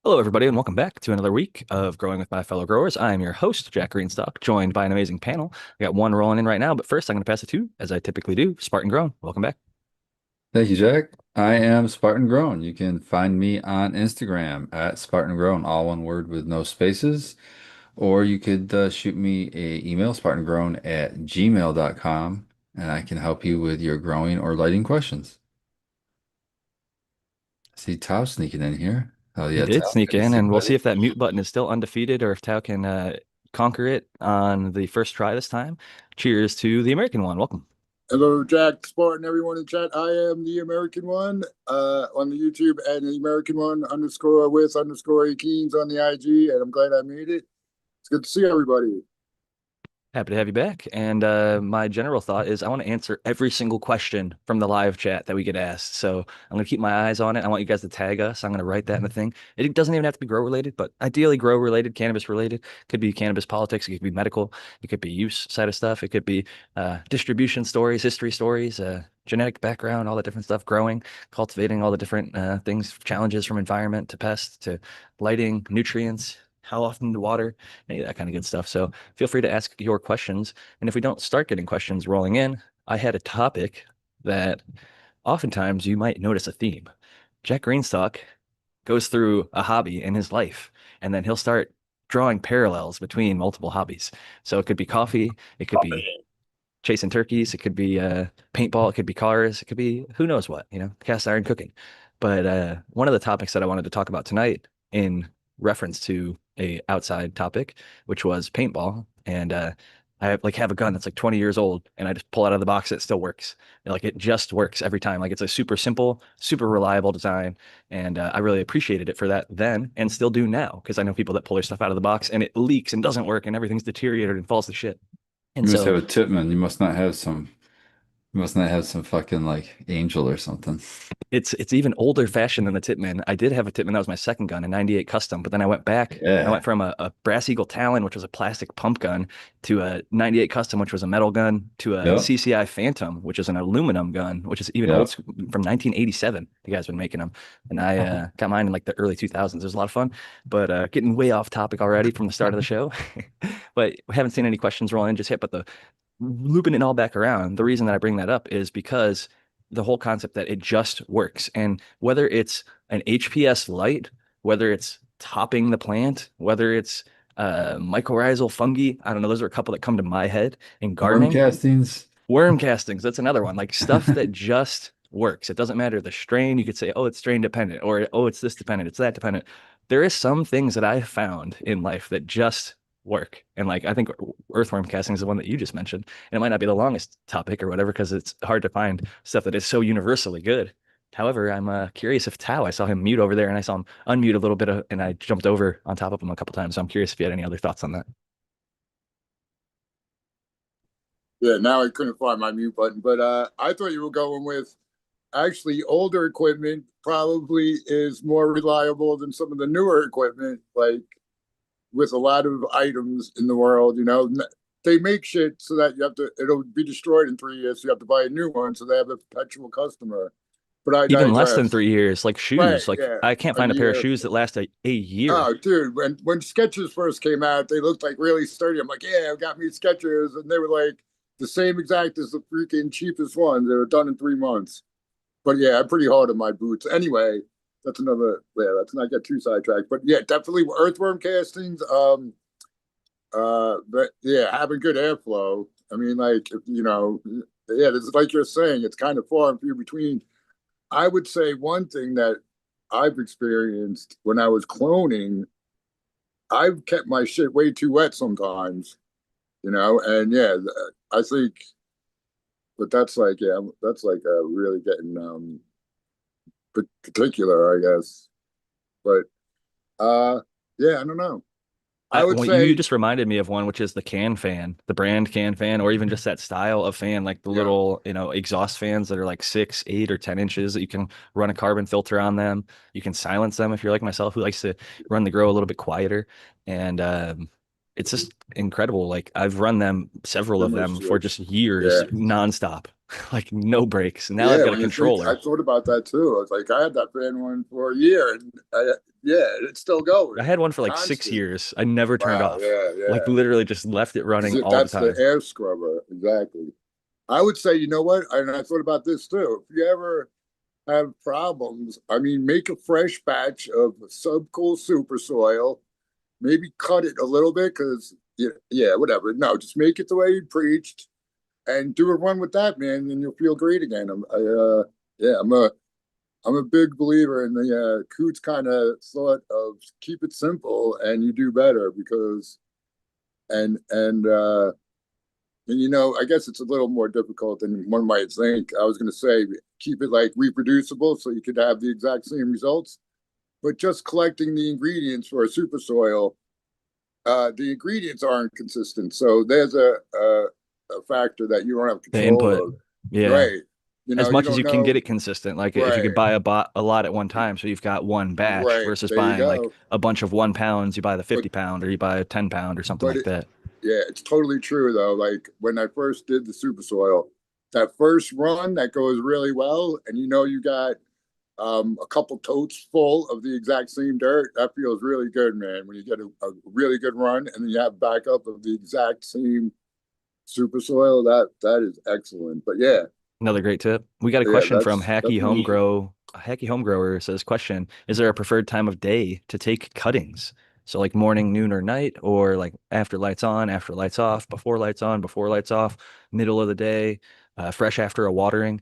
Hello, everybody, and welcome back to another week of Growing with My Fellow Growers. I am your host, Jack Greenstock, joined by an amazing panel. I got one rolling in right now, but first I'm going to pass it to, as I typically do, Spartan Grown. Welcome back. Thank you, Jack. I am Spartan Grown. You can find me on Instagram at Spartan Grown, all one word with no spaces. Or you could shoot me a email, spartangrown at gmail.com, and I can help you with your growing or lighting questions. I see Tao sneaking in here. Oh He yeah, did Tao. sneak Good to in, see you, and we'll see buddy. if that mute button is still undefeated or if Tao can conquer it on the first try this time. Cheers to the American one. Welcome. Hello, Jack, Spartan, everyone in chat. I am the American one on the YouTube and the American one underscore with underscore Keens on the IG, and I'm glad I made it. It's good to see everybody. Happy to have you back. And my general thought is I want to answer every single question from the live chat that we get asked. So I'm going to keep my eyes on it. I want you guys to tag us. I'm going to write that in the thing. It doesn't even have to be grow related, but ideally grow related, cannabis related. Could be cannabis politics. It could be medical. It could be use side of stuff. It could be distribution stories, history stories, genetic background, all that different stuff, growing, cultivating, all the different things, challenges from environment to pests to lighting, nutrients, how often to water, any of that kind of good stuff. So feel free to ask your questions. And if we don't start getting questions rolling in, I had a topic that oftentimes you might notice a theme. Jack Greenstock goes through a hobby in his life, and then he'll start drawing parallels between multiple hobbies. So it could be coffee, it could be chasing turkeys, it could be paintball, it could be cars, it could be who knows what, cast iron cooking. But one of the topics that I wanted to talk about tonight in reference to a outside topic, which was paintball, and I have a gun that's like 20 years old, and I just pull it out of the box, it still works. And, like it just works every time. Like it's a super simple, super reliable design, and I really appreciated it for that then, and still do now, because I know people that pull their stuff out of the box and it leaks and doesn't work, and everything's deteriorated and falls to shit. And You must so have a Tipman. You must not have some fucking like angel or something. it's even older fashioned than the Tippmann. I did have a Tippmann that was my second gun, a 98 custom, but then I went back. I went Yeah. from a Brass Eagle Talon, which was a plastic pump gun, to a 98 custom, which was a metal gun, to a Yep. CCI Phantom, which is an aluminum gun, which is even old Yep. school from 1987. The guy's been making them, and I got mine in like the early 2000s. It was a lot of fun, but getting way off topic already from the start of the show. But we haven't seen any questions rolling in just yet. But the looping it all back around, the reason that I bring that up is because the whole concept that it just works. And whether it's an HPS light, whether it's topping the plant, whether it's mycorrhizal fungi, I don't know, those are a couple that come to my head in Worm gardening. castings. Worm castings, that's another one. Like stuff that just works. It doesn't matter the strain. You could say, oh, it's strain dependent, or oh, it's this dependent, it's that dependent. There is some things that I found in life that just work. And like I think earthworm casting is the one that you just mentioned. And it might not be the longest topic or whatever, because it's hard to find stuff that is so universally good. However, I'm curious if Tao, I saw him mute over there and I saw him unmute a little bit and I jumped over on top of him a couple times. So I'm curious if you had any other thoughts on that. Yeah, now I couldn't find my mute button, but I thought you were going with actually older equipment probably is more reliable than some of the newer equipment, like with a lot of items in the world, they make shit so that it'll be destroyed in 3 years. So you have to buy a new one. So they have a perpetual customer. But I Even less than digress. 3 years, like Right. shoes. Like Yeah. I can't A find a pair of year. shoes that last a year. Oh, dude, when Skechers first came out, they looked like really sturdy. I'm like, yeah, I got me Skechers, and they were like the same exact as the freaking cheapest ones. They were done in 3 months. But yeah, I'm pretty hard on my boots. Anyway, that's another. Yeah, let's not get too sidetracked. But yeah, definitely earthworm castings. But yeah, having good airflow. I mean, like yeah, it's like you're saying, it's kind of far and few between. I would say one thing that I've experienced when I was cloning, I've kept my shit way too wet sometimes, and yeah, I think, but that's like really getting particular, I guess. But yeah, I don't know. I would Well, you say, just reminded me of one, which is the can fan, the brand can fan, or even just that style of fan, like the yeah, little, exhaust fans that are like 6, 8, or 10 inches that you can run a carbon filter on them. You can silence them if you're like myself, who likes to run the grow a little bit quieter. And it's just incredible. Like I've run them, several of trimmer them for switch. just years Yeah, nonstop. like no brakes. Now I've Yeah, got a when you think, I controller. thought about that too. I was like, I had that fan one for a year, and yeah, it's still I going, had one for like 6 constant. years. I never turned Wow, off. yeah, Like yeah. literally just left it running all the That's the time. air scrubber, exactly. I would say, you know what? And I thought about this too. If you ever have problems, I mean, make a fresh batch of subcool super soil, maybe cut it a little bit because, yeah, whatever. No, just make it the way you preached and do a run with that, man, and you'll feel great again. Yeah, I'm a big believer in the Coots kind of thought of keep it simple and you do better because and and uh and I guess it's a little more difficult than one might think. I was going to say keep it like reproducible so you could have the exact same results, but just collecting the ingredients for a super soil, the ingredients aren't consistent. So there's a factor that you don't have The control input. of. Yeah. Right. As You much as don't you can know. get it consistent. Like if you could Right. buy a lot at one time, so you've got one batch Right. versus There you buying like go. a bunch of 1 pounds, you buy the But 50 pound or you buy a 10 pound or something but like that. yeah, it's totally true though. Like when I first did the super soil, that first run that goes really well, and you got a couple totes full of the exact same dirt. That feels really good, man. When you get a really good run and then you have backup of the exact same super soil, that is excellent. But yeah, Another great tip. We got a yeah, question from that's neat. Hacky Home Grower says, question, is there a preferred time of day to take cuttings? So like morning, noon, or night, or like after lights on, after lights off, before lights on, before lights off, middle of the day, fresh after a watering.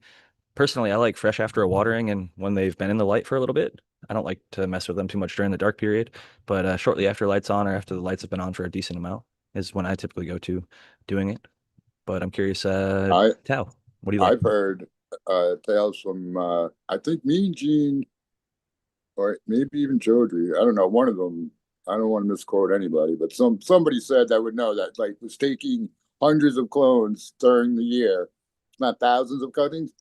Personally, I like fresh after a watering and when they've been in the light for a little bit. I don't like to mess with them too much during the dark period, but shortly after lights on or after the lights have been on for a decent amount is when I typically go to doing it. But I'm curious, I Tao, what do you like? I've heard tales from I think me and Gene or maybe even Jodry. I don't know, one of them. I don't want to misquote anybody, but somebody said that would know that like was taking hundreds of clones during the year, not thousands of cuttings.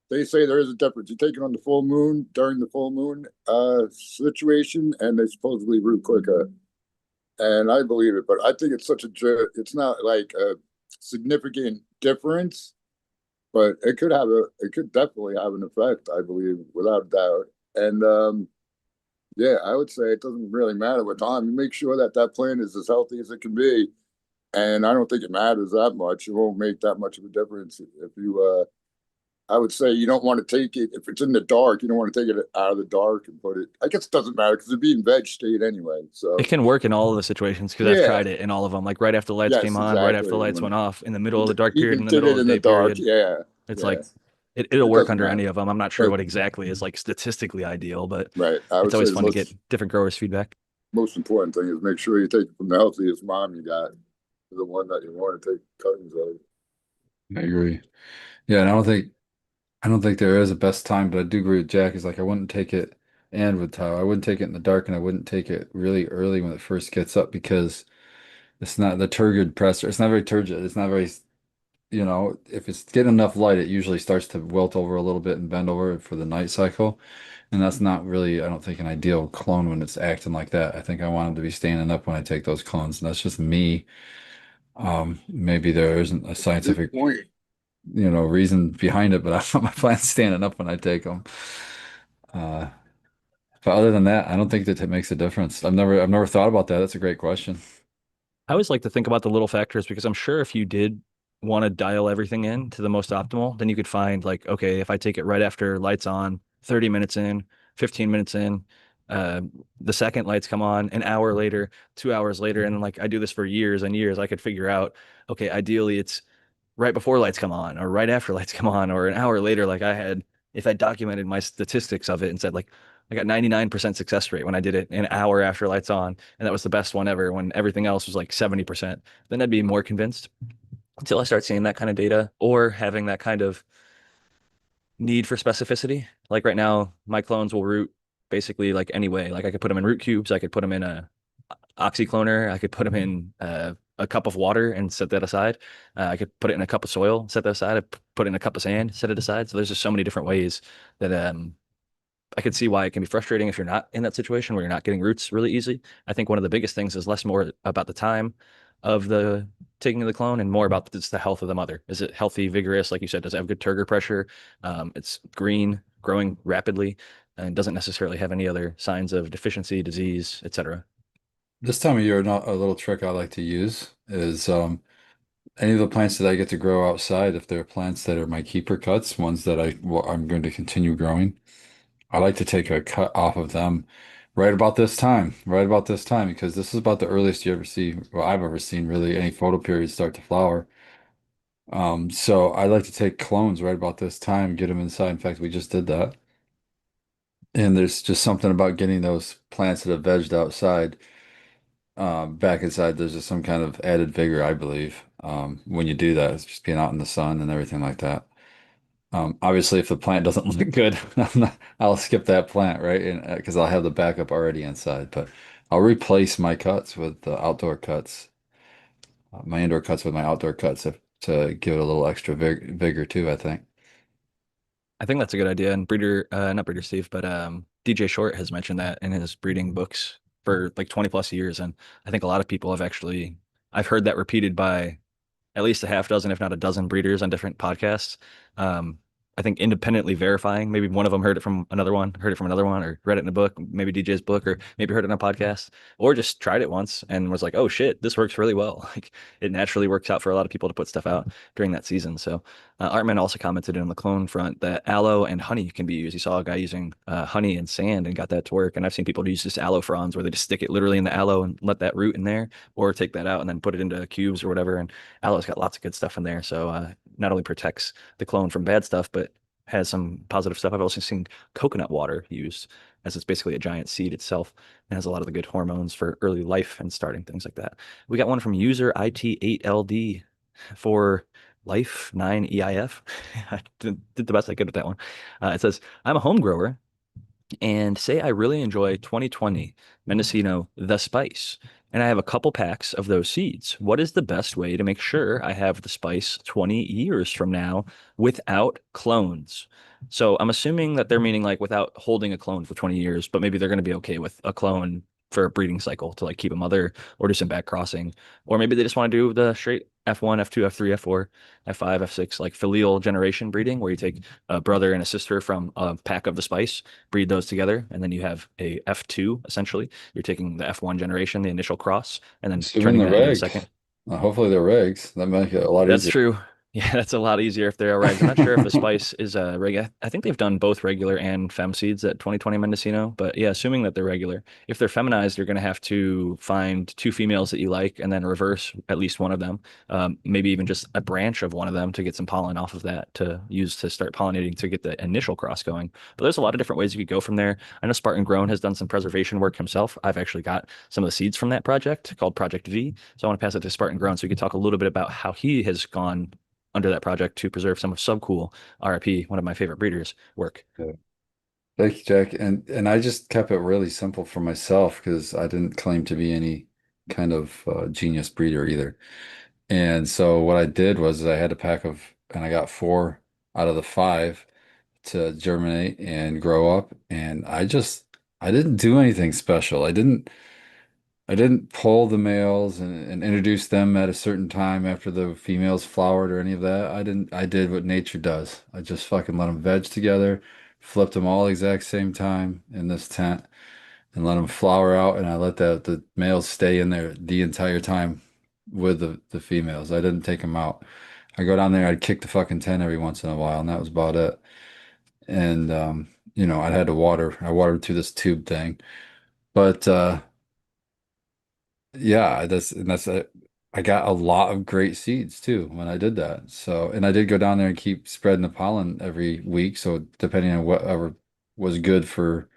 They say there is a difference. You take it on the full moon during the full moon situation, and they supposedly root quicker. And I believe it, but I think it's it's not like a significant difference, but it could definitely have an effect, I believe, without a doubt. And yeah, I would say it doesn't really matter what time. You make sure that that plant is as healthy as it can be, and I don't think it matters that much. It won't make that much of a difference if you. I would say you don't want to take it if it's in the dark. You don't want to take it out of the dark and put it. I guess it doesn't matter because it'd be in veg state anyway. It So can work in all of the situations because I've yeah, tried it in all of them. Like right after the lights came yes, on, right after the exactly. lights went off, in the middle of the dark period, Even in the did middle it of in the the day dark. period. Yeah, It's yeah. like it'll It work doesn't under matter. any of them. I'm not sure But what exactly is like statistically ideal, but right, I it's would say always the fun to get different growers' feedback. most important thing is make sure you take it from the healthiest mom you got, the one that you want to take cuttings of. I agree. Yeah, and I don't think there is a best time, but I do agree with Jack. Is like I wouldn't take it and with Tao. I wouldn't take it in the dark, and I wouldn't take it really early when it first gets up because it's not the turgid presser. It's not very turgid. It's not very, if it's getting enough light, it usually starts to wilt over a little bit and bend over for the night cycle. And that's not really, I don't think, an ideal clone when it's acting like that. I think I want them to be standing up when I take those clones, and that's just me. Maybe there isn't a Good scientific, point. reason behind it, but I want my plants standing up when I take them. Uh, but other than that, I don't think that it makes a difference. I've never thought about that. That's a great question. I always like to think about the little factors because I'm sure if you did want to dial everything in to the most optimal, then you could find like, okay, if I take it right after lights on, 30 minutes in, 15 minutes in, uh, the second lights come on, an hour later, 2 hours later, and like I do this for years and years, I could figure out, okay, ideally it's right before lights come on or right after lights come on or an hour later, like I had, if I documented my statistics of it and said like, I got 99% success rate when I did it an hour after lights on, and that was the best one ever when everything else was like 70%. Then I'd be more convinced until I start seeing that kind of data or having that kind of need for specificity. Like right now, my clones will root basically like any way. Like I could put them in root cubes, I could put them in a oxycloner, I could put them in a cup of water and set that aside. I could put it in a cup of soil, set that aside. Put it in a cup of sand, set it aside. So there's just so many different ways that I could see why it can be frustrating if you're not in that situation where you're not getting roots really easy. I think one of the biggest things is less more about the time, of the taking of the clone and more about just the health of the mother. Is it healthy, vigorous? Like you said, does it have good turgor pressure? It's green, growing rapidly, and doesn't necessarily have any other signs of deficiency, disease, etc. This time of year, not a little trick I like to use is any of the plants that I get to grow outside, if they're plants that are my keeper cuts, ones that I'm going to continue growing, I like to take a cut off of them right about this time, because this is about the earliest you ever see, well, I've ever seen really any photoperiods start to flower. So I like to take clones right about this time, get them inside. In fact, we just did that. And there's just something about getting those plants that have vegged outside, back inside. There's just some kind of added vigor, I believe. When you do that, it's just being out in the sun and everything like that. Obviously, if the plant doesn't look good, I'll skip that plant, right? And because I'll have the backup already inside. But I'll replace my cuts with the outdoor cuts, my indoor cuts with my outdoor cuts to give it a little extra vigor too, I think. I think that's a good idea. And breeder, not breeder Steve, but DJ Short has mentioned that in his breeding books for like 20 plus years. And I think a lot of people have actually, I've heard that repeated by at least a half dozen, if not a dozen breeders on different podcasts. Um, I think independently verifying, maybe one of them heard it from another one, heard it from another one, or read it in a book, maybe DJ's book, or maybe heard it on a podcast, or just tried it once and was like, oh shit, this works really well. Like it naturally works out for a lot of people to put stuff out during that season. So Artman also commented on the clone front that aloe and honey can be used. He saw a guy using honey and sand and got that to work. And I've seen people use just aloe fronds where they just stick it literally in the aloe and let that root in there, or take that out and then put it into cubes or whatever. And aloe's got lots of good stuff in there. So not only protects the clone from bad stuff, but has some positive stuff. I've also seen coconut water used as it's basically a giant seed itself and has a lot of the good hormones for early life and starting things like that. We got one from user IT8LD for Life 9EIF. I did the best I could with that one. It says, I'm a home grower and say I really enjoy 2020 Mendocino The Spice, and I have a couple packs of those seeds. What is the best way to make sure I have the spice 20 years from now without clones? So I'm assuming that they're meaning like without holding a clone for 20 years, but maybe they're going to be okay with a clone for a breeding cycle to like keep a mother or do some back crossing. Or maybe they just want to do the straight F1, F2, F3, F4, F5, F6, like filial generation breeding, where you take a brother and a sister from a pack of the spice, breed those together, and then you have a F2 essentially. You're taking the F1 generation, the initial cross, and then Assuming turning the that into the regs. second. Hopefully they're regs. That might make it a lot That's easier. true. Yeah, that's a lot easier if they're regs. I'm not sure if the spice is regular. I think they've done both regular and fem seeds at 2020 Mendocino, but yeah, assuming that they're regular. If they're feminized, you're going to have to find two females that you like and then reverse at least one of them. Maybe even just a branch of one of them to get some pollen off of that to use to start pollinating to get the initial cross going. But there's a lot of different ways you could go from there. I know Spartan Grown has done some preservation work himself. I've actually got some of the seeds from that project called Project V. So I want to pass it to Spartan Grown so we could talk a little bit about how he has gone under that project to preserve some of Subcool, RIP, one of my favorite breeders, work. Yeah. Thank you, Jack. And I just kept it really simple for myself because I didn't claim to be any kind of genius breeder either. And so what I did was I had a pack of, and I got four out of the five to germinate and grow up. And I didn't do anything special. I didn't pull the males and introduce them at a certain time after the females flowered or any of that. I did what nature does. I just fucking let them veg together, flipped them all exact same time in this tent and let them flower out. And I let the males stay in there the entire time with the females. I didn't take them out. I go down there, I'd kick the fucking tent every once in a while, and that was about it. And I'd had to water. I watered through this tube thing. But yeah, that's I got a lot of great seeds too when I did that. So, and I did go down there and keep spreading the pollen every week. So, depending on whatever was good for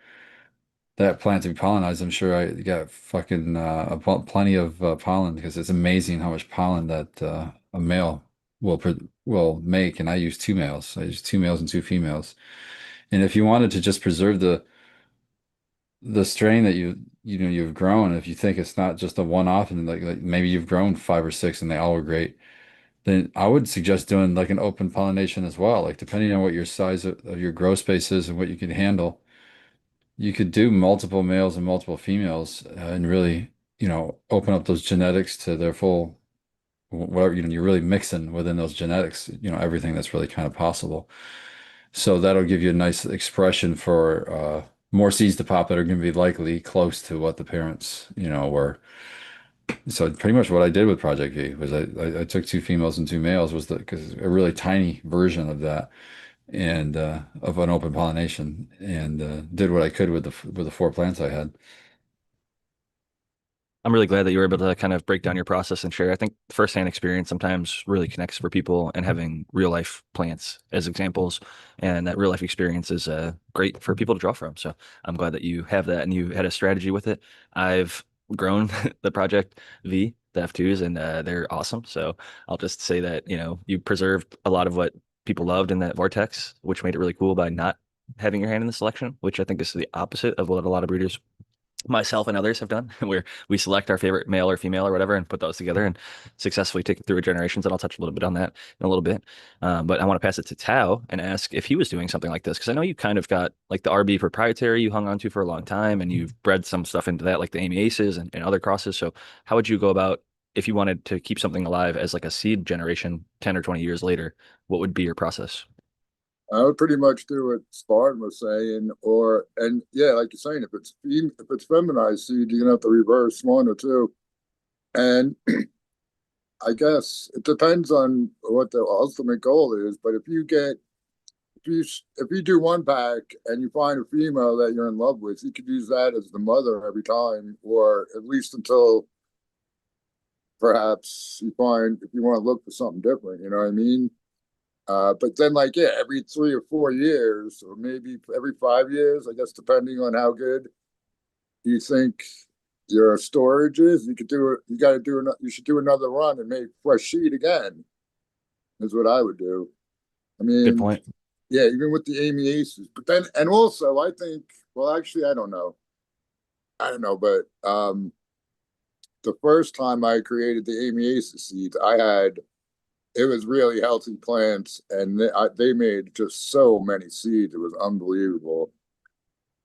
that plant to be pollinized, I'm sure I got fucking plenty of pollen because it's amazing how much pollen that a male will make. And I use two males. I use two males and two females. And if you wanted to just preserve the strain that you've grown, if you think it's not just a one-off and like maybe you've grown five or six and they all were great, then I would suggest doing like an open pollination as well. Like depending on what your size of your grow space is and what you can handle, you could do multiple males and multiple females and really open up those genetics to their full, whatever, you're really mixing within those genetics, everything that's really kind of possible. So that'll give you a nice expression for more seeds to pop that are going to be likely close to what the parents, were. So pretty much what I did with Project V was I took two females and two males, was because a really tiny version of that, and of an open pollination, and did what I could with the four plants I had. I'm really glad that you were able to kind of break down your process and share. I think firsthand experience sometimes really connects for people, and having real life plants as examples and that real life experience is great for people to draw from. So I'm glad that you have that and you had a strategy with it. I've grown the Project V, the F2s, and they're awesome. So I'll just say that, you preserved a lot of what people loved in that Vortex, which made it really cool by not having your hand in the selection, which I think is the opposite of what a lot of breeders, myself and others, have done, where we select our favorite male or female or whatever and put those together and successfully take it through generations. And I'll touch a little bit on that in a little bit. But I want to pass it to Tao and ask if he was doing something like this, because I know you kind of got like the RB proprietary you hung on to for a long time, and you've bred some stuff into that, like the Amy Aces and other crosses. So how would you go about, if you wanted to keep something alive as like a seed generation 10 or 20 years later, what would be your process? I would pretty much do what Spartan was saying, and yeah, like you're saying, if it's feminized seed, you're gonna have to reverse one or two. And I guess it depends on what the ultimate goal is. But if you do one pack and you find a female that you're in love with, you could use that as the mother every time, or at least until perhaps you find, if you want to look for something different. You know what I mean? But then, like, yeah, every 3 or 4 years, or maybe every 5 years, I guess, depending on how good you think your storage is, you could do it. You got to do you should do another run and make fresh seed again. Is what I would do. I Good mean, point. yeah, even with the Amy Aces, but then, and also, I think, well, actually, I don't know, but the first time I created the Amy Aces seeds, it was really healthy plants, and they made just so many seeds. It was unbelievable.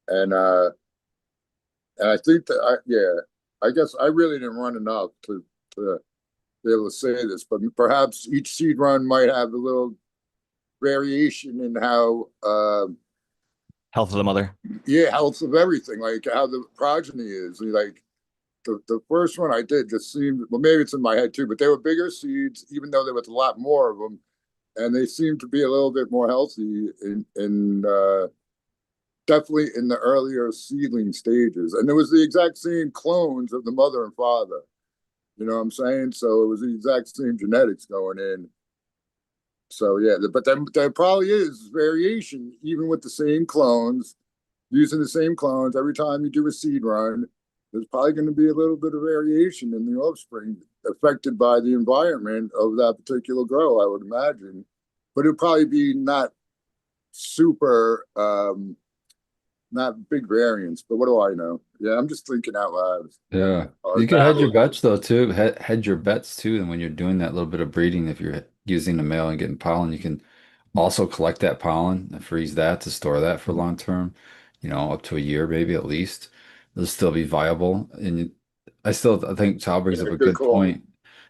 And I think that I guess I really didn't run enough to be able to say this, but perhaps each seed run might have a little variation in how Health of the mother. yeah, health of everything, like how the progeny is. Like the first one I did just seemed, well, maybe it's in my head too, but they were bigger seeds, even though there was a lot more of them, and they seemed to be a little bit more healthy in definitely in the earlier seedling stages. And it was the exact same clones of the mother and father. You know what I'm saying? So it was the exact same genetics going in. So yeah, but then there probably is variation even with the same clones, using the same clones every time you do a seed run. There's probably going to be a little bit of variation in the offspring affected by the environment of that particular grow, I would imagine. But it'd probably be not super not big variance, but what do I know? Yeah, I'm just thinking out loud. Yeah. Or You could hedge your babble. bets though too. Hedge your bets too. And when you're doing that little bit of breeding, if you're using the male and getting pollen, you can also collect that pollen and freeze that to store that for long term, up to a year, maybe at least. It'll still be viable. And I think Chow brings up Yeah, a good good call. point,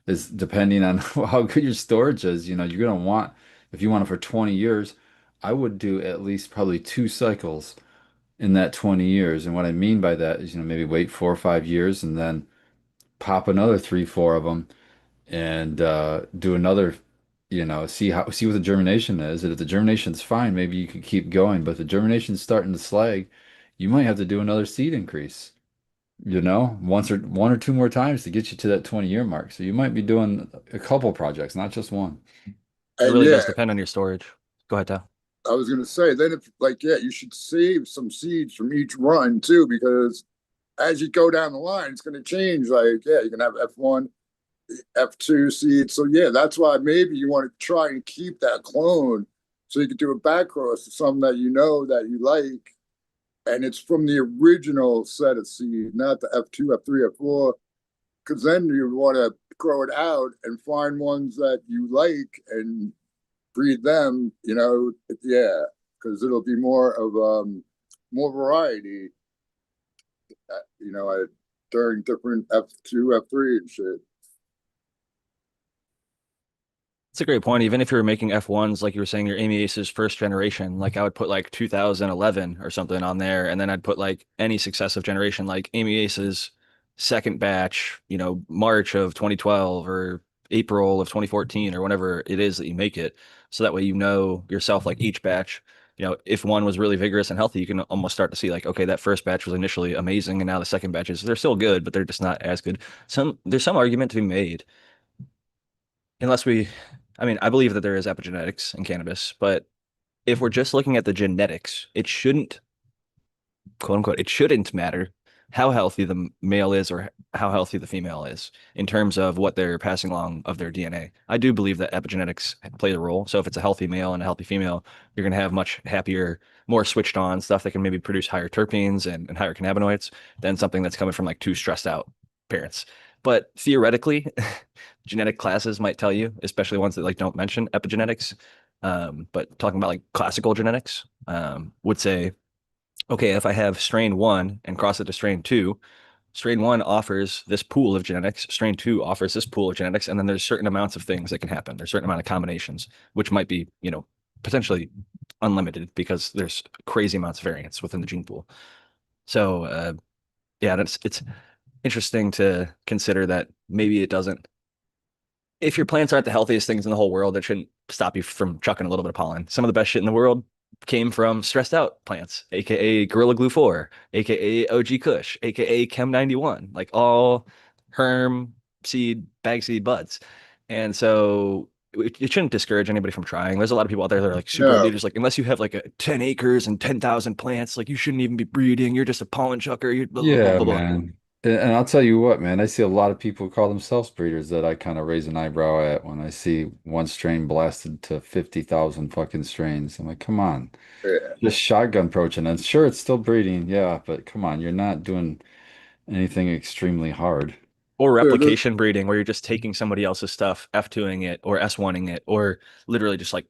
is depending on how good your storage is, you're gonna want, if you want it for 20 years, I would do at least probably 2 cycles in that 20 years. And what I mean by that is, maybe wait 4 or 5 years and then pop another three, four of them and do another, see what the germination is. And if the germination's fine, maybe you can keep going. But if the germination's starting to slag, you might have to do another seed increase, once or one or two more times to get you to that 20-year mark. So you might be doing a couple projects, not just one. It And really yeah, does depend on your storage. Go ahead, Tao. I was gonna say then if like yeah, you should save some seeds from each run too, because as you go down the line, it's gonna change. Like, yeah, you can have F1, F2 seeds. So yeah, that's why maybe you want to try and keep that clone so you can do a back cross to something that you know that you like. And it's from the original set of seed, not the F2, F3, F4. Because then you want to grow it out and find ones that you like and breed them, yeah, because it'll be more of more variety. You know, during different F2, F3 and shit. It's a great point. Even if you're making F1s, like you were saying, your Amy Ace's first generation, like I would put like 2011 or something on there, and then I'd put like any successive generation, like Amy Ace's second batch, March of 2012 or April of 2014 or whenever it is that you make it. So that way you know yourself, like each batch, if one was really vigorous and healthy, you can almost start to see like, okay, that first batch was initially amazing, and now the second batches, they're still good, but they're just not as good. There's some argument to be made unless I mean, I believe that there is epigenetics in cannabis, but if we're just looking at the genetics, it shouldn't, quote unquote, it shouldn't matter how healthy the male is or how healthy the female is in terms of what they're passing along of their DNA. I do believe that epigenetics play a role. So if it's a healthy male and a healthy female, you're going to have much happier, more switched on stuff that can maybe produce higher terpenes and higher cannabinoids than something that's coming from like two stressed out parents. But theoretically, genetic classes might tell you, especially ones that like don't mention epigenetics. But talking about like classical genetics, would say, okay, if I have strain one and cross it to strain one offers this pool of genetics, strain two offers this pool of genetics, and then there's certain amounts of things that can happen. There's a certain amount of combinations, which might be, potentially unlimited because there's crazy amounts of variance within the gene pool. So, yeah, it's interesting to consider that maybe it doesn't. If your plants aren't the healthiest things in the whole world, that shouldn't stop you from chucking a little bit of pollen. Some of the best shit in the world came from stressed out plants, aka Gorilla Glue 4, aka OG Kush, aka Chem 91, like all herm seed, bag seed buds. And so it shouldn't discourage anybody from trying. There's a lot of people out there that are like super No. elitist, like unless you have like 10 acres and 10,000 plants, like you shouldn't even be breeding. You're just a pollen chucker. You're blah, blah, blah, Yeah, blah, blah. man. And I'll tell you what, man, I see a lot of people who call themselves breeders that I kind of raise an eyebrow at when I see one strain blasted to 50,000 fucking strains. I'm like, come on, Yeah. just shotgun approaching. And sure, it's still breeding, yeah, but come on, you're not doing anything extremely hard. Or Yeah, replication breeding, where you're just taking somebody else's stuff, F2ing it or S1ing it, or literally just like,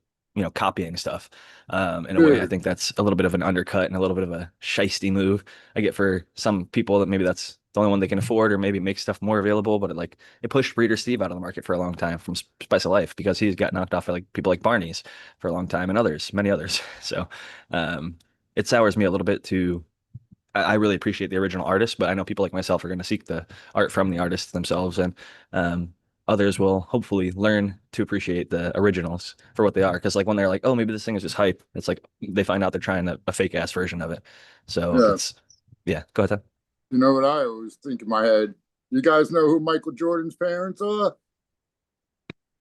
copying stuff. In a way, I yeah. think that's a little bit of an undercut and a little bit of a shisty move. I get for some people that maybe that's the only one they can afford, or maybe make stuff more available. But it pushed Breeder Steve out of the market for a long time from Spice of Life because he's got knocked off by like people like Barney's for a long time and others, many others. So it sours me a little bit to I really appreciate the original artist, but I know people like myself are going to seek the art from the artists themselves, and others will hopefully learn to appreciate the originals for what they are. Because like when they're like, "Oh, maybe this thing is just hype," it's like they find out they're trying a fake ass version of it. So Yeah. it's yeah. Go ahead. Tom. You know what I always think in my head? You guys know who Michael Jordan's parents are?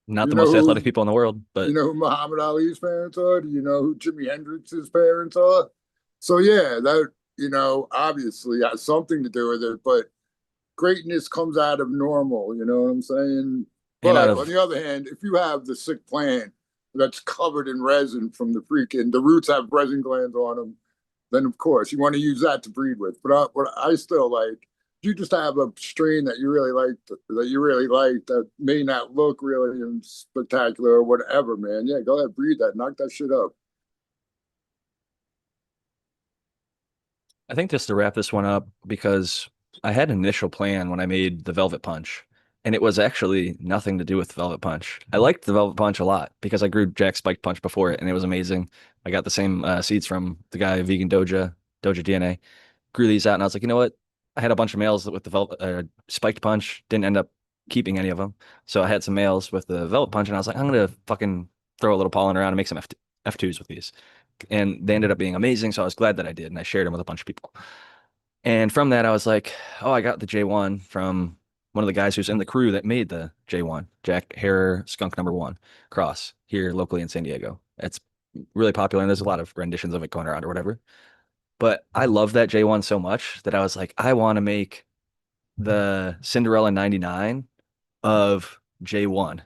Not You the know most athletic who people in the world, you but know who Muhammad Ali's parents are? Do you know who Jimi Hendrix's parents are? So yeah, that obviously has something to do with it, but greatness comes out of normal, you know what I'm saying? and out But on of the other hand, if you have the sick plant that's covered in resin from the roots have resin glands on them, then of course you want to use that to breed with. But what I still like, you just have a strain that may not look really spectacular or whatever, man. Yeah, go ahead, breed that, knock that shit up. I think just to wrap this one up, because I had an initial plan when I made the Velvet Punch, and it was actually nothing to do with Velvet Punch. I liked the Velvet Punch a lot because I grew Jack Spiked Punch before it, and it was amazing. I got the same seeds from the guy Vegan Doja DNA. Grew these out, and I was like, you know what? I had a bunch of males with the Velvet Spiked Punch, didn't end up keeping any of them. So I had some males with the Velvet Punch, and I was like, I'm gonna fucking throw a little pollen around and make some F2s with these, and they ended up being amazing. So I was glad that I did, and I shared them with a bunch of people. And from that, I was like, oh, I got the J1 from one of the guys who's in the crew that made the J1, Jack Harrer Skunk Number One cross here locally in San Diego. It's really popular, and there's a lot of renditions of it going around or whatever. But I love that J1 so much that I was like, I want to make the Cinderella 99 of J1,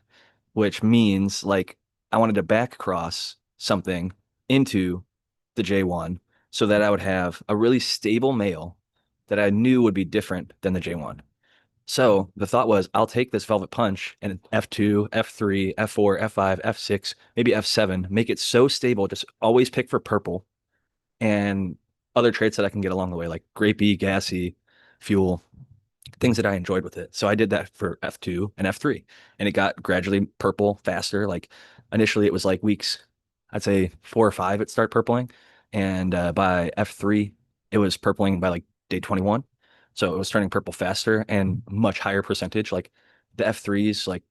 which means like I wanted to back cross something into the J1 so that I would have a really stable male that I knew would be different than the J1. So the thought was, I'll take this Velvet Punch and F2, F3, F4, F5, F6, maybe F7, make it so stable, just always pick for purple and other traits that I can get along the way, like grapey, gassy, fuel. things that I enjoyed with it. So I did that for F2 and F3, and it got gradually purple faster. Like initially, it was like weeks, I'd say 4 or 5, it started purpling, and by F3, it was purpling by like day 21. So it was turning purple faster and much higher percentage. Like the F3s, like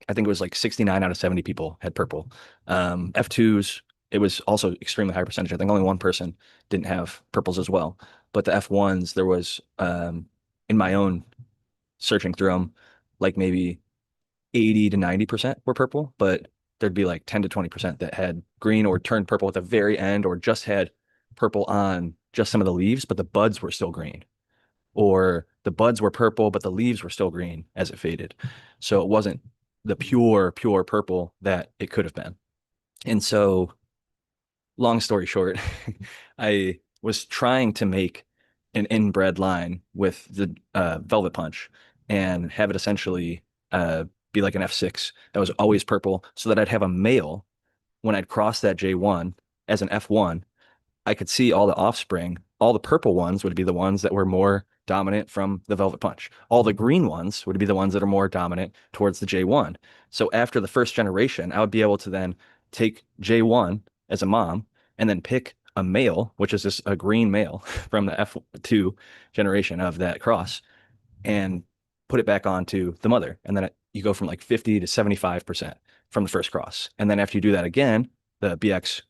I think it was like 69 out of 70 people had purple. F2s, it was also extremely high percentage. I think only one person didn't have purples as well. But the F1s, there was in my own searching through them, like maybe 80 to 90% were purple, but there'd be like 10 to 20% that had green or turned purple at the very end, or just had purple on just some of the leaves, but the buds were still green. Or the buds were purple, but the leaves were still green as it faded. So it wasn't the pure purple that it could have been. And so, long story short, I was trying to make an inbred line with the Velvet Punch and have it essentially be like an F6 that was always purple, so that I'd have a male when I'd cross that J1 as an F1. I could see all the offspring. All the purple ones would be the ones that were more dominant from the Velvet Punch. All the green ones would be the ones that are more dominant towards the J1. So after the first generation, I would be able to then take J1 as a mom and then pick a male, which is just a green male from the F2 generation of that cross, and put it back onto the mother. And then you go from like 50 to 75% from the first cross. And then after you do that again, the BX1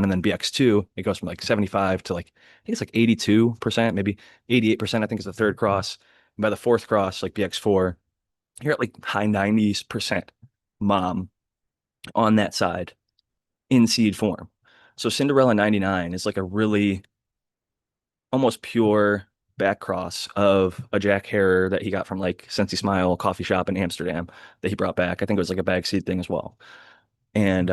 and then BX2, it goes from like 75 to like, I think it's like 82%, maybe 88%, I think is the third cross. And by the fourth cross, like BX4, you're at like high 90s% mom on that side in seed form. So Cinderella 99 is like a really almost pure back cross of a Jack Herer that he got from like Sensi Smile coffee shop in Amsterdam that he brought back. I think it was like a bag seed thing as well. And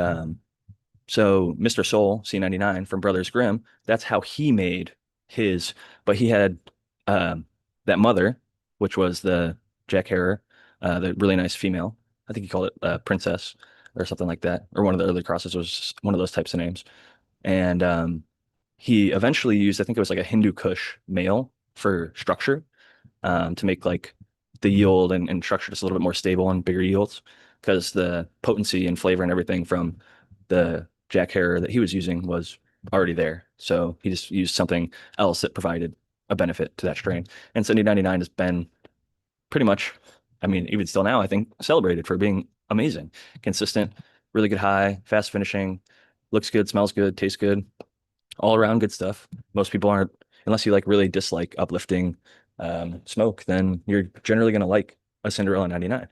so Mr. Soul C99 from Brothers Grimm, that's how he made his, but he had that mother, which was the Jack Herer, the really nice female. I think he called it Princess or something like that, or one of the early crosses was one of those types of names. And he eventually used, I think it was like a Hindu Kush male for structure, to make like the yield and structure just a little bit more stable and bigger yields, because the potency and flavor and everything from the Jack Herer that he was using was already there. So he just used something else that provided a benefit to that strain. And Sunday 99 has been pretty much, I mean, even still now, I think celebrated for being amazing, consistent, really good high, fast finishing, looks good, smells good, tastes good, all around good stuff. Most people aren't, unless you like really dislike uplifting smoke, then you're generally going to like a Cinderella 99.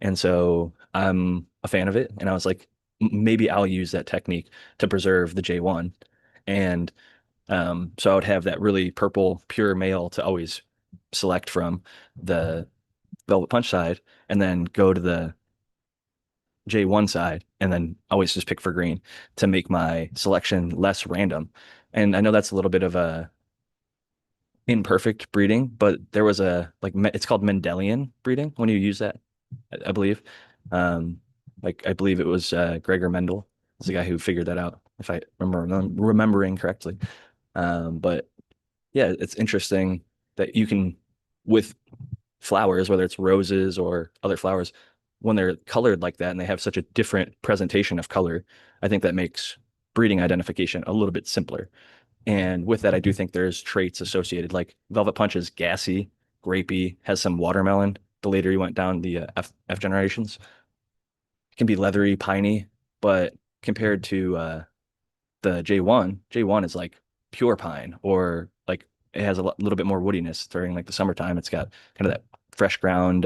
And so I'm a fan of it. And I was like, maybe I'll use that technique to preserve the J1. And so I would have that really purple, pure male to always select from the Velvet Punch side, and then go to the J1 side, and then always just pick for green to make my selection less random. And I know that's a little bit of a imperfect breeding, but there was a like it's called Mendelian breeding when you use that, I believe. Like I believe it was Gregor Mendel is the guy who figured that out, if I remember remembering correctly. But yeah, it's interesting that you can, with flowers, whether it's roses or other flowers, when they're colored like that and they have such a different presentation of color, I think that makes breeding identification a little bit simpler. And with that, I do think there's traits associated, like Velvet Punch is gassy, grapey, has some watermelon. The later you went down the F generations, it can be leathery, piney, but compared to the J1 is like pure pine, or like it has a little bit more woodiness during like the summertime. It's got kind of that fresh ground.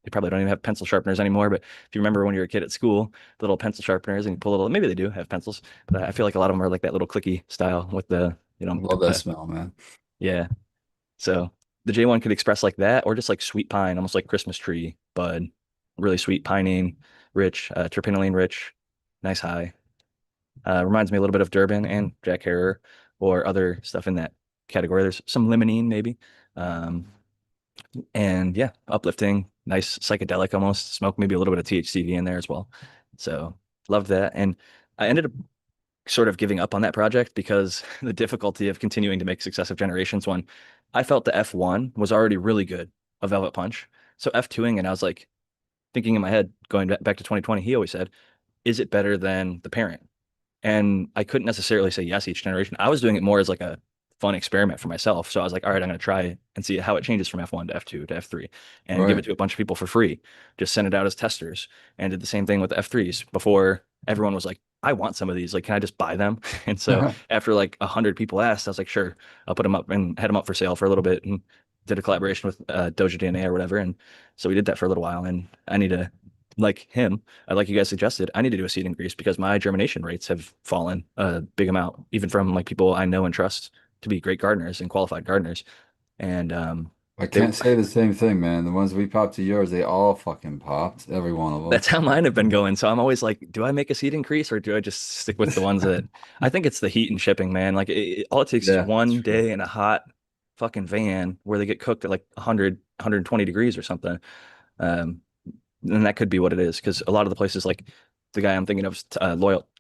They probably don't even have pencil sharpeners anymore, but if you remember when you were a kid at school, the little pencil sharpeners, and you pull a little, maybe they do have pencils, but I feel like a lot of them are like that little clicky style with the, Love that smell, man. yeah. So the J1 could express like that, or just like sweet pine, almost like Christmas tree bud, really sweet pinene, rich, terpinolene rich, nice high. Reminds me a little bit of Durban and Jack Herer or other stuff in that category. There's some limonene maybe. And yeah, uplifting, nice psychedelic almost smoke, maybe a little bit of THCV in there as well. So loved that. And I ended up sort of giving up on that project because the difficulty of continuing to make successive generations, when I felt the F1 was already really good. a Velvet Punch. So F2ing, and I was like thinking in my head, going back to 2020, he always said, is it better than the parent? And I couldn't necessarily say yes each generation. I was doing it more as like a fun experiment for myself. So I was like, all right, I'm going to try and see how it changes from F1 to F2 to F3 and give it Right. to a bunch of people for free. Just send it out as testers and did the same thing with the F3s before everyone was like, I want some of these. Like, can I just buy them? And so after like 100 people asked, I was like, sure, I'll put them up and had them up for sale for a little bit and did a collaboration with Doja DNA or whatever. And so we did that for a little while. And I need to, like him, like you guys suggested, I need to do a seed increase because my germination rates have fallen a big amount, even from like people I know and trust to be great gardeners and qualified gardeners. And I they can't say the same thing, man. The ones we popped to yours, they all fucking popped, every one of that's how mine have been going. So I'm always like, do I make a seed increase or do I just stick with the ones that I think it's the heat and shipping, man. Like all it takes is Yeah, it's one true. day in a hot fucking van where they get cooked at like 100, 120 degrees or something. Um, and that could be what it is because a lot of the places like the guy I'm thinking of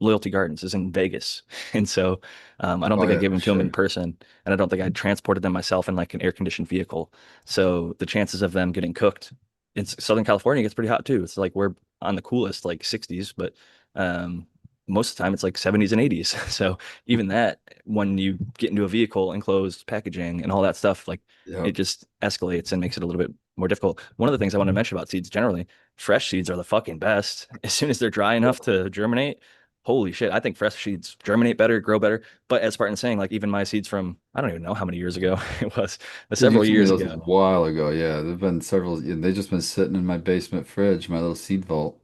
Loyalty Gardens is in Vegas, and so I don't Oh think I yeah, gave for them to him in sure. person, and I don't think I transported them myself in like an air conditioned vehicle. So the chances of them getting cooked in Southern California gets pretty hot too. It's like we're on the coolest like 60s, but um, most of the time it's like 70s and 80s. So even that, when you get into a vehicle, enclosed packaging and all that stuff, like it Yep. just escalates and makes it a little bit more difficult. One of the things I want to mention about seeds generally, fresh seeds are the fucking best. As soon as they're dry enough to germinate, holy shit, I think fresh seeds germinate better, grow better. But as Spartan's saying, like even my seeds from I don't even know how many years ago it was, You several told me years those a ago. while ago. Yeah, there've been several, and they just been sitting in my basement fridge, my little seed vault.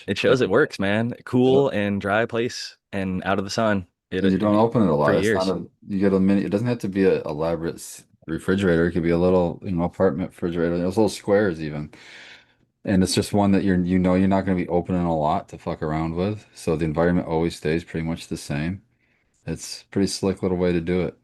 It shows it works, man. Yep. Cool and dry place and out of the sun. And you don't open it a For lot. It's not years. a, you get a mini, it doesn't have to be a elaborate refrigerator. It could be a little, apartment refrigerator. Those little squares even. And it's just one that you're not going to be opening a lot to fuck around with. So the environment always stays pretty much the same. It's a pretty slick little way to do it.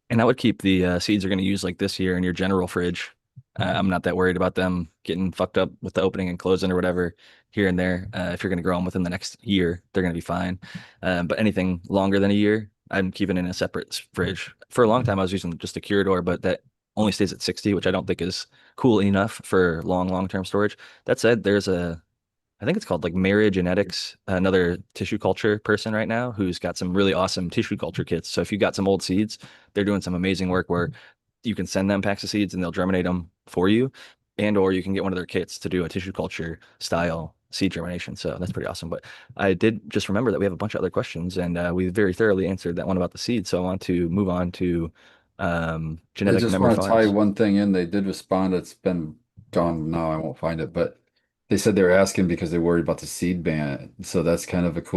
And I would keep the seeds you're going to use like this year in your general fridge. I'm not that worried about them getting fucked up with the opening and closing or whatever here and there. If you're going to grow them within the next year, they're going to be fine. But anything longer than a year, I'm keeping in a separate fridge. For a long time, I was using just a Curador, but that only stays at 60, which I don't think is cool enough for long-term storage. That said, there's I think it's called like Marriage Genetics, another tissue culture person right now who's got some really awesome tissue culture kits. So if you've got some old seeds, they're doing some amazing work where you can send them packs of seeds and they'll germinate them for you, and or you can get one of their kits to do a tissue culture style seed germination. So that's pretty awesome. But I did just remember that we have a bunch of other questions, and we very thoroughly answered that one about the seed. So I want to move on to I genetic just memory want to tie files. one thing in. They did respond. It's been gone now. I won't find it, but they said they were asking because they're worried about the seed ban. So that's kind of it's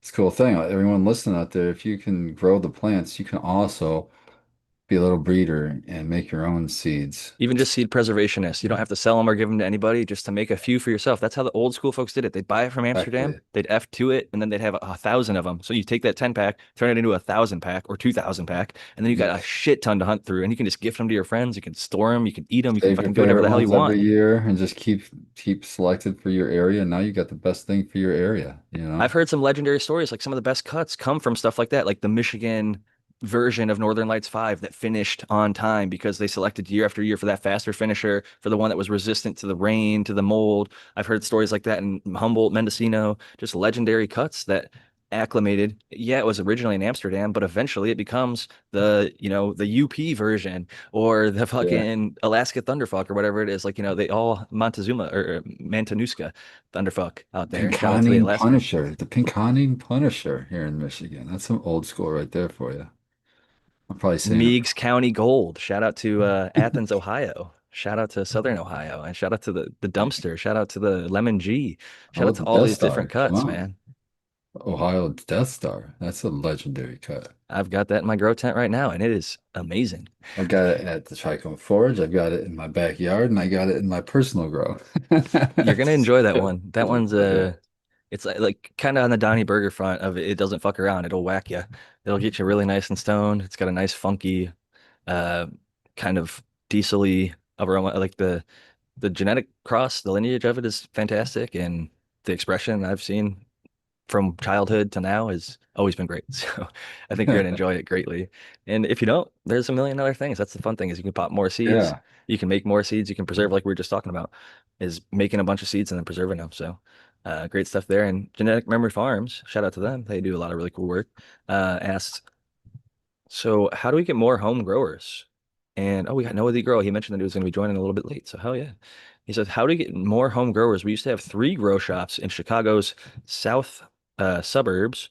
a cool thing. Everyone listening out there, if you can grow the plants, you can also be a little breeder and make your own seeds. Even just seed preservationists. You don't have to sell them or give them to anybody, just to make a few for yourself. That's how the old school folks did it. They'd buy it from Amsterdam, Exactly. they'd F2 it, and then they'd have 1,000 of them. So you take that 10 pack, turn it into 1,000 pack or 2,000 pack, and then you got a Yes. shit ton to hunt through. And you can just gift them to your friends. You can store them, you can eat them, you can Save your fucking do whatever favorite the hell you ones every want. year and just keep selected for your area. Now you got the best thing for your area, I've heard some legendary stories, like some of the best cuts come from stuff like that, like the Michigan version of Northern Lights 5 that finished on time because they selected year after year for that faster finisher, for the one that was resistant to the rain, to the mold. I've heard stories like that in Humboldt, Mendocino, just legendary cuts that acclimated. Yeah, it was originally in Amsterdam, but eventually it becomes the UP version or the Yeah. fucking Alaska Thunderfuck or whatever it is. Like, they all Montezuma or Mantanuska Thunderfuck out there. Shout out to the Pinconning Alaskans. Punisher, the Pinconning Punisher here in Michigan. That's some old school right there for you. I'm probably saying it Meigs County Gold. Shout out to wrong. Athens, Ohio. Shout out to Southern Ohio. And shout out to the dumpster. Shout out to the Lemon G. How Shout out about to the all Death these different Star? Come cuts, on. man. Ohio Death Star. That's a legendary cut. I've got that in my grow tent right now, and it is amazing. I've got it at the Trichome Forge. I've got it in my backyard, and I got it in my personal grow. You're gonna enjoy that So, one. That one's yeah. it's like kind of on the Donnie Burger front of it. It doesn't fuck around. It'll whack you. It'll get you really nice and stoned. It's got a nice funky, uh, kind of diesely aroma. Like the genetic cross, the lineage of it is fantastic, and the expression I've seen. from childhood to now has always been great. So I think you're gonna enjoy it greatly. And if you don't, there's a million other things. That's the fun thing is you can pop more seeds, Yeah. you can make more seeds, you can preserve like we were just talking about, is making a bunch of seeds and then preserving them. So great stuff there. And Genetic Memory Farms, shout out to them. They do a lot of really cool work. Asked, so how do we get more home growers? And oh, we got Noah the Grower. He mentioned that he was going to be joining a little bit late. So hell yeah. He says, how do we get more home growers? We used to have 3 grow shops in Chicago's south suburbs,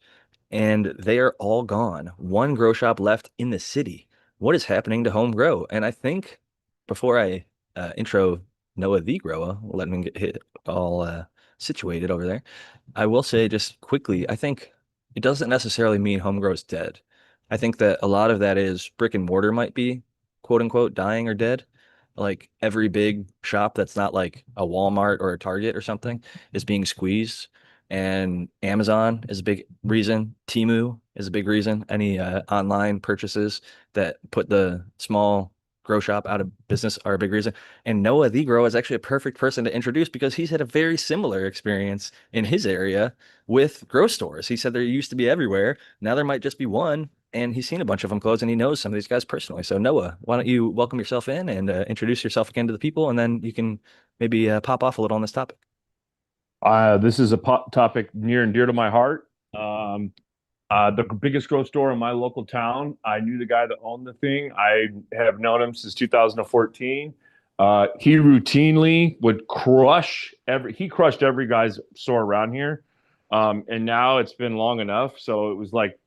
and they are all gone. 1 grow shop left in the city. What is happening to home grow? And I think before I intro Noah the Grower, let him get hit all situated over there, I will say just quickly, I think it doesn't necessarily mean home grow is dead. I think that a lot of that is brick and mortar might be quote unquote dying or dead. Like every big shop that's not like a Walmart or a Target or something is being squeezed. And Amazon is a big reason. Temu is a big reason. Any online purchases that put the small grow shop out of business are a big reason. And Noah the Grow is actually a perfect person to introduce because he's had a very similar experience in his area with grow stores. He said there used to be everywhere. Now there might just be one, and he's seen a bunch of them close and he knows some of these guys personally. So Noah, why don't you welcome yourself in and introduce yourself again to the people, and then you can maybe pop off a little on this topic. This is a topic near and dear to my heart. The biggest grocery store in my local town. I knew the guy that owned the thing. I have known him since 2014. He routinely would he crushed every guy's store around here. And now it's been long enough. So it was like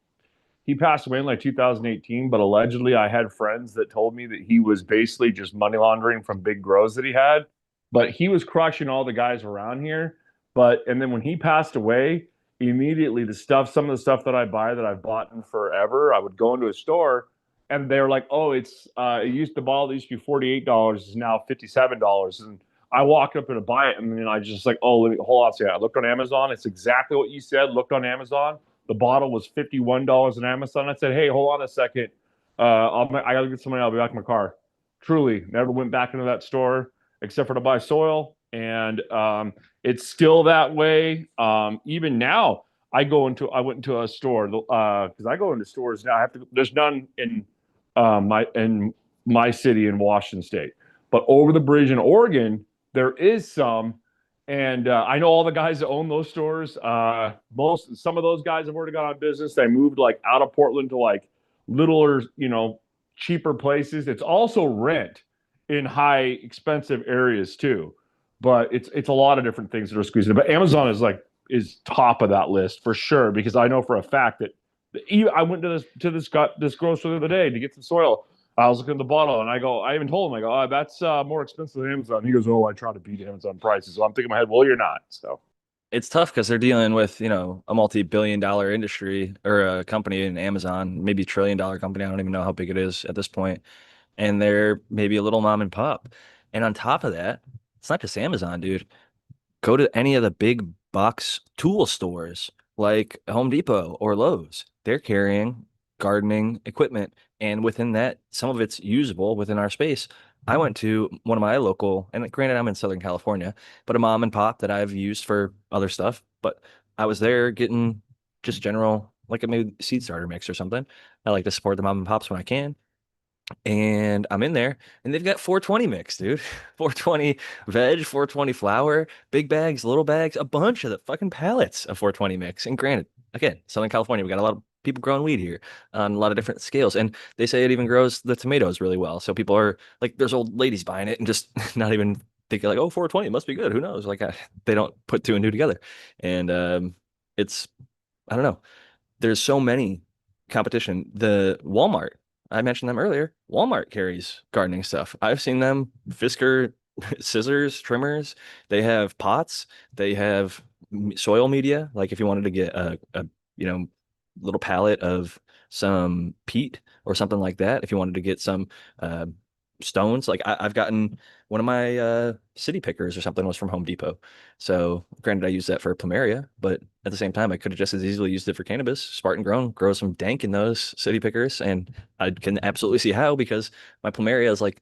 he passed away in like 2018, but allegedly I had friends that told me that he was basically just money laundering from big grows that he had. But he was crushing all the guys around here. And then when he passed away, immediately some of the stuff that I buy that I've bought in forever, I would go into a store and they're like, oh, the bottle used to be $48, is now $57. And I walk up and I buy it, and then I just like, oh, let me hold on a second. I looked on Amazon. It's exactly what you said. Looked on Amazon. The bottle was $51 on Amazon. I said, hey, hold on a second. I gotta get somebody. I'll be back in my car. Truly, never went back into that store except for to buy soil. And it's still that way. Even now, I went into a store because I go into stores now. There's none in my city in Washington State, but over the bridge in Oregon, there is some. And I know all the guys that own those stores. Some of those guys have already got out of business. They moved like out of Portland to like littler, cheaper places. It's also rent in high expensive areas too. But it's a lot of different things that are squeezing. But Amazon is top of that list for sure, because I know for a fact that I went to this grocery the other day to get some soil. I was looking at the bottle and I even told him, oh, that's more expensive than Amazon. He goes, oh, I try to beat Amazon prices. So I'm thinking in my head, well, you're not. So It's tough because they're dealing with, a multi-billion-dollar industry or a company in Amazon, maybe $1 trillion company. I don't even know how big it is at this point. And they're maybe a little mom and pop. And on top of that, it's not just Amazon, dude. Go to any of the big box tool stores like Home Depot or Lowe's. They're carrying gardening equipment. And within that, some of it's usable within our space. I went to one of my local, and granted, I'm in Southern California, but a mom and pop that I've used for other stuff. But I was there getting just general, like a maybe seed starter mix or something. I like to support the mom and pops when I can. And I'm in there, and they've got 420 mix, dude. 420 veg, 420 flour, big bags, little bags, a bunch of the fucking pallets of 420 mix. And granted, again, Southern California, we got a lot of people growing weed here on a lot of different scales. And they say it even grows the tomatoes really well. So people are like, there's old ladies buying it and just not even thinking like, oh, 420 must be good. Who knows? Like they don't put two and two together. And it's, I don't know. There's so many competition. The Walmart, I mentioned them earlier. Walmart carries gardening stuff. I've seen them, Fisker scissors, trimmers. They have pots. They have soil media. Like if you wanted to get a little pallet of some peat or something like that. If you wanted to get some stones, like I've gotten one of my city pickers or something was from Home Depot. So granted, I use that for plumeria, but at the same time, I could have just as easily used it for cannabis. Spartan Grown grows some dank in those city pickers, and I can absolutely see how, because my plumeria is like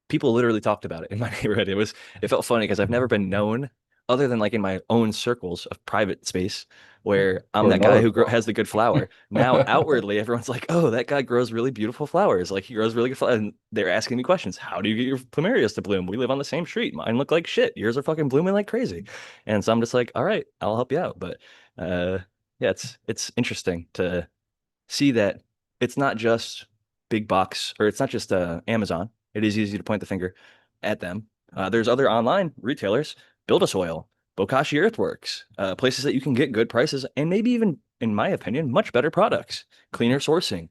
people literally talked about it in my neighborhood. It felt funny because I've never been known other than like in my own circles of private space where I'm Or that guy another who flower. has the good flower. Now outwardly, everyone's like, "Oh, that guy grows really beautiful flowers. Like he grows really good flowers." And they're asking me questions. How do you get your plumerias to bloom? We live on the same street. Mine look like shit. Yours are fucking blooming like crazy. And so I'm just like, "All right, I'll help you out." But yeah, it's interesting to see that it's not just big box or it's not just Amazon. It is easy to point the finger at them. There's other online retailers, Build a Soil, Bokashi Earthworks, places that you can get good prices and maybe even, in my opinion, much better products, cleaner sourcing,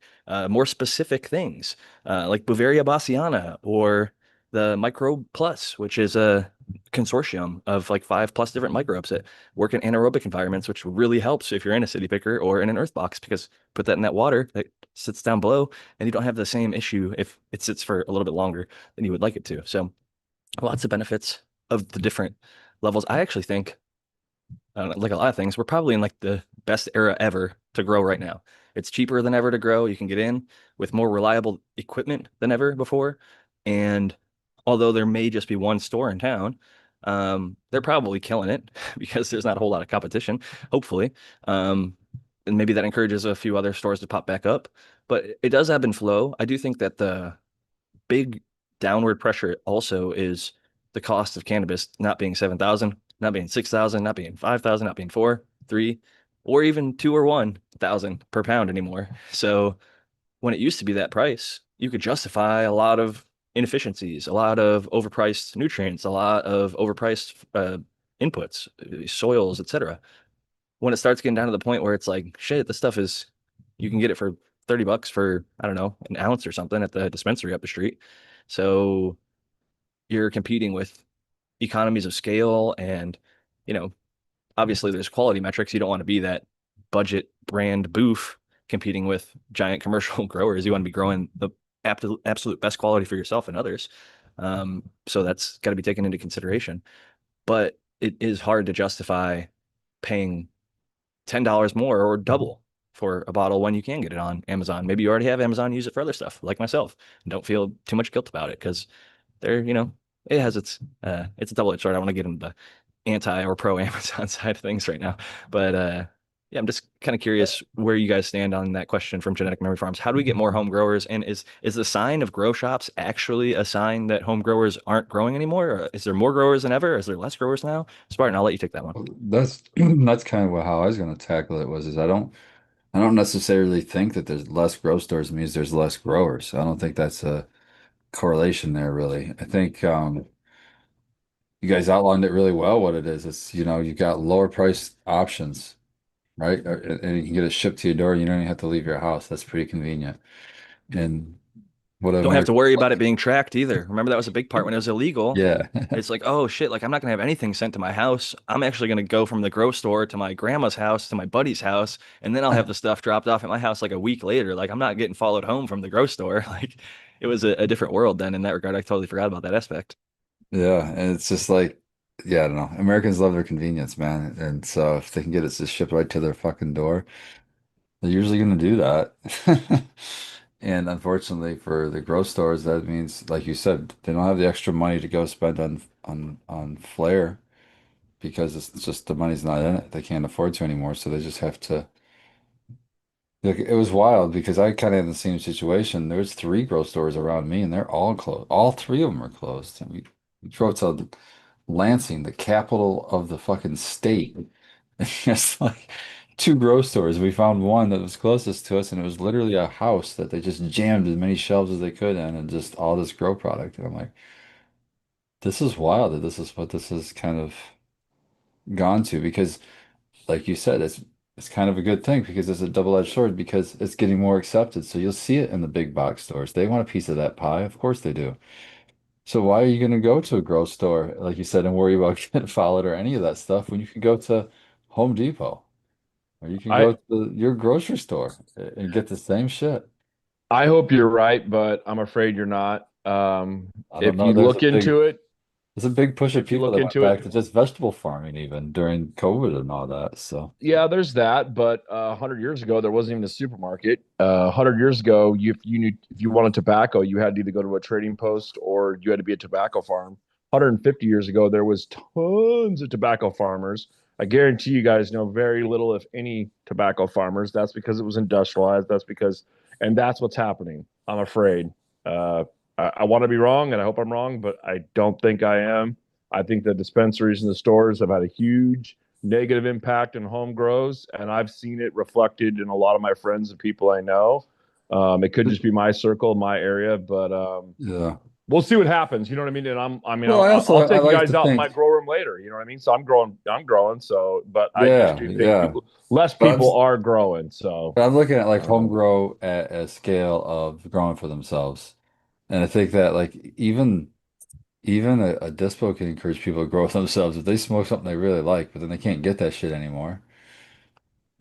more specific things like Bavaria Bassiana or the Microbe Plus, which is a consortium of like 5+ different microbes that work in anaerobic environments, which really helps if you're in a city picker or in an earth box because put that in that water that sits down below and you don't have the same issue if it sits for a little bit longer than you would like it to. So lots of benefits of the different levels. I actually think, like a lot of things, we're probably in like the best era ever to grow right now. It's cheaper than ever to grow. You can get in with more reliable equipment than ever before. And although there may just be one store in town, they're probably killing it because there's not a whole lot of competition, hopefully. And maybe that encourages a few other stores to pop back up. But it does ebb and flow. I do think that the big downward pressure also is the cost of cannabis not being 7,000, not being 6,000, not being 5,000, not being 4, 3, or even 2 or 1,000 per pound anymore. So when it used to be that price, you could justify a lot of inefficiencies, a lot of overpriced nutrients, a lot of overpriced inputs, soils, etc. When it starts getting down to the point where it's like, shit, this stuff is, you can get it for $30 for, I don't know, an ounce or something at the dispensary up the street. So you're competing with economies of scale and, you know, obviously there's quality metrics. You don't want to be that budget brand booth competing with giant commercial growers. You want to be growing the absolute best quality for yourself and others. So that's got to be taken into consideration. But it is hard to justify paying $10 more or double for a bottle when you can get it on Amazon. Maybe you already have Amazon, use it for other stuff, like myself. And don't feel too much guilt about it because they're, it has it's a double-edged sword. I want to get into the anti or pro Amazon side of things right now. But yeah, I'm just kind of curious where you guys stand on that question from Genetic Memory Farms. How do we get more home growers? And is the sign of grow shops actually a sign that home growers aren't growing anymore? Or is there more growers than ever? Is there less growers now? Spartan, I'll let you take that one. That's that's kind of how I was going to tackle it is I don't necessarily think that there's less grow stores means there's less growers. I don't think that's a correlation there really. I think you guys outlined it really well what it is. It's you got lower price options, right? And you can get it shipped to your door. You don't even have to leave your house. That's pretty convenient. And what Don't have to America, worry about it being tracked either. Remember that was a big part when it was illegal. yeah. It's like, oh shit, like I'm not gonna have anything sent to my house. I'm actually gonna go from the grocery store to my grandma's house to my buddy's house, and then I'll have the stuff dropped off at my house like a week later. Like I'm not getting followed home from the grocery store. Like it was a different world then in that regard. I totally forgot about that aspect. Yeah, and it's just like, yeah, I don't know. Americans love their convenience, man. And so if they can get it just shipped right to their fucking door, they're usually going to do that. And unfortunately for the grocery stores, that means, like you said, they don't have the extra money to go spend on flair because it's just the money's not in it. They can't afford to anymore, so they just have to. Like, it was wild because I kind of had the same situation. There's three grocery stores around me, and they're all closed. All three of them are closed. And we drove to Lansing, the capital of the fucking state. It's just like two grocery stores. We found one that was closest to us, and it was literally a house that they just jammed as many shelves as they could in, and just all this grow product. And I'm like, this is wild that this is what this has kind of gone to because, like you said, it's kind of a good thing because it's a double-edged sword because it's getting more accepted. So you'll see it in the big box stores. They want a piece of that pie. Of course they do. So why are you going to go to a grocery store, like you said, and worry about getting followed or any of that stuff when you can go to Home Depot or you can I go to your grocery store and get the same shit? I hope you're right, but I'm afraid you're not. I don't If know. you look into it, There's a big push of if you people look that went into back it, to just vegetable farming even during COVID and all that. So yeah, there's that. But 100 years ago, there wasn't even a supermarket. 100 years ago, if you wanted tobacco, you had to either go to a trading post or you had to be a tobacco farm. 150 years ago, there was tons of tobacco farmers. I guarantee you guys know very little, if any, tobacco farmers. That's because it was industrialized. And that's what's happening. I'm afraid. I want to be wrong, and I hope I'm wrong, but I don't think I am. I think the dispensaries and the stores have had a huge negative impact on home grows, and I've seen it reflected in a lot of my friends and people I know. It could just be my circle, my area, but Yeah. we'll see what happens. You know what I mean? And Well, I'll take you like guys to out in think, my grow room later. You know what I mean? So I'm growing. So, but I just yeah, do think yeah. less But I'm, people are growing. So, but I'm looking at like home um, grow at a scale of growing for themselves. And I think that like even a dispo can encourage people to grow themselves if they smoke something they really like, but then they can't get that shit anymore.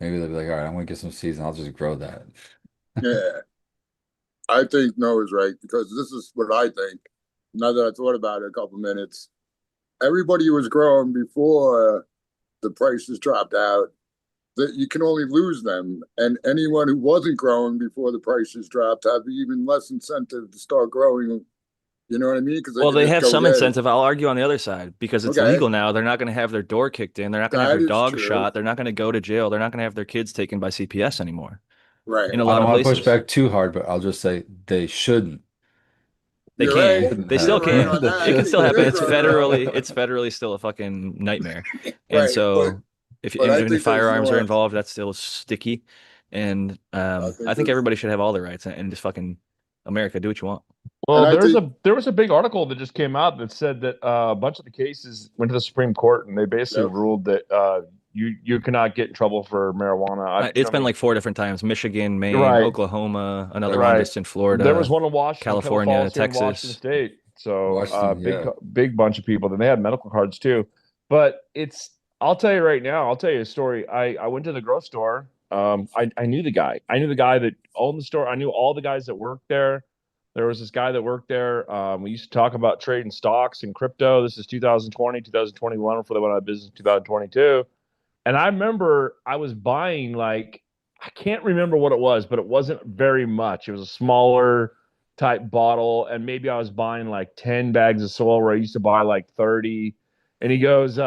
Maybe they'll be like, all right, I'm gonna get some seeds and I'll just grow that. Yeah, I think no is right because this is what I think. Now that I thought about it a couple minutes, everybody was growing before the prices dropped out. That you can only lose them, and anyone who wasn't growing before the prices dropped have even less incentive to start growing. You know what I mean? Because they Well, can they just have go some get it. incentive. I'll argue on the other side because it's Okay, illegal now. They're not going to have their door kicked in. They're not going to have that their is dog true. shot. They're not going to go to jail. They're not going to have their kids taken by CPS anymore Right. in a I lot don't of want to push places. back too hard, but I'll just say they shouldn't. They You're They right. can. shouldn't They still You're have. right can. on They It that. can still You happen. did shouldn't. right on It's federally still a fucking nightmare. that. And Right, so if but I even if think there's firearms are more. involved, that's still sticky. And I I think think there's, everybody should have all their rights and just fucking America, do what you want. and well, I think there was a big article that just came out that said that a bunch of the cases went to the Supreme Court, and they basically yep. ruled that you cannot get in trouble for marijuana. You It's know what I been mean? like 4 different times: Michigan, Maine, Right, Oklahoma, another one right. just in There was Florida, one in Washington, a couple California, falls here in Washington Texas. State. So Washington, big yeah. big bunch of people. Then they had medical cards too. But it's I'll tell you right now. I'll tell you a story. I went to the grocery store. I knew the guy. I knew the guy that owned the store. I knew all the guys that worked there. There was this guy that worked there. We used to talk about trading stocks and crypto. This is 2020, 2021 before they went out of business in 2022. And I remember I was buying like I can't remember what it was, but it wasn't very much. It was a smaller type bottle, and maybe I was buying like 10 bags of soil where I used to buy like 30. And he goes,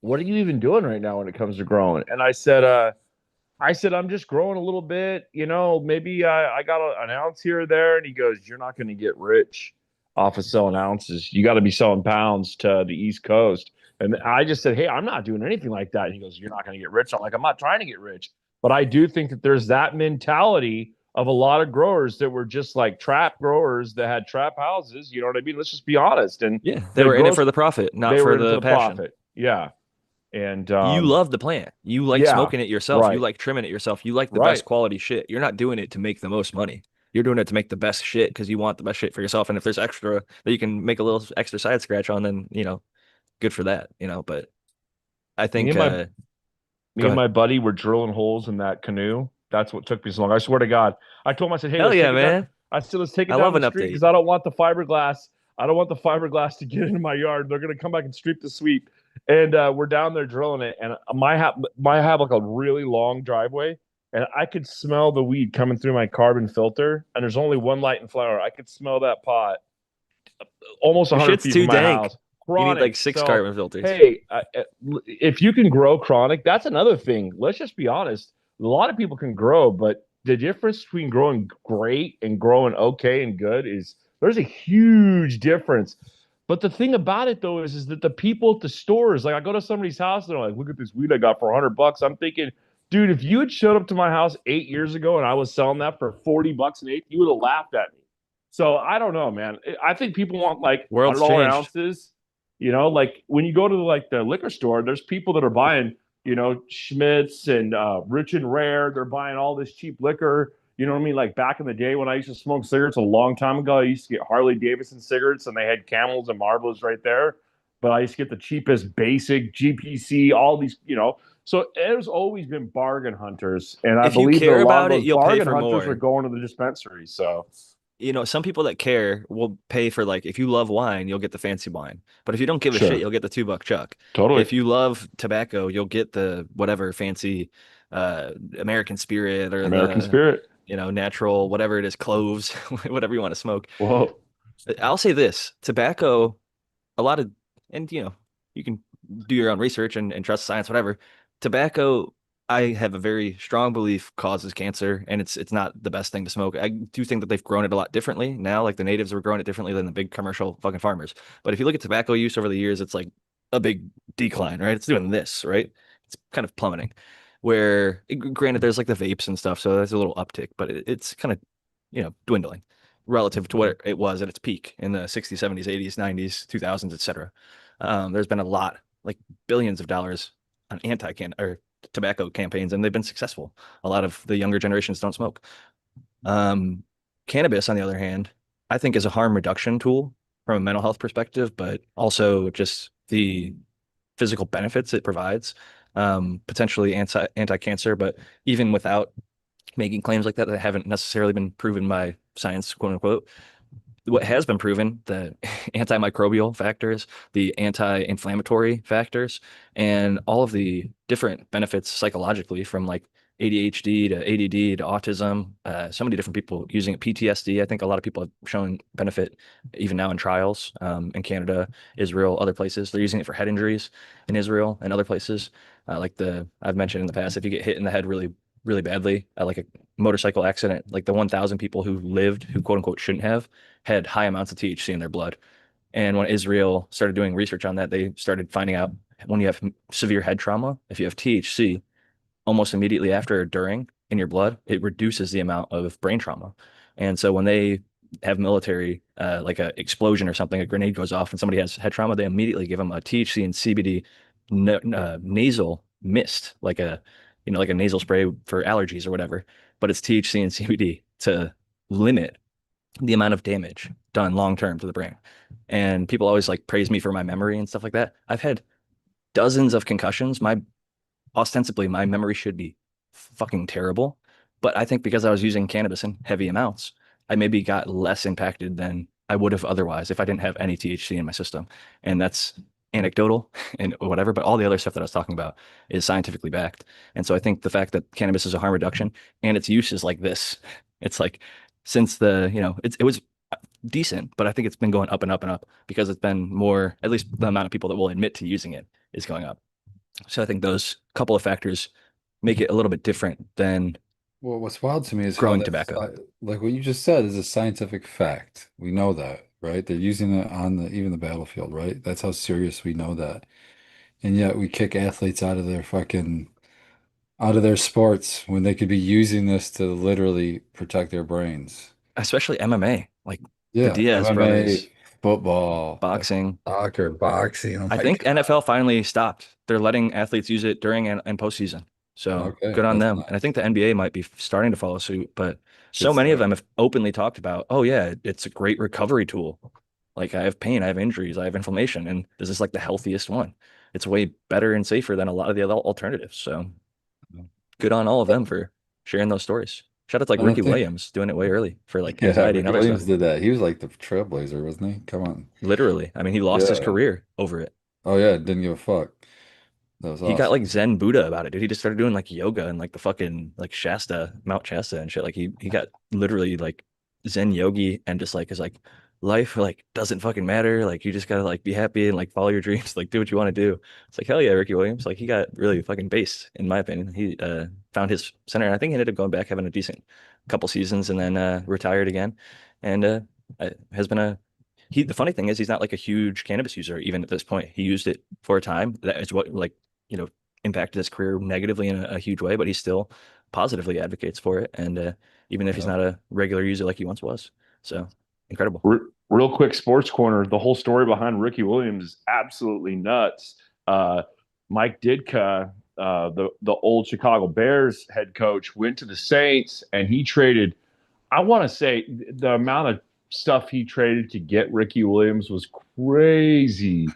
what are you even doing right now when it comes to growing? And I said, I'm just growing a little bit, maybe I got an ounce here or there. And he goes, you're not going to get rich off of selling ounces. You got to be selling pounds to the East Coast. And I just said, hey, I'm not doing anything like that. And he goes, you're not going to get rich. I'm like, I'm not trying to get rich. But I do think that there's that mentality of a lot of growers that were just like trap growers that had trap houses. You know what I mean? Let's just be honest. And Yeah, they the were in it gross, for the profit, not they were for in it for the the passion. profit. Yeah. And You love the plant. You like yeah, smoking it yourself. You right, like trimming it yourself. You like the right. best quality shit. You're not doing it to make the most money. You're doing it to make the best shit because you want the best shit for yourself. And if there's extra that you can make a little extra side scratch on, then good for that. But I Me think and my me go and ahead. my buddy were drilling holes in that canoe. That's what took me so long. I swear to God. I told him, I said, hey, Hell let's yeah, take it down. man. I said, let's take it I down love the an street update. because I don't want the fiberglass. I don't want the fiberglass to get into my yard. They're gonna come back and streak the sweep. And we're down there drilling it. And my have like a really long driveway. And I could smell the weed coming through my carbon filter. And there's only one light and flower. I could smell that pot almost Your 100 shit's feet too from my dank. house. You need like Chronic. 6 So, carbon filters. hey, if you can grow chronic, that's another thing. Let's just be honest. A lot of people can grow, but the difference between growing great and growing okay and good is there's a huge difference. But the thing about it though is that the people at the stores, like I go to somebody's house and they're like, look at this weed I got for $100. I'm thinking, dude, if you had showed up to my house 8 years ago and I was selling that for $40 an eighth, you would have laughed at me. So I don't know, man. I think people want like World's $100 changed. ounces. Like when you go to like the liquor store, there's people that are buying, Schmitz and Rich and Rare. They're buying all this cheap liquor. You know what I mean? Like back in the day when I used to smoke cigarettes a long time ago, I used to get Harley Davidson cigarettes and they had Camels and Marlboros right there. But I used to get the cheapest basic GPC, all these. So there's always been bargain hunters. And I If you believe that a care lot of about it, those you'll pay bargain for hunters are more. going to the dispensary. So Some people that care will pay for like if you love wine, you'll get the fancy wine. But if you don't give a sure, shit, you'll get the $2 chuck. totally. If you love tobacco, you'll get the whatever fancy American Spirit or American the Spirit. natural whatever it is, cloves, whatever you want to smoke. Whoa. I'll say this: tobacco, a lot of, and you can do your own research and trust science, whatever. Tobacco, I have a very strong belief causes cancer, and it's not the best thing to smoke. I do think that they've grown it a lot differently now. Like the natives were growing it differently than the big commercial fucking farmers. But if you look at tobacco use over the years, it's like a big decline, right? It's doing this, right? It's kind of plummeting. Granted, there's like the vapes and stuff, so there's a little uptick, but it's kind of, dwindling relative to what it was at its peak in the 60s, 70s, 80s, 90s, 2000s, etc. There's been a lot, like billions of dollars on anti-can or tobacco campaigns, and they've been successful. A lot of the younger generations don't smoke. Um, Cannabis, on the other hand, I think is a harm reduction tool from a mental health perspective, but also just the physical benefits it provides, potentially anti-cancer, but even without making claims like that that haven't necessarily been proven by science, quote unquote. What has been proven, the antimicrobial factors, the anti-inflammatory factors, and all of the different benefits psychologically from like ADHD to ADD to autism. So many different people using it. PTSD. I think a lot of people have shown benefit even now in trials in Canada, Israel, other places. They're using it for head injuries in Israel and other places. I've mentioned in the past, if you get hit in the head really, really badly, like a motorcycle accident, like the 1,000 people who lived, who quote unquote shouldn't have, had high amounts of THC in their blood. And when Israel started doing research on that, they started finding out when you have severe head trauma, if you have THC almost immediately after or during in your blood, it reduces the amount of brain trauma. And so when they have military, like a explosion or something, a grenade goes off and somebody has head trauma, they immediately give them a THC and CBD nasal mist, like a nasal spray for allergies or whatever. But it's THC and CBD to limit the amount of damage done long term to the brain. And people always like praise me for my memory and stuff like that. I've had dozens of concussions. My ostensibly my memory should be fucking terrible, but I think because I was using cannabis in heavy amounts, I maybe got less impacted than I would have otherwise if I didn't have any THC in my system. And that's anecdotal and whatever, but all the other stuff that I was talking about is scientifically backed. And so I think the fact that cannabis is a harm reduction and its use is like this, it's like since it was decent, but I think it's been going up and up and up because it's been more, at least the amount of people that will admit to using it is going up. So I think those couple of factors make it a little bit different than Well, what's wild to me is how growing that's tobacco. like what you just said is a scientific fact. We know that, right? They're using it on the even the battlefield, right? That's how serious we know that. And yet we kick athletes out of their fucking out of their sports when they could be using this to literally protect their brains. Especially MMA, like the Yeah, Diaz brothers, MMA, football, boxing. soccer, boxing. Oh I my think God. NFL finally stopped. They're letting athletes use it during and postseason. So Okay, good on that's them. And I nice. think the NBA might be starting to follow suit, but Good so many of stuff. them have openly talked about, oh yeah, it's a great recovery tool. Like I have pain, I have injuries, I have inflammation, and this is like the healthiest one. It's way better and safer than a lot of the other alternatives. So good on all of them for sharing those stories. Shout out to like I don't Ricky think. Williams doing it way early for like Yeah, anxiety and Ricky other Williams stuff. did that. He was like the trailblazer, wasn't he? Come on. Literally. I mean, he lost his Yeah. career over it. Oh yeah, didn't give a fuck. That was He got awesome. like Zen Buddha about it, dude. He just started doing like yoga and like the fucking like Shasta, Mount Shasta and shit. Like he got literally like Zen yogi and just like is like life like doesn't fucking matter. Like you just gotta like be happy and like follow your dreams, like do what you want to do. It's like hell yeah, Ricky Williams. Like he got really fucking based, in my opinion. He found his center and I think he ended up going back having a decent couple seasons and then retired again. And has been a he the funny thing is he's not like a huge cannabis user even at this point. He used it for a time. That is what like you know, impacted his career negatively in a huge way, but he still positively advocates for it. And even if he's Yeah. not a regular user like he once was. So incredible. Real quick, sports corner. The whole story behind Ricky Williams is absolutely nuts. Mike Ditka, the old Chicago Bears head coach, went to the Saints and he traded. I want to say the amount of stuff he traded to get Ricky Williams was crazy.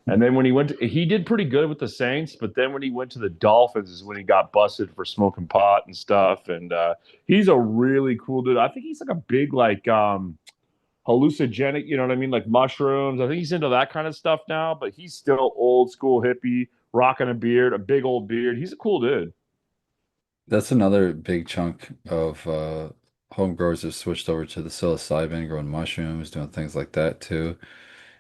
And then when he did pretty good with the Saints, but then when he went to the Dolphins is when he got busted for smoking pot and stuff. And he's a really cool dude. I think he's like a big hallucinogenic, you know what I mean, like mushrooms. I think he's into that kind of stuff now, but he's still old school hippie, rocking a beard, a big old beard. He's a cool dude. That's another big chunk of home growers have switched over to the psilocybin, growing mushrooms, doing things like that too.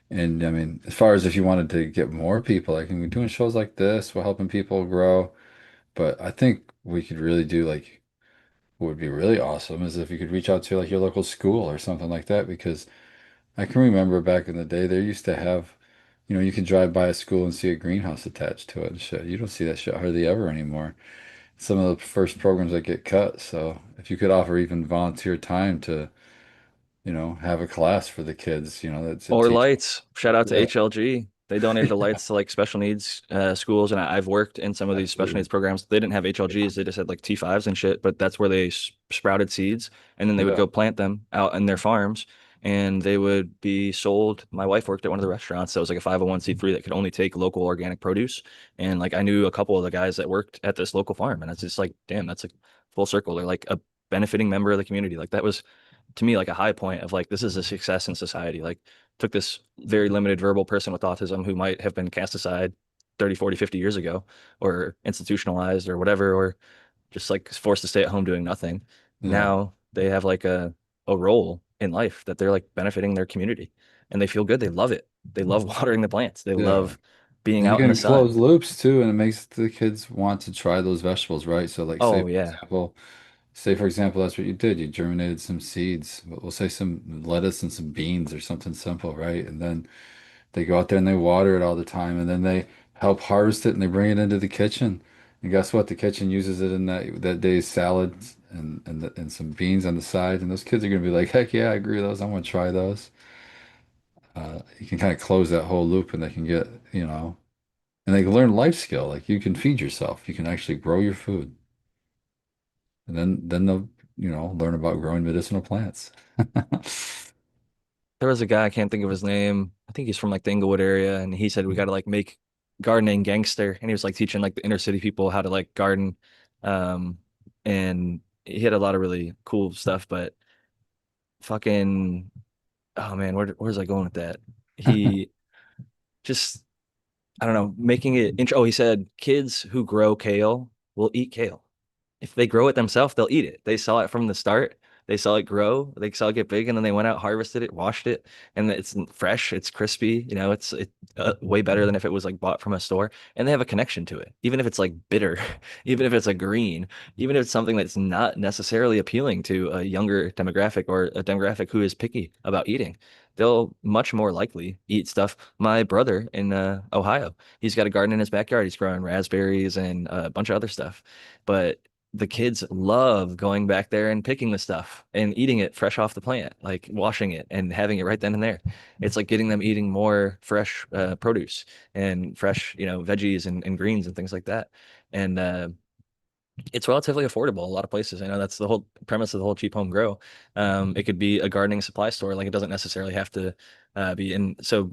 And I mean, as far as if you wanted to get more people, like we're doing shows like this, we're helping people grow. But I think we could really do like what would be really awesome is if you could reach out to like your local school or something like that, because I can remember back in the day they used to have, you can drive by a school and see a greenhouse attached to it and shit. You don't see that shit hardly ever anymore. Some of the first programs that get cut. So if you could offer even volunteer time to, have a class for the kids, that's a Or teach. lights. Shout out to Yeah. HLG. They donated the lights to like special needs schools, and I've worked in some of these special Absolutely. needs programs. They didn't have HLGs; they just had like T5s and shit. But that's where they sprouted seeds, and then they would Yeah. go plant them out in their farms, and they would be sold. My wife worked at one of the restaurants that was like a 501(c)(3) that could only take local organic produce, and like I knew a couple of the guys that worked at this local farm, and it's just like, damn, that's like full circle. They're like a benefiting member of the community. Like that was to me like a high point of like this is a success in society. Like took this very limited verbal person with autism who might have been cast aside 30, 40, 50 years ago or institutionalized or whatever, or just like forced to stay at home doing nothing. Yeah. Now they have like a role in life that they're like benefiting their community and they feel good. They love it. They love watering the plants. They Yeah. love being And you out in the can sun. close loops too, and it makes the kids want to try those vegetables, right? So like Oh yeah. say for example, that's what you did. You germinated some seeds. We'll say some lettuce and some beans or something simple, right? And then they go out there and they water it all the time, and then they help harvest it and they bring it into the kitchen. And guess what? The kitchen uses it in that day's salads and some beans on the side. And those kids are gonna be like, heck yeah, I agree with those. I'm gonna try those. You can kind of close that whole loop, and they can get, and they can learn life skill. Like you can feed yourself. You can actually grow your food, and then they'll, learn about growing medicinal plants. There was a guy, I can't think of his name. I think he's from like the Inglewood area, and he said we got to like make gardening gangster, and he was like teaching like the inner city people how to like garden. Um, and he had a lot of really cool stuff, but fucking, oh man, where's I going with that? He just, I don't know, making it int oh, he said kids who grow kale will eat kale. If they grow it themselves, they'll eat it. They saw it from the start. They saw it grow. They saw it get big, and then they went out, harvested it, washed it, and it's fresh. It's crispy. It's way better than if it was like bought from a store. And they have a connection to it, even if it's like bitter, even if it's a green, even if it's something that's not necessarily appealing to a younger demographic or a demographic who is picky about eating. They'll much more likely eat stuff. My brother in Ohio, he's got a garden in his backyard. He's growing raspberries and a bunch of other stuff, but the kids love going back there and picking the stuff and eating it fresh off the plant, like washing it and having it right then and there. It's like getting them eating more fresh produce and fresh, veggies and greens and things like that. And it's relatively affordable a lot of places. I know that's the whole premise of the whole cheap home grow. It could be a gardening supply store. Like it doesn't necessarily have to be in. So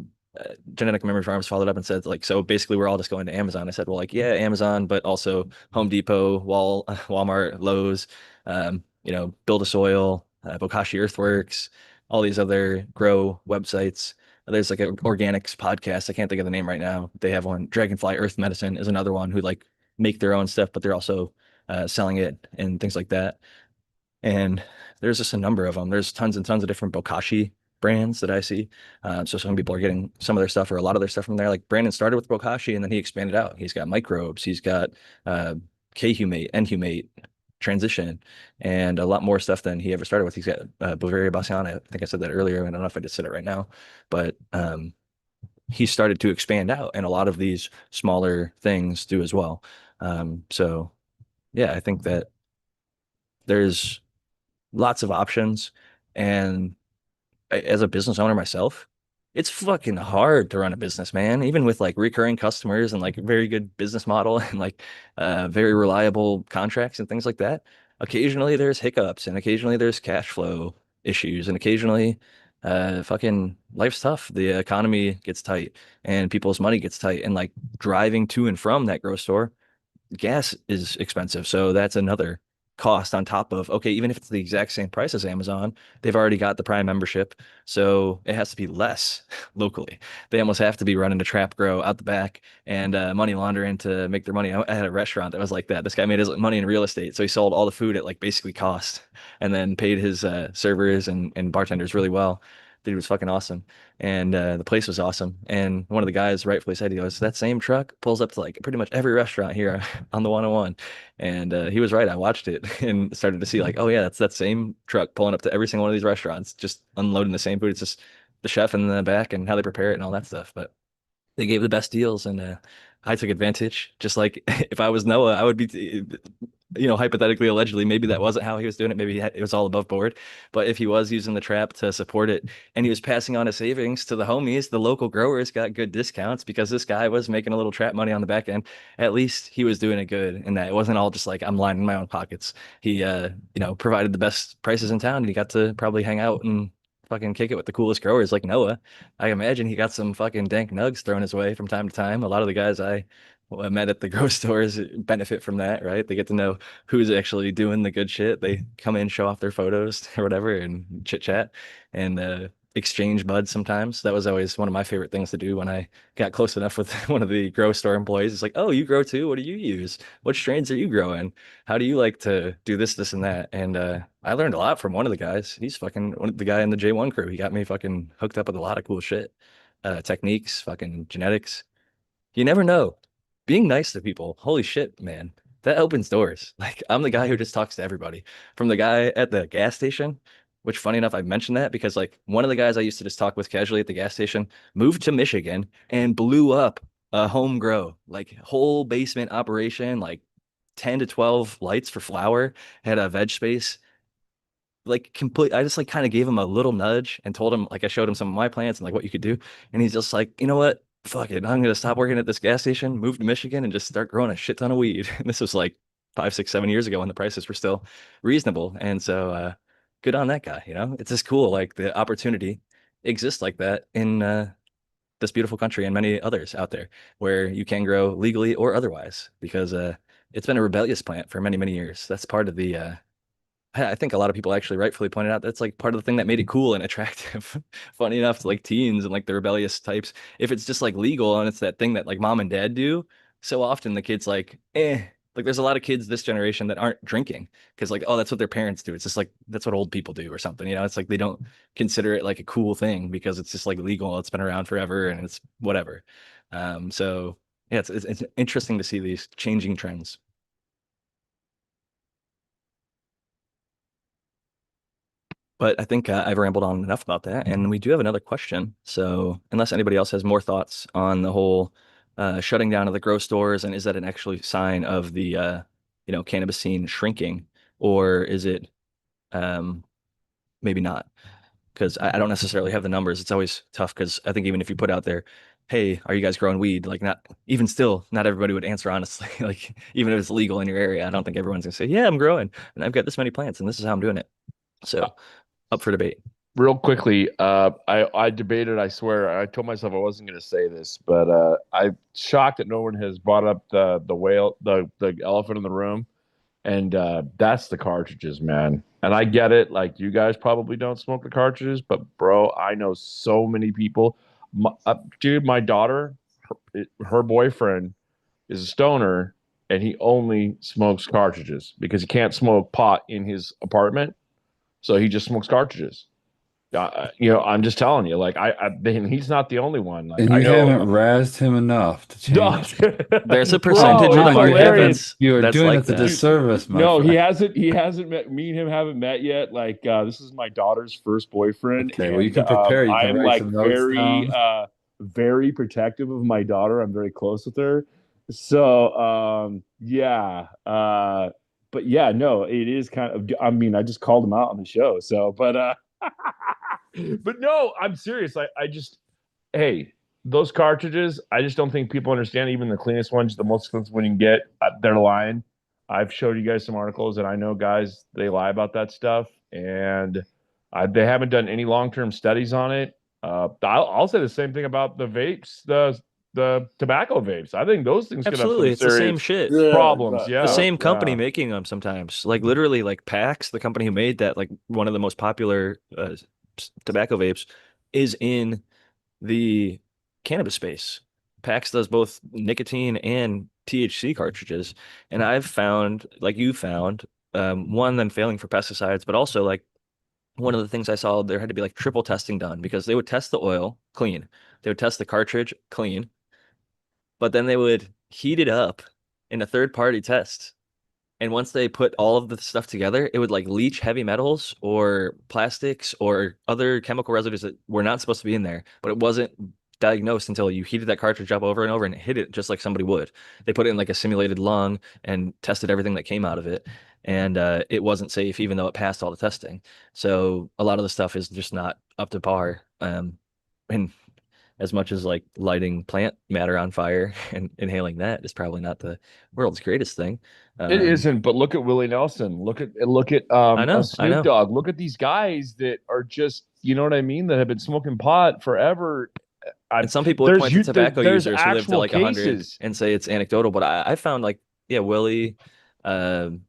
Genetic Memory Farms followed up and said like, so basically we're all just going to Amazon. I said, well, like, yeah, Amazon, but also Home Depot, Walmart, Lowe's, Build a Soil, Bokashi Earthworks, all these other grow websites. There's like an organics podcast. I can't think of the name right now. They have one. Dragonfly Earth Medicine is another one who like make their own stuff, but they're also selling it and things like that. And there's just a number of them. There's tons and tons of different Bokashi brands that I see. So some people are getting some of their stuff or a lot of their stuff from there. Like Brandon started with Bokashi and then he expanded out. He's got microbes, he's got K-Humate, N-Humate, Transition, and a lot more stuff than he ever started with. He's got Bavaria Bassiana. I think I said that earlier. I don't know if I just said it right now, but he started to expand out, and a lot of these smaller things do as well. So yeah, I think that there's lots of options. And as a business owner myself, it's fucking hard to run a business, man. Even with like recurring customers and like a very good business model and like very reliable contracts and things like that. Occasionally there's hiccups and occasionally there's cash flow issues and occasionally fucking life's tough. The economy gets tight and people's money gets tight and like driving to and from that grocery store gas is expensive. So that's another cost on top of, okay, even if it's the exact same price as Amazon, they've already got the Prime membership. So it has to be less locally. They almost have to be running a trap grow out the back and money laundering to make their money. I had a restaurant that was like that. This guy made his money in real estate. So he sold all the food at like basically cost and then paid his servers and bartenders really well. Dude was fucking awesome. And the place was awesome. And one of the guys rightfully said, he goes, that same truck pulls up to like pretty much every restaurant here on the 101. And he was right. I watched it and started to see like, oh yeah, that's that same truck pulling up to every single one of these restaurants, just unloading the same food. It's just the chef in the back and how they prepare it and all that stuff. But they gave the best deals, and I took advantage. Just like if I was Noah, I would be, hypothetically, allegedly, maybe that wasn't how he was doing it. Maybe it was all above board. But if he was using the trap to support it and he was passing on his savings to the homies, the local growers got good discounts because this guy was making a little trap money on the back end. At least he was doing it good, and that it wasn't all just like I'm lining my own pockets. He, provided the best prices in town, and he got to probably hang out and fucking kick it with the coolest growers like Noah. I imagine he got some fucking dank nugs thrown his way from time to time. A lot of the guys I met at the grow stores benefit from that, right? They get to know who's actually doing the good shit. They come in, show off their photos or whatever, and chit chat and exchange buds sometimes. That was always one of my favorite things to do when I got close enough with one of the grow store employees. It's like, oh, you grow too? What do you use? What strains are you growing? How do you like to do this, this, and that? And I learned a lot from one of the guys. He's fucking the guy in the J1 crew. He got me fucking hooked up with a lot of cool shit. Techniques, fucking genetics. You never know. Being nice to people, holy shit, man. That opens doors. Like I'm the guy who just talks to everybody. From the guy at the gas station, which funny enough, I mentioned that because like one of the guys I used to just talk with casually at the gas station moved to Michigan and blew up a home grow, like whole basement operation, like 10 to 12 lights for flower, had a veg space, like complete. I just like kind of gave him a little nudge and told him, like I showed him some of my plants and like what you could do. And he's just like, you know what? Fuck it. I'm gonna stop working at this gas station, move to Michigan, and just start growing a shit ton of weed. And this was like 5, 6, 7 years ago when the prices were still reasonable. And so good on that guy, It's just cool. Like the opportunity exists like that in this beautiful country and many others out there where you can grow legally or otherwise because it's been a rebellious plant for many, many years. That's part of the I think a lot of people actually rightfully pointed out that's like part of the thing that made it cool and attractive. Funny enough to like teens and like the rebellious types. If it's just like legal and it's that thing that like mom and dad do, so often the kids like, like there's a lot of kids this generation that aren't drinking because like, oh, that's what their parents do. It's just like that's what old people do or something, It's like they don't consider it like a cool thing because it's just like legal. It's been around forever and it's whatever. So yeah, it's interesting to see these changing trends. But I think I've rambled on enough about that, and we do have another question. So, unless anybody else has more thoughts on the whole shutting down of the grow stores, and is that an actually sign of the cannabis scene shrinking, or is it um, maybe not? Because I don't necessarily have the numbers. It's always tough because I think even if you put out there, "Hey, are you guys growing weed?" Like, not even still, not everybody would answer honestly. Like, even if it's legal in your area, I don't think everyone's gonna say, "Yeah, I'm growing, and I've got this many plants, and this is how I'm doing it." So up for debate. Real quickly, I debated. I swear, I told myself I wasn't going to say this, but I'm shocked that no one has brought up the whale, the elephant in the room, and that's the cartridges, man. And I get it. Like you guys probably don't smoke the cartridges, but bro, I know so many people. Dude, my daughter, her boyfriend is a stoner, and he only smokes cartridges because he can't smoke pot in his apartment. So he just smokes cartridges. I'm just telling you, like he's not the only one. Like And I you know, haven't razzed him enough to no, change. There's a percentage Bro, of it's our hilarious. heavens You are that's doing like us a that. disservice, my No, friend. he hasn't met me and him haven't met yet. Like this is my daughter's first boyfriend. Okay, well, you and, can prepare. You I can am write like some notes down. very protective of my daughter. I'm very close with her. So yeah. But yeah, no, it is kind of, I mean, I just called him out on the show. So but no, I'm serious. I just, hey, those cartridges, I just don't think people understand. Even the cleanest ones, the most expensive one you can get, they're lying. I've showed you guys some articles, and I know guys, they lie about that stuff, and they haven't done any long-term studies on it. I'll say the same thing about the vapes, the tobacco vapes. I think those things could have Absolutely, some it's the same serious shit. Yeah, problems. exactly. The Yeah, same company yeah. making them sometimes. Like literally, like PAX, the company who made that, like one of the most popular tobacco vapes, is in the cannabis space. PAX does both nicotine and THC cartridges, and I've found, like you found, one, them failing for pesticides, but also like one of the things I saw, there had to be like triple testing done because they would test the oil clean, they would test the cartridge clean, but then they would heat it up in a third party test. And once they put all of the stuff together, it would like leach heavy metals or plastics or other chemical residues that were not supposed to be in there. But it wasn't diagnosed until you heated that cartridge up over and over and hit it just like somebody would. They put it in like a simulated lung and tested everything that came out of it. And it wasn't safe, even though it passed all the testing. So a lot of the stuff is just not up to par. And as much as like lighting plant matter on fire and inhaling that is probably not the world's greatest thing. It Um, isn't, but look at Willie Nelson. Look at I a know, I Snoop know. Dogg. Look at these guys that are just, you know what I mean, that have been smoking pot forever. And some people would point to tobacco There's users who live to actual like 100 cases. and say it's anecdotal, but I found like, yeah, Willie,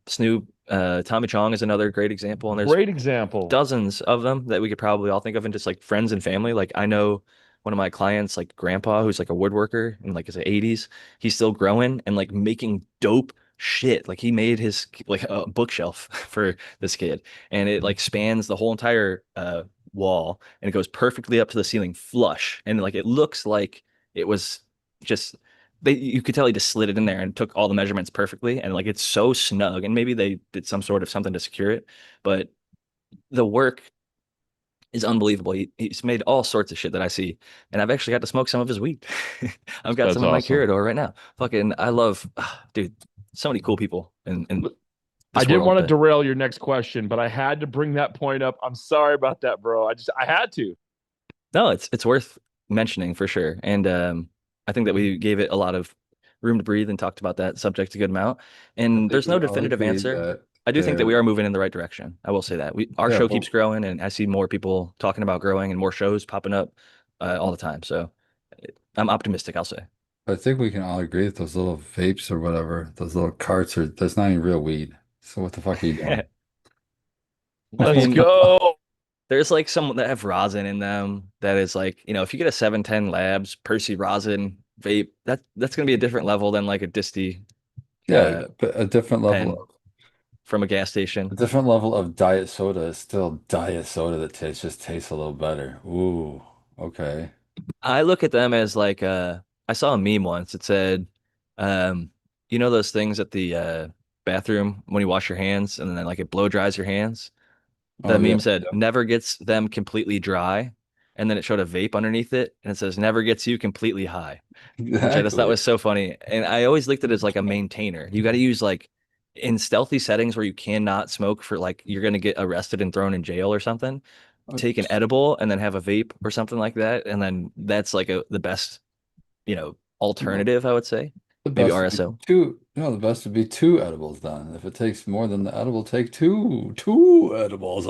Snoop, Tommy Chong is another great example. And there's Great example. dozens of them that we could probably all think of in just like friends and family. Like I know one of my clients, like grandpa, who's like a woodworker in like his 80s, he's still growing and like making dope shit. Like he made his like a bookshelf for this kid, and it like spans the whole entire wall, and it goes perfectly up to the ceiling flush, and like it looks like it was just you could tell he just slid it in there and took all the measurements perfectly, and like it's so snug, and maybe they did some sort of something to secure it, but the work is unbelievable. He's made all sorts of shit that I see, and I've actually got to smoke some of his weed. I've got That's some of my awesome. Curador right now. Fucking, I love, dude, so many cool people in I this didn't world. want to But derail your next question, but I had to bring that point up. I'm sorry about that, bro. I had to. no, it's worth mentioning for sure. And I think that we gave it a lot of room to breathe and talked about that subject a good amount. I And think there's no we all definitive agree answer. that I do think that there, we are moving in the right direction. I will say that our yeah, show well, keeps growing, and I see more people talking about growing and more shows popping up all the time. So I'm optimistic, I'll say. I think we can all agree that those little vapes or whatever, those little carts are, that's not even real weed. So what the fuck are you doing? I Let's mean, go. there's like some that have rosin in them that is like, if you get a 710 Labs Percy rosin vape, that's gonna be a different level than like a Disty Yeah, uh but a different level pen from a gas station. of diet soda is still diet soda that just tastes a little better. Ooh, okay. I look at them as like I saw a meme once. It said, um, those things at the bathroom when you wash your hands and then like it blow dries your hands. Oh The yeah, meme said never gets them completely dry, and then it showed a vape underneath it, and it says never gets you completely high, which I just thought exactly. was so funny. And I always looked at it as like a maintainer. You got to use like in stealthy settings where you cannot smoke for like you're gonna get arrested and thrown in jail or something. Take an edible and then have a vape or something like that, and then that's like the best, Well, alternative, I would say. the Maybe best would be RSO. the best would be two edibles then. If it takes more than the edible, take two edibles.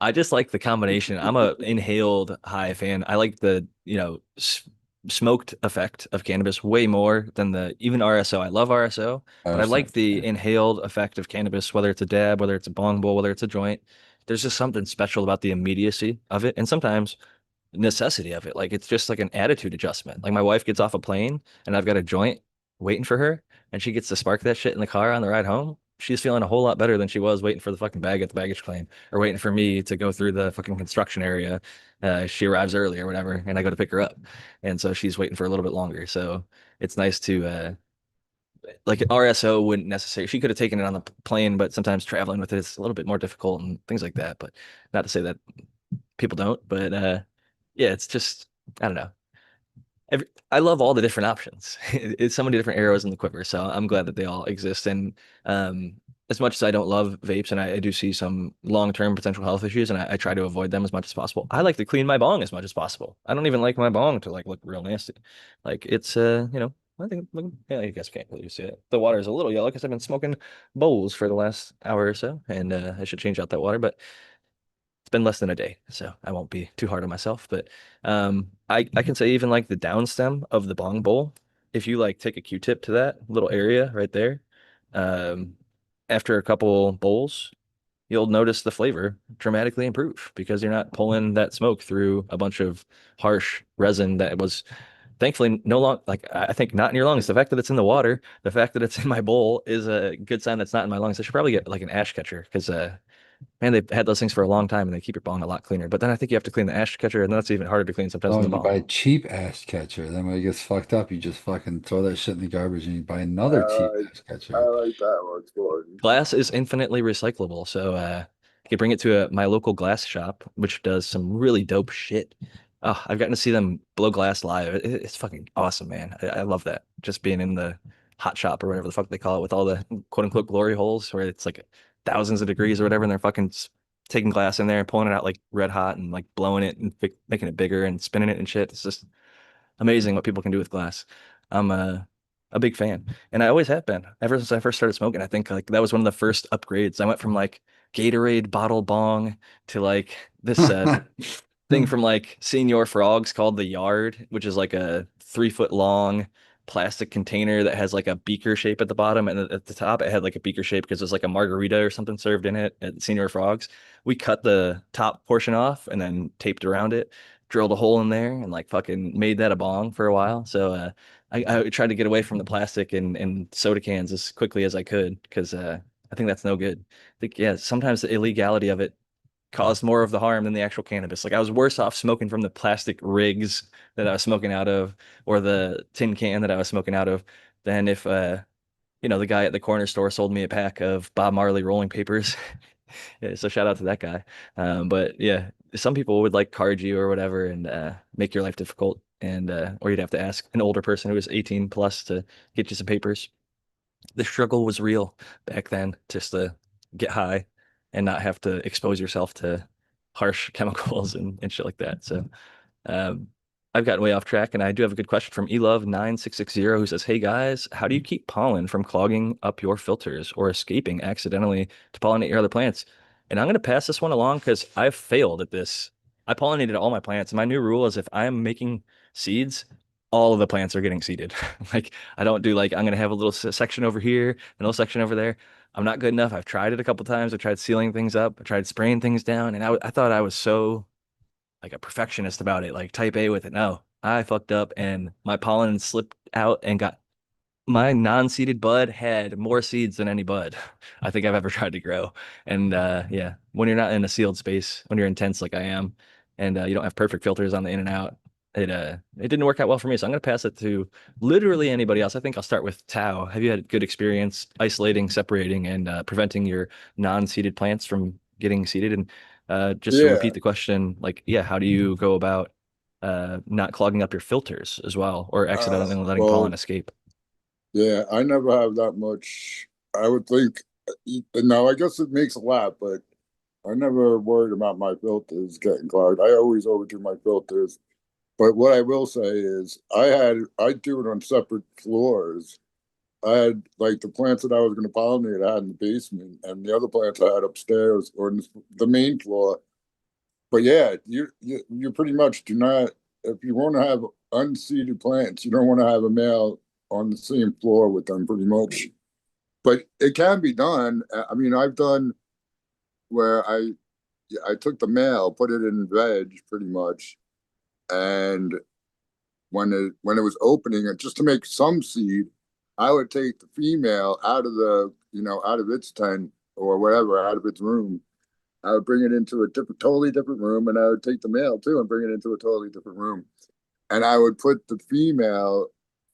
I just like the combination. I'm a inhaled high fan. I like the, smoked effect of cannabis way more than the even RSO. I love RSO, I but I understand like what you're the saying. inhaled effect of cannabis, whether it's a dab, whether it's a bong bowl, whether it's a joint. There's just something special about the immediacy of it, and sometimes necessity of it. Like it's just like an attitude adjustment. Like my wife gets off a plane and I've got a joint waiting for her, and she gets to spark that shit in the car on the ride home. She's feeling a whole lot better than she was waiting for the fucking bag at the baggage claim or waiting for me to go through the fucking construction area. She arrives early or whatever, and I go to pick her up. And so she's waiting for a little bit longer. So it's nice to, like an RSO wouldn't necessarily, she could have taken it on the plane, but sometimes traveling with it is a little bit more difficult and things like that. But not to say that people don't, but yeah, it's just, I don't know. I love all the different options. It's so many different arrows in the quiver. So I'm glad that they all exist. And as much as I don't love vapes, and I do see some long-term potential health issues, and I try to avoid them as much as possible. I like to clean my bong as much as possible. I don't even like my bong to like look real nasty. Like it's I think yeah, I guess I can't really see it. The water is a little yellow because I've been smoking bowls for the last hour or so, and I should change out that water, but it's been less than a day, so I won't be too hard on myself. But I can say even like the down stem of the bong bowl, if you like take a Q-tip to that little area right there, um, after a couple bowls, you'll notice the flavor dramatically improve because you're not pulling that smoke through a bunch of harsh resin that was thankfully no long like I think not in your lungs. The fact that it's in the water, the fact that it's in my bowl is a good sign that's not in my lungs. I should probably get like an ash catcher because man, they've had those things for a long time and they keep your bong a lot cleaner. But then I think you have to clean the ash catcher, and that's even harder to clean sometimes Oh, than the you bong. buy a cheap ash catcher. Then when it gets fucked up, you just fucking throw that shit in the garbage and you buy another cheap I ash I catcher. like that one. It's good. Glass is infinitely recyclable, so I could bring it to my local glass shop, which does some really dope shit. Oh, I've gotten to see them blow glass live. It's fucking awesome, man. I love that. Just being in the hot shop or whatever the fuck they call it, with all the quote unquote glory holes where it's like thousands of degrees or whatever, and they're fucking taking glass in there and pulling it out like red hot and like blowing it and making it bigger and spinning it and shit. It's just amazing what people can do with glass. I'm a big fan, and I always have been ever since I first started smoking. I think like that was one of the first upgrades. I went from like Gatorade bottle bong to like this thing from like Senior Frogs called the Yard, which is like a 3 foot long plastic container that has like a beaker shape at the bottom, and at the top it had like a beaker shape because there's like a margarita or something served in it at Senior Frogs. We cut the top portion off and then taped around it, drilled a hole in there, and like fucking made that a bong for a while. So I tried to get away from the plastic and soda cans as quickly as I could because I think that's no good. I think yeah, sometimes the illegality of it caused more of the harm than the actual cannabis. Like I was worse off smoking from the plastic rigs that I was smoking out of, or the tin can that I was smoking out of, than if the guy at the corner store sold me a pack of Bob Marley rolling papers. Yeah, so shout out to that guy. But yeah, some people would like card you or whatever and make your life difficult, and or you'd have to ask an older person who was 18 plus to get you some papers. The struggle was real back then, just to get high and not have to expose yourself to harsh chemicals and shit like that. So um, I've gotten way off track, and I do have a good question from elove9660 who says, "Hey guys, how do you keep pollen from clogging up your filters or escaping accidentally to pollinate your other plants?" And I'm going to pass this one along because I've failed at this. I pollinated all my plants. My new rule is if I'm making seeds, all of the plants are getting seeded. Like I don't do like I'm going to have a little section over here, a little section over there. I'm not good enough. I've tried it a couple times. I tried sealing things up. I tried spraying things down, and I thought I was so like a perfectionist about it, like type A with it. No, I fucked up and my pollen slipped out and got my non-seeded bud had more seeds than any bud I think I've ever tried to grow. And yeah, when you're not in a sealed space, when you're intense like I am, and you don't have perfect filters on the in and out, it didn't work out well for me. So I'm gonna pass it to literally anybody else. I think I'll start with Tao. Have you had good experience isolating, separating, and preventing your non-seeded plants from getting seeded? And just to Yeah. repeat the question, like, yeah, how do you go about not clogging up your filters as well, or accidentally letting pollen Well, escape? yeah, I never have that much. I would think, no, I guess it makes a lot, but I never worried about my filters getting clogged. I always overdo my filters. But what I will say is I do it on separate floors. I had like the plants that I was going to pollinate, I had in the basement, and the other plants I had upstairs or in the main floor. But yeah, you pretty much do not, if you want to have unseeded plants, you don't want to have a male on the same floor with them pretty much. But it can be done. I mean, I've done where I took the male, put it in veg pretty much, and when it was opening, and just to make some seed, I would take the female out of out of its tent or whatever, out of its room. I would bring it into a totally different room, and I would take the male too and bring it into a totally different room. And I would put the female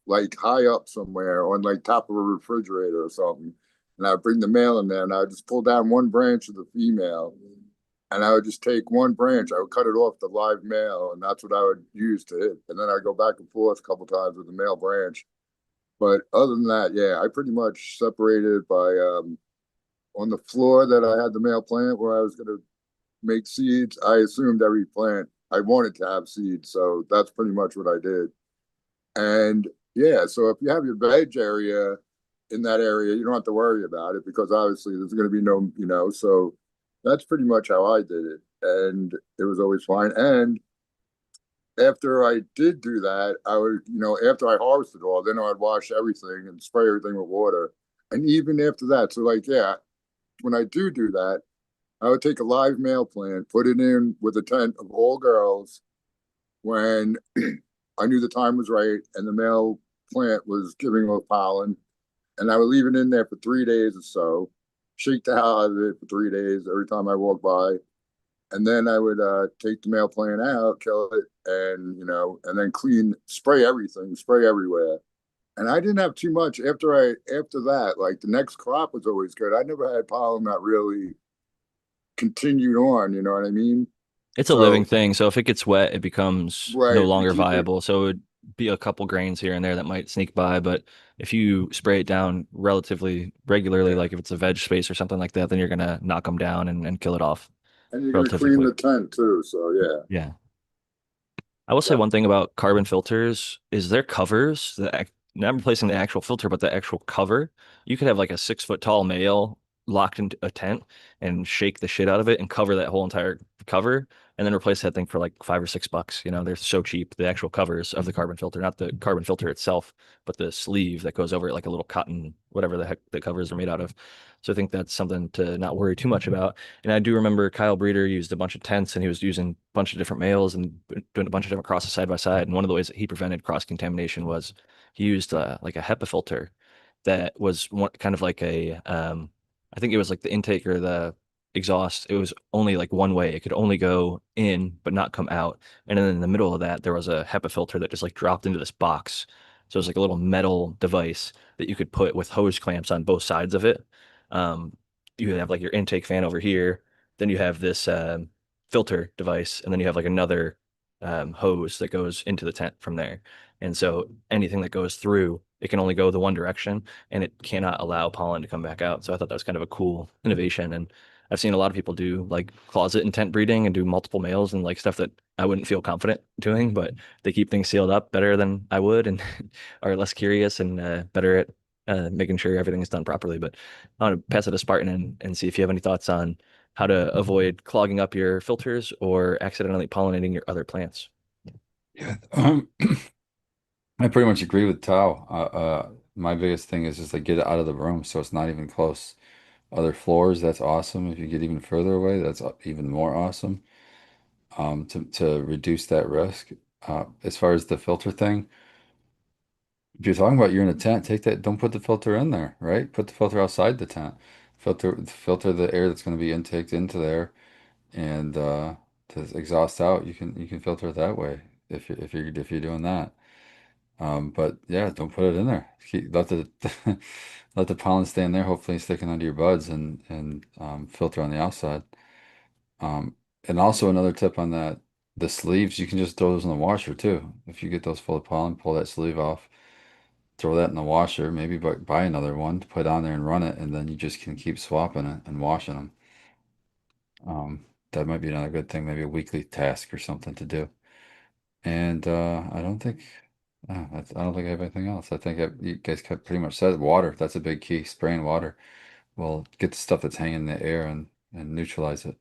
like high up somewhere on like top of a refrigerator or something. And I would bring the male in there, and I would just pull down one branch of the female, and I would just take one branch. I would cut it off the live male, and that's what I would use to hit. And then I go back and forth a couple times with the male branch. But other than that, yeah, I pretty much separated by on the floor that I had the male plant where I was going to make seeds. I assumed every plant I wanted to have seeds, so that's pretty much what I did. And yeah, so if you have your veg area in that area, you don't have to worry about it because obviously there's going to be no, so that's pretty much how I did it. and it was always fine. And after I did do that, I would, after I harvested all, then I'd wash everything and spray everything with water. And even after that, so like, yeah, when I do that, I would take a live male plant, put it in with a tent of all girls when I knew the time was right and the male plant was giving off pollen. And I would leave it in there for 3 days or so, shake the hell out of it for 3 days every time I walked by. And then I would take the male plant out, kill it, and and then spray everything, spray everywhere. And I didn't have too much after that. Like the next crop was always good. I never had pollen that really continued on. You know what I mean? It's a So living thing, so if it gets wet, it becomes right, no if you longer keep it viable. So it would be a couple grains here and there that might sneak by, but if you spray it down relatively regularly, yeah, like if it's a veg space or something like that, then you're gonna knock them down and kill it off and you're gonna relatively clean quick. the tent too. So yeah, Yeah. I will say yeah, one thing about carbon filters is their covers, not replacing the actual filter, but the actual cover. You could have like a 6 foot tall male locked into a tent and shake the shit out of it and cover that whole entire cover and then replace that thing for like $5 or $6. They're so cheap. The actual covers of the carbon filter, not the carbon filter itself, but the sleeve that goes over it, like a little cotton, whatever the heck the covers are made out of. So I think that's something to not worry too much about. And I do remember Kyle Breeder used a bunch of tents and he was using a bunch of different males and doing a bunch of different crosses side by side. And one of the ways that he prevented cross contamination was he used like a HEPA filter that was kind of like I think it was like the intake or the exhaust. It was only like one way. It could only go in but not come out. And then in the middle of that, there was a HEPA filter that just like dropped into this box. So it was like a little metal device that you could put with hose clamps on both sides of it. Um, you have like your intake fan over here, then you have this filter device, and then you have like another hose that goes into the tent from there. And so anything that goes through, it can only go the one direction, and it cannot allow pollen to come back out. So I thought that was kind of a cool innovation. And I've seen a lot of people do like closet and tent breeding and do multiple males and like stuff that I wouldn't feel confident doing, but they keep things sealed up better than I would and are less curious and better at making sure everything is done properly. But I want to pass it to Spartan and see if you have any thoughts on how to avoid clogging up your filters or accidentally pollinating your other plants. Yeah. I pretty much agree with Tao. My biggest thing is just like get it out of the room so it's not even close. Other floors, that's awesome. If you get even further away, that's even more awesome. To reduce that risk. As far as the filter thing, if you're talking about you're in a tent, don't put the filter in there, right? Put the filter outside the tent. Filter the air that's going to be intaked into there, and to exhaust out, you can filter it that way if you're doing that. But yeah, don't put it in there. Let the let the pollen stay in there, hopefully sticking under your buds and filter on the outside. And also another tip on that, the sleeves, you can just throw those in the washer too. If you get those full of pollen, pull that sleeve off, throw that in the washer, maybe buy another one to put on there and run it, and then you just can keep swapping it and washing them. That might be another good thing, maybe a weekly task or something to do. And I don't think I have anything else. I think you guys pretty much said it. Water. That's a big key. Spraying water will get the stuff that's hanging in the air and neutralize it.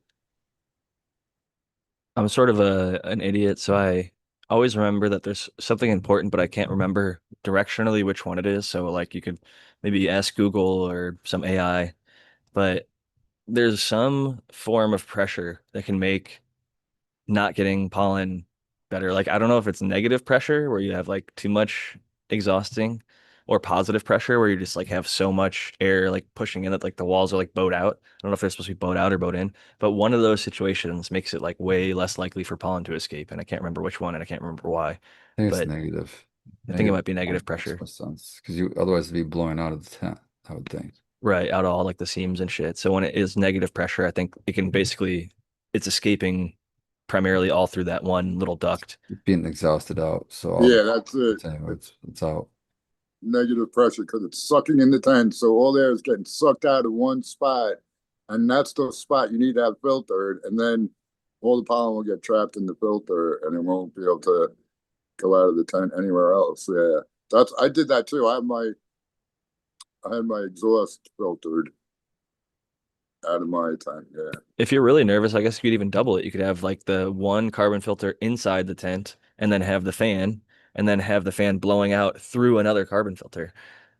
I'm sort of an idiot, so I always remember that there's something important, but I can't remember directionally which one it is. So like you could maybe ask Google or some AI, but there's some form of pressure that can make not getting pollen better. Like I don't know if it's negative pressure where you have like too much exhausting or positive pressure where you just like have so much air like pushing in that like the walls are like bowed out. I don't know if they're supposed to be bowed out or bowed in, but one of those situations makes it like way less likely for pollen to escape. And I can't remember which one and I can't remember why, I think it's but negative. I think it Negative might be negative makes pressure. more sense because you otherwise it'd be blowing out of the tent, I would think. Right, out of all like the seams and shit. So when it is negative pressure, I think it can basically it's escaping primarily all through that one little duct. It's being exhausted out, so all yeah, the that's it. anyway, It's it's out. negative pressure because it's sucking in the tent. So all air is getting sucked out of one spot, and that's the spot you need to have filtered. And then all the pollen will get trapped in the filter, and it won't be able to go out of the tent anywhere else. Yeah, I did that too. I had my exhaust filtered. out of my time. Yeah. If you're really nervous, I guess you could even double it. You could have like the one carbon filter inside the tent and then have the fan and then have the fan blowing out through another carbon filter.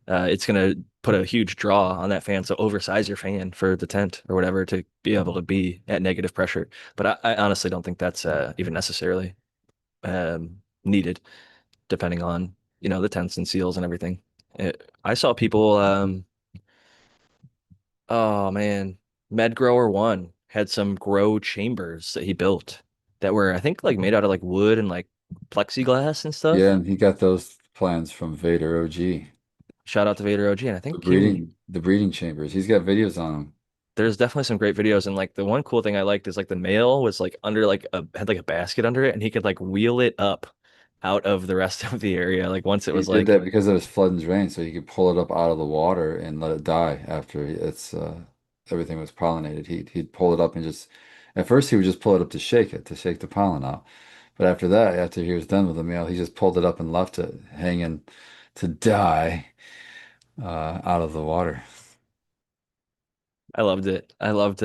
It's going to put a huge draw on that fan. So oversize your fan for the tent or whatever to be able to be at negative pressure. But I honestly don't think that's even necessarily needed, depending on, the tents and seals and everything. I saw people, oh man, Med Grower One had some grow chambers that he built that were, I think, like made out of like wood and like plexiglass and Yeah, stuff. and he got those plans from Vader OG. Shout out to Vader OG. And I The think breeding chambers. He's got videos on them. there's definitely some great videos. And like the one cool thing I liked is like the male was like under like had like a basket under it and he could like wheel it up out of the rest of the area. Like once it He was did like, that because it was flood and drain, so he could pull it up out of the water and let it die after it's everything was pollinated. He'd pull it up and just at first he would just pull it up to shake the pollen out. But after that, after he was done with the male, he just pulled it up and left it hanging to die out of the water. I loved it. I loved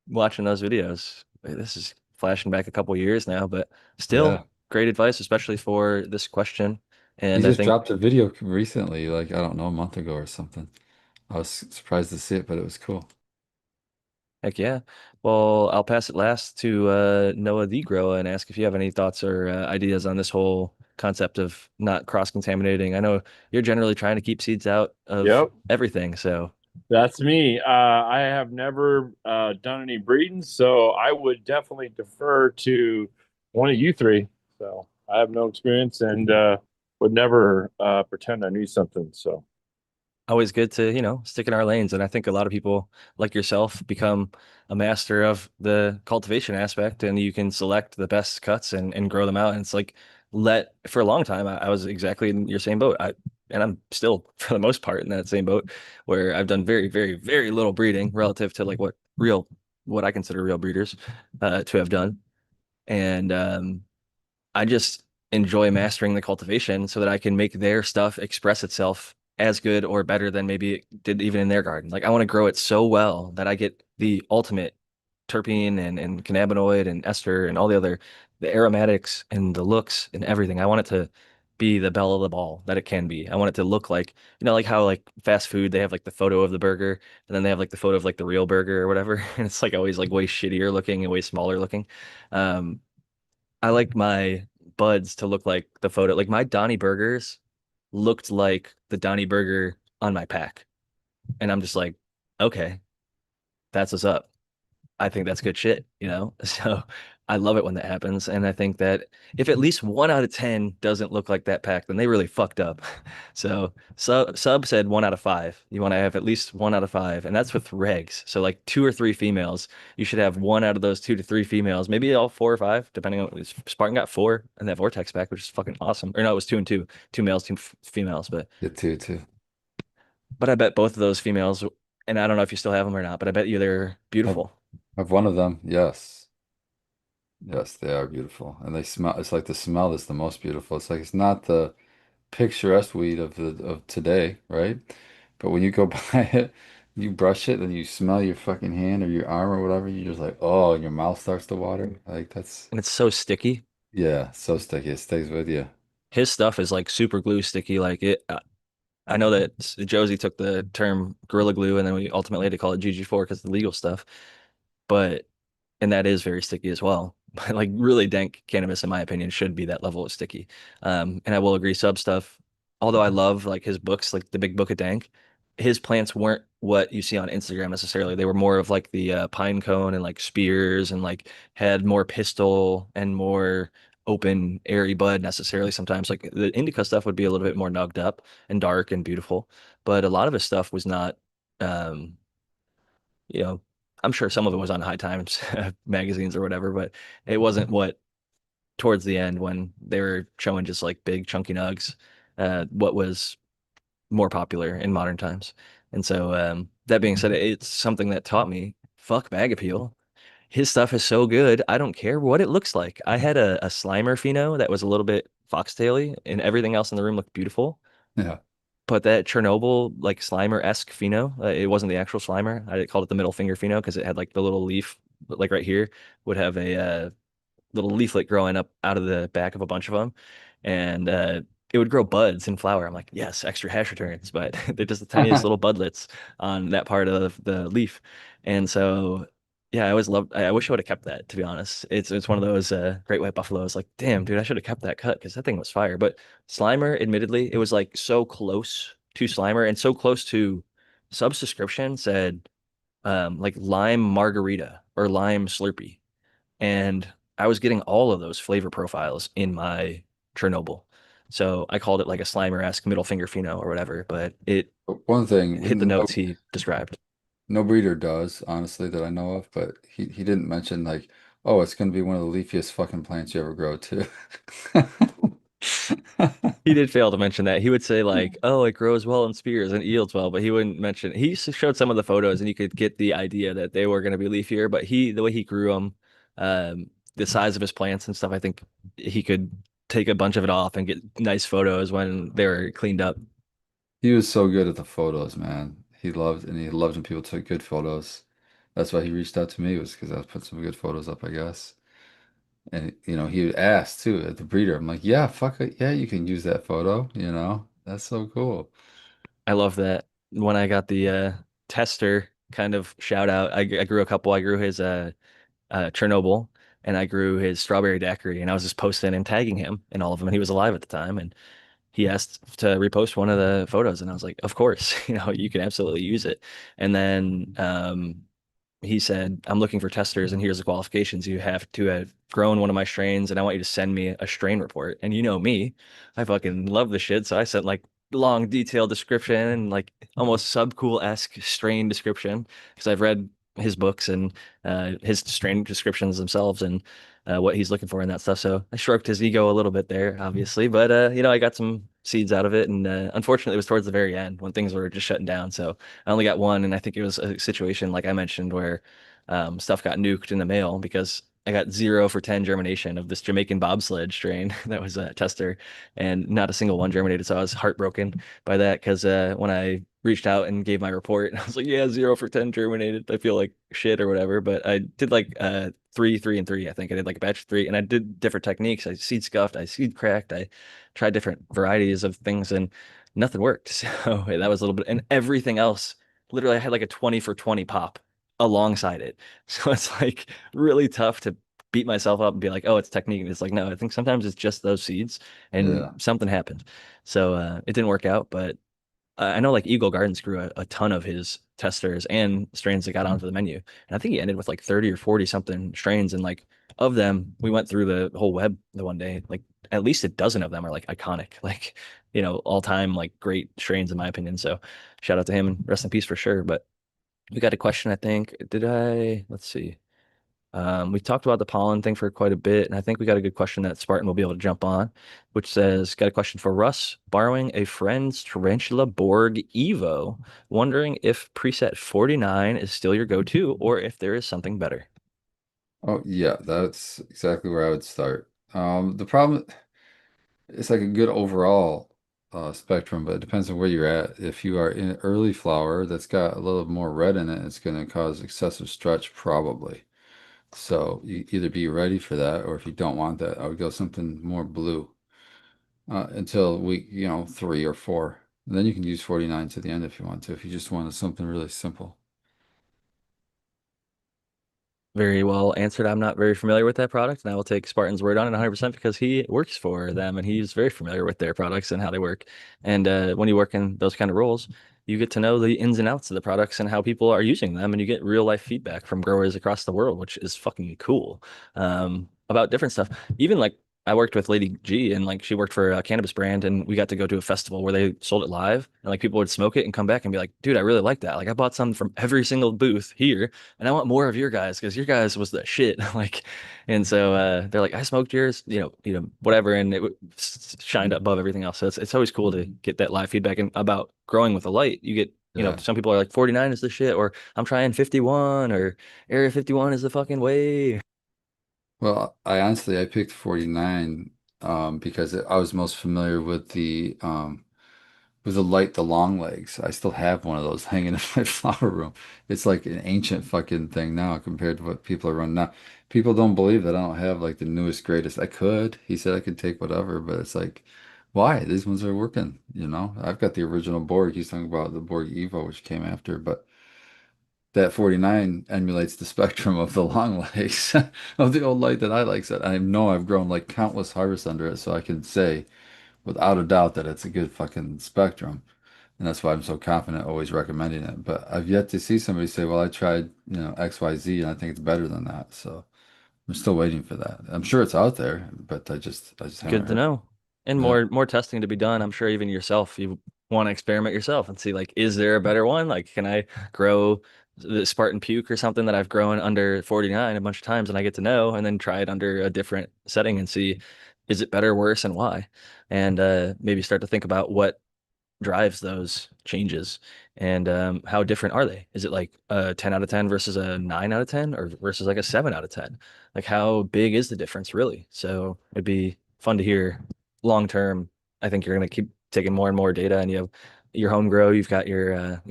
watching those videos. This is flashing back a couple years now, but Yeah. still great advice, especially for this question. He And I just think, dropped a video recently, like I don't know, a month ago or something. I was surprised to see it, but it was cool. heck yeah. Well, I'll pass it last to Noah the Grower and ask if you have any thoughts or ideas on this whole concept of not cross-contaminating. I know you're generally trying to keep seeds out of Yep. everything, so That's me. I have never done any breeding, so I would definitely defer to one of you three. So I have no experience and would never pretend I knew something. So always good to, stick in our lanes. And I think a lot of people like yourself become a master of the cultivation aspect and you can select the best cuts and grow them out. And it's like for a long time, I was exactly in your same boat. And I'm still for the most part in that same boat where I've done very, very, very little breeding relative to like what I consider real breeders to have done. And I just enjoy mastering the cultivation so that I can make their stuff express itself as good or better than maybe it did even in their garden. Like I want to grow it so well that I get the ultimate terpene and cannabinoid and ester and all the aromatics and the looks and everything. I want it to be the belle of the ball that it can be. I want it to look like, like how like fast food, they have like the photo of the burger and then they have like the photo of like the real burger or whatever. And it's like always like way shittier looking and way smaller looking. Um, I like my buds to look like the photo. Like my Donnie burgers looked like the Donnie burger on my pack. And I'm just like, okay, that's what's up. I think that's good shit. So I love it when that happens. And I think that if at least 1 out of 10 doesn't look like that pack, then they really fucked up. So sub said 1 out of 5. You want to have at least 1 out of 5, and that's with regs. So like 2 or 3 females, you should have one out of those 2 to 3 females, maybe all 4 or 5, depending on Spartan got 4 in that Vortex pack, which is fucking awesome. Or no, it was 2 and 2, 2 males, 2 females, Get too. but I bet both of those females, and I don't know if you still have them or not, but I bet you they're I've, beautiful. I've one of them. Yes. Yes, they are beautiful. And they smell, it's like the smell that's the most beautiful. It's like it's not the picturesque weed of today, right? But when you go by it, you brush it and you smell your fucking hand or your arm or whatever, you're just like, oh, and your mouth starts to water. Like that's And it's so sticky. yeah, so sticky. It stays with you. His stuff is like super glue sticky. Like it, I know that Josie took the term Gorilla Glue, and then we ultimately had to call it GG4 because of the legal stuff. But and that is very sticky as well. But like really dank cannabis, in my opinion, should be that level of sticky. And I will agree, sub stuff. Although I love like his books, like the Big Book of Dank, his plants weren't what you see on Instagram necessarily. They were more of like the pine cone and like spears and like had more pistil and more open, airy bud necessarily. Sometimes like the indica stuff would be a little bit more nugged up and dark and beautiful, but a lot of his stuff was not. Um, you know, I'm sure some of it was on High Times magazines or whatever, but it wasn't what towards the end when they were showing just like big chunky nugs, what was more popular in modern times. And so that being said, it's something that taught me fuck bag appeal. His stuff is so good. I don't care what it looks like. I had a Slimer pheno that was a little bit foxtaily and everything else in the room looked beautiful. Yeah. but that Chernobyl like Slimer-esque pheno, it wasn't the actual Slimer. I called it the middle finger pheno because it had like the little leaf, like right here, would have a little leaflet growing up out of the back of a bunch of them, and it would grow buds and flower. I'm like, yes, extra hash returns, but they're just the tiniest little budlets on that part of the leaf, and so yeah, I always loved. I wish I would have kept that. To be honest, it's one of those great white buffaloes. Like, damn, dude, I should have kept that cut because that thing was fire. But Slimer, admittedly, it was like so close to Slimer and so close to subscription said like lime margarita or lime Slurpee. And I was getting all of those flavor profiles in my Chernobyl. So I called it like a Slimer-esque middle finger pheno or whatever, but it But one thing hit the notes he described. no breeder does, honestly, that I know of, but he didn't mention like, oh, it's gonna be one of the leafiest fucking plants you ever grow too. He did fail to mention that. He would say like, "Oh, it grows well in spears and yields well," but he wouldn't mention. He showed some of the photos, and you could get the idea that they were going to be leafier. But the way he grew them, the size of his plants and stuff, I think he could take a bunch of it off and get nice photos when they were cleaned up. He was so good at the photos, man. He loved when people took good photos. That's why he reached out to me was because I was putting some good photos up, I guess. And he would ask too at the breeder. I'm like, yeah, fuck it, yeah, you can use that photo. That's so cool. I love that. When I got the tester kind of shout out, I grew a couple. I grew his Chernobyl, and I grew his strawberry daiquiri, and I was just posting and tagging him in all of them, and he was alive at the time, and he asked to repost one of the photos, and I was like, of course, you can absolutely use it. And then he said, I'm looking for testers, and here's the qualifications. You have to have grown one of my strains, and I want you to send me a strain report. And you know me, I fucking love the shit. So I sent like long, detailed description and like almost subcool-esque strain description because I've read his books and his strain descriptions themselves and what he's looking for in that stuff. So I stroked his ego a little bit there, obviously, but I got some seeds out of it, and unfortunately, it was towards the very end when things were just shutting down. So I only got one, and I think it was a situation like I mentioned where stuff got nuked in the mail because I got 0 for 10 germination of this Jamaican bobsled strain that was a tester, and not a single one germinated. So I was heartbroken by that because when I reached out and gave my report, I was like, yeah, 0 for 10 germinated. I feel like shit or whatever. But I did like three, three, and three. I think I did like a batch of three, and I did different techniques. I seed scuffed, I seed cracked, I tried different varieties of things, and nothing worked. So that was a little bit, and everything else, literally, I had like a 20 for 20 pop alongside it. So it's like really tough to beat myself up and be like, oh, it's technique. And it's like, no, I think sometimes it's just those seeds and Yeah. something happened. So it didn't work out, but I know like Eagle Gardens grew a ton of his testers and strains that got onto the menu. And I think he ended with like 30 or 40 something strains. And like of them, we went through the whole web the one day. Like at least a dozen of them are like iconic, like, all time like great strains in my opinion. So shout out to him and rest in peace for sure. But we got a question, I think. Let's see. We talked about the pollen thing for quite a bit, and I think we got a good question that Spartan will be able to jump on, which says, got a question for Russ, borrowing a friend's Tarantula Borg Evo, wondering if preset 49 is still your go-to or if there is something better. Oh, yeah, that's exactly where I would start. The problem, it's like a good overall spectrum, but it depends on where you're at. If you are in early flower that's got a little more red in it, it's going to cause excessive stretch, probably. So you either be ready for that, or if you don't want that, I would go something more blue until week, 3 or 4. And then you can use 49 to the end if you want to, if you just wanted something really simple. Very well answered. I'm not very familiar with that product, and I will take Spartan's word on it 100% because he works for them and he's very familiar with their products and how they work. And when you work in those kind of roles, you get to know the ins and outs of the products and how people are using them, and you get real life feedback from growers across the world, which is fucking cool. About different stuff. Even like I worked with Lady G, and like she worked for a cannabis brand, and we got to go to a festival where they sold it live, and like people would smoke it and come back and be like, dude, I really like that. Like I bought some from every single booth here, and I want more of your guys because your guys was the shit. Like, and so they're like, I smoked yours, whatever, and shined above everything else. So it's always cool to get that live feedback. And about growing with a light, you get, Yeah. some people are like 49 is the shit, or I'm trying 51, or Area 51 is the fucking way. Well, I picked 49 because I was most familiar with the was a light the long legs. I still have one of those hanging in my flower room. It's like an ancient fucking thing now compared to what people are running now. People don't believe that I don't have like the newest, greatest. I could. He said I could take whatever, but it's like, why? These ones are working, you know? I've got the original Borg. He's talking about the Borg Evo, which came after, but that 49 emulates the spectrum of the long legs of the old light that I like. So I know I've grown like countless harvests under it, so I can say without a doubt that it's a good fucking spectrum. And that's why I'm so confident always recommending it. But I've yet to see somebody say, well, I tried, XYZ and I think it's better than that. So I'm still waiting for that. I'm sure it's out there, but I just haven't Good to heard. know. And Yeah. more testing to be done. I'm sure even yourself, you want to experiment yourself and see like, is there a better one? Like, can I grow the Spartan puke or something that I've grown under 49 a bunch of times and I get to know, and then try it under a different setting and see, is it better, worse, and why? And maybe start to think about what drives those changes, and how different are they? Is it like a 10 out of 10 versus a 9 out of 10, or versus like a 7 out of 10? Like, how big is the difference really? So it'd be fun to hear long term. I think you're going to keep taking more and more data, and you have your home grow, you've got your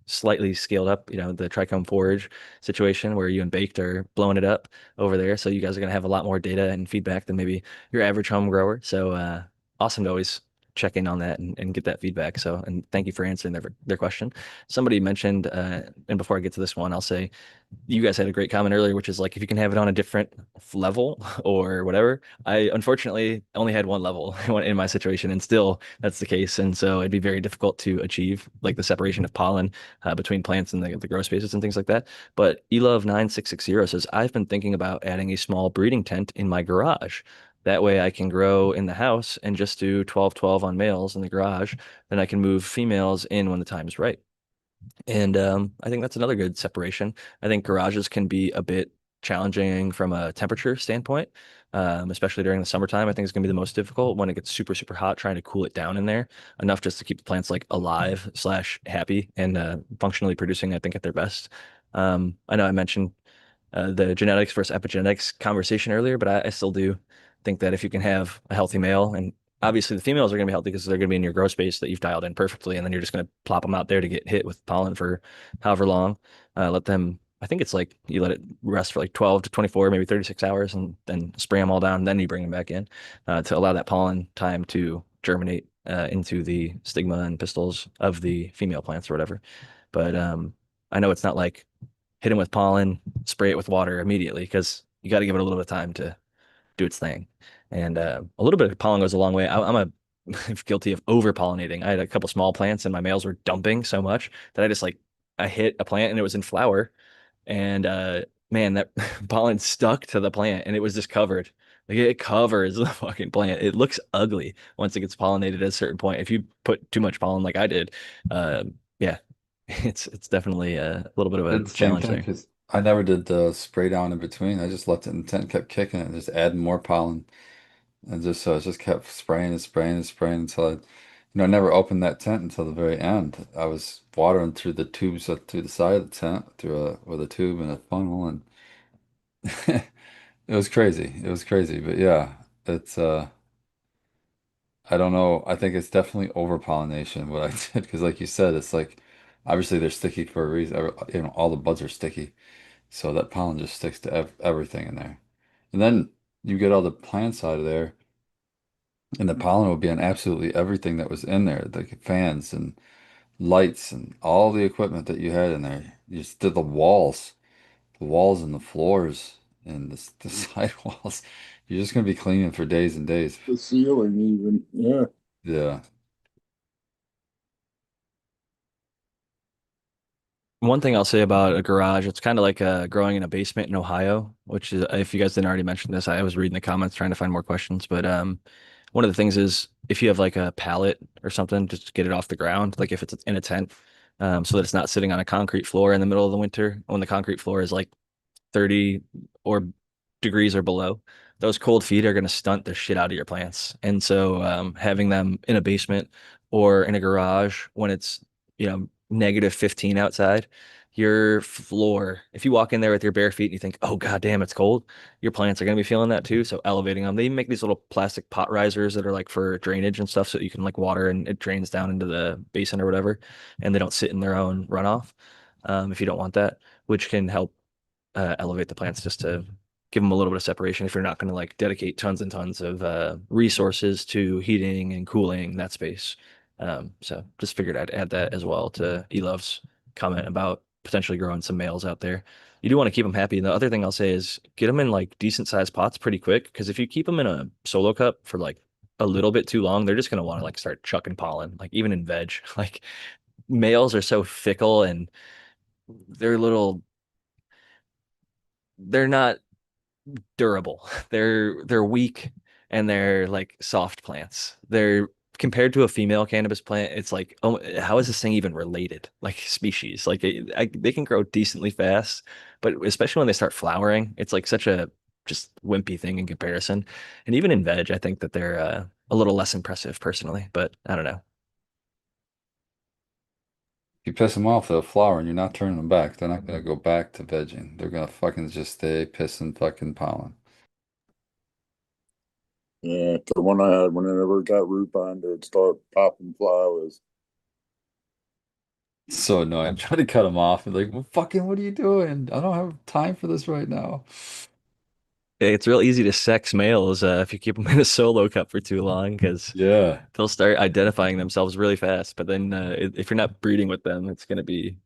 slightly scaled up, the trichome forage situation where you and Baked are blowing it up over there, so you guys are going to have a lot more data and feedback than maybe your average home grower. So awesome to always check in on that and get that feedback. So, and thank you for answering their question. Somebody mentioned, and before I get to this one, I'll say you guys had a great comment earlier, which is like if you can have it on a different level or whatever. I unfortunately only had one level in my situation, and still that's the case. And so it'd be very difficult to achieve like the separation of pollen between plants and the grow spaces and things like that. But Elove 9660 says, I've been thinking about adding a small breeding tent in my garage. That way I can grow in the house and just do 12-12 on males in the garage. Then I can move females in when the time is right. And I think that's another good separation. I think garages can be a bit challenging from a temperature standpoint, especially during the summertime. I think it's going to be the most difficult when it gets super, super hot, trying to cool it down in there enough just to keep the plants like alive slash happy and functionally producing, I think, at their best. I know I mentioned the genetics versus epigenetics conversation earlier, but I still do think that if you can have a healthy male, and obviously the females are going to be healthy because they're going to be in your grow space that you've dialed in perfectly, and then you're just going to plop them out there to get hit with pollen for however long. Let them, I think it's like you let it rest for like 12 to 24, maybe 36 hours, and then spray them all down, and then you bring them back in to allow that pollen time to germinate into the stigma and pistils of the female plants or whatever. But I know it's not like hit them with pollen, spray it with water immediately, because you got to give it a little bit of time to do its thing. And a little bit of pollen goes a long way. I'm guilty of over pollinating. I had a couple small plants and my males were dumping so much that I hit a plant and it was in flower, and man, that pollen stuck to the plant and it was just covered. Like, it covers the fucking plant. It looks ugly once it gets pollinated at a certain point. If you put too much pollen like I did, yeah, it's definitely a little bit of a Did the same challenge thing there. because I never did the spray down in between. I just left it in the tent, kept kicking it, and just adding more pollen. And just so I just kept spraying and spraying and spraying until I never opened that tent until the very end. I was watering through the tubes through the side of the tent with a tube and a funnel, and it was crazy. It was crazy, but yeah, it's I don't know. I think it's definitely over pollination what I did because, like you said, it's like obviously they're sticky for a reason. All the buds are sticky, so that pollen just sticks to everything in there. And then you get all the plants out of there. And the pollen would be on absolutely everything that was in there, the fans and lights and all the equipment that you had in there. You just did the walls and the floors and the side walls. You're just gonna be cleaning for days and days. The ceiling even, yeah. Yeah. One thing I'll say about a garage, it's kind of like growing in a basement in Ohio, which is, if you guys didn't already mention this, I was reading the comments trying to find more questions. But one of the things is if you have like a pallet or something, just to get it off the ground, like if it's in a tent, so that it's not sitting on a concrete floor in the middle of the winter when the concrete floor is like 30 or degrees or below. Those cold feet are going to stunt the shit out of your plants. And so having them in a basement or in a garage when it's, -15 outside, your floor, if you walk in there with your bare feet and you think, oh god damn, it's cold, your plants are going to be feeling that too. So elevating them, they make these little plastic pot risers that are like for drainage and stuff, so you can like water and it drains down into the basin or whatever, and they don't sit in their own runoff, if you don't want that, which can help elevate the plants just to give them a little bit of separation if you're not going to like dedicate tons and tons of resources to heating and cooling that space. So just figured I'd add that as well to Elove's comment about potentially growing some males out there. You do want to keep them happy. And the other thing I'll say is get them in like decent sized pots pretty quick, because if you keep them in a solo cup for like a little bit too long, they're just going to want to like start chucking pollen, like even in veg. Like males are so fickle and they're little, they're not durable. They're weak and they're like soft plants. They're compared to a female cannabis plant, it's like, oh, how is this thing even related? Like species, like they can grow decently fast, but especially when they start flowering, it's like such a just wimpy thing in comparison. And even in veg, I think that they're a little less impressive personally, but I don't know. If you piss them off, they'll flower and you're not turning them back. They're not gonna go back to vegging. They're gonna fucking just stay pissing fucking pollen. Yeah, the one I had, whenever it got root bind, it'd start popping flowers. It's so annoying. I'm trying to cut them off and like, well, fucking, what are you doing? I don't have time for this right now. It's real easy to sex males if you keep them in a solo cup for too long, because Yeah. they'll start identifying themselves really fast. But then if you're not breeding with them, it's going to be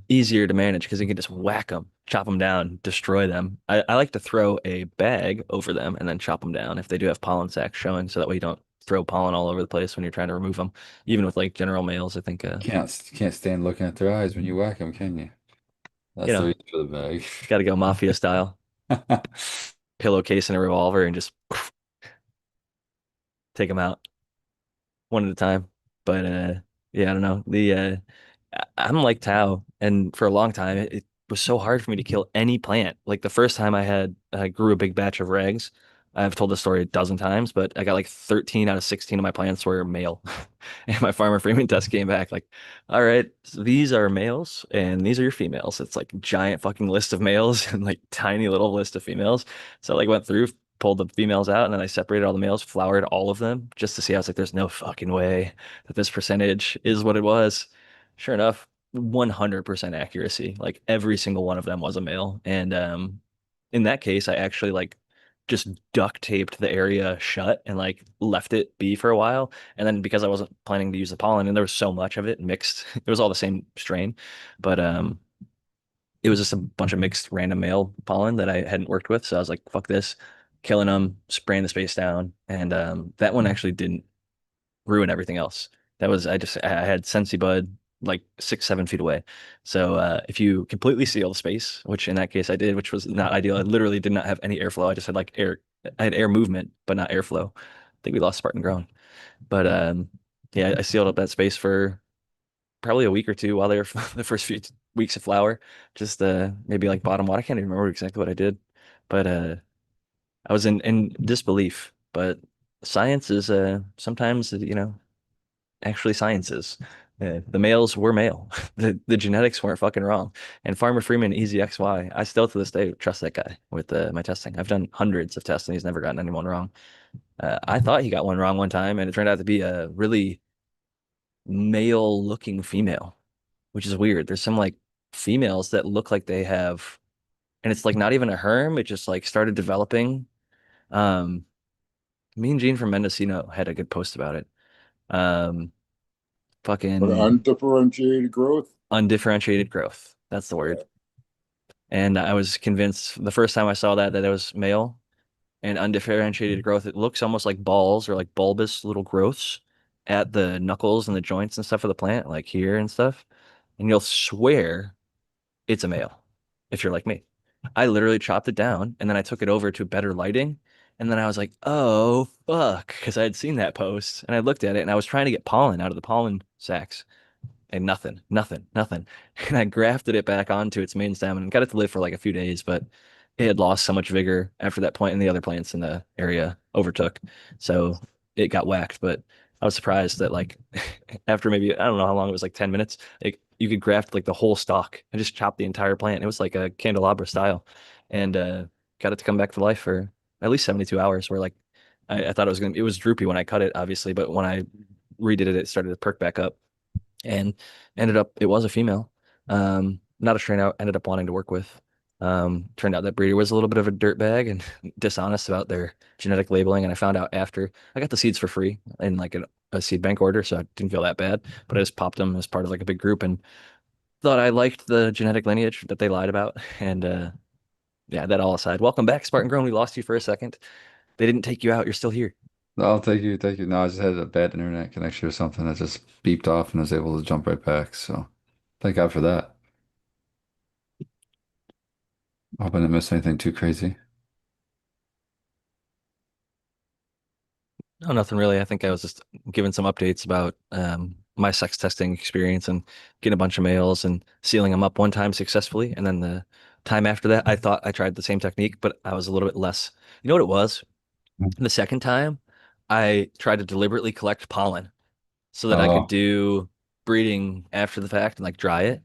easier to manage because you can just whack them, chop them down, destroy them. I like to throw a bag over them and then chop them down if they do have pollen sacs showing, so that way you don't throw pollen all over the place when you're trying to remove them. Even with like general males, I think Can't stand looking at their eyes when you whack them, can you? you That's the know, reason for the bag. got to go mafia style, pillowcase and a revolver, and just take them out one at a time. But yeah, I don't know. I'm like Tao, and for a long time it was so hard for me to kill any plant. Like the first time I grew a big batch of rags. I've told this story a dozen times, but I got like 13 out of 16 of my plants were male. And my Farmer Freeman test came back like, all right, so these are males and these are your females. It's like giant fucking list of males and like tiny little list of females. So I like went through, pulled the females out, and then I separated all the males, flowered all of them just to see. I was like, there's no fucking way that this percentage is what it was. Sure enough, 100% accuracy. Like every single one of them was a male. And in that case, I actually like just duct taped the area shut and like left it be for a while. And then because I wasn't planning to use the pollen and there was so much of it mixed, it was all the same strain, but it was just a bunch of mixed random male pollen that I hadn't worked with. So I was like, fuck this, killing them, spraying the space down. And that one actually didn't ruin everything else. That was I had Sensi Bud like 6, 7 feet away. So if you completely seal the space, which in that case I did, which was not ideal. I literally did not have any airflow. I just had like air. I had air movement, but not airflow. I think we lost Spartan Grown. But yeah, I sealed up that space for probably a week or two while they were the first few weeks of flower. Just maybe like bottom water. I can't even remember exactly what I did, but I was in disbelief. But science is sometimes actually sciences. The males were male. The genetics weren't fucking wrong. And Farmer Freeman, Easy XY, I still to this day trust that guy with my testing. I've done hundreds of tests and he's never gotten anyone wrong. I thought he got one wrong one time, and it turned out to be a really male looking female, which is weird. There's some like females that look like they have, and it's like not even a herm. It just like started developing. Um, Me and Gene from Mendocino had a good post about it. Um, But Fucking undifferentiated growth. undifferentiated growth. That's the word. And I was convinced the first time I saw that it was male and undifferentiated growth. It looks almost like balls or like bulbous little growths at the knuckles and the joints and stuff of the plant, like here and stuff. And you'll swear it's a male if you're like me. I literally chopped it down and then I took it over to better lighting. And then I was like, oh, fuck. Because I had seen that post and I looked at it and I was trying to get pollen out of the pollen sacs. And nothing, nothing, nothing. And I grafted it back onto its main stem and got it to live for like a few days, but it had lost so much vigor after that point, and the other plants in the area overtook. So it got whacked. But I was surprised that like after maybe I don't know how long it was, like 10 minutes, it you could graft like the whole stalk and just chop the entire plant. It was like a candelabra style, and got it to come back to life for at least 72 hours. Where like I thought it was droopy when I cut it, obviously, but when I redid it, it started to perk back up, and ended up it was a female. Not a strain I ended up wanting to work with. Turned out that breeder was a little bit of a dirtbag and dishonest about their genetic labeling, and I found out after I got the seeds for free in like a seed bank order, so I didn't feel that bad. But I just popped them as part of like a big group and thought I liked the genetic lineage that they lied about. And yeah, that all aside, welcome back, Spartan Grown. We lost you for a second. They didn't take you out. You're still here. Oh, thank you, thank you. No, I just had a bad internet connection or something that just beeped off and was able to jump right back. So thank God for that. I hope I didn't miss anything too crazy. No, nothing really. I think I was just giving some updates about my sex testing experience and getting a bunch of males and sealing them up one time successfully. And then the time after that, I thought I tried the same technique, but I was a little bit less. You know what it was? The second time, I tried to deliberately collect pollen so that I could Oh, do breeding after the fact and like dry it.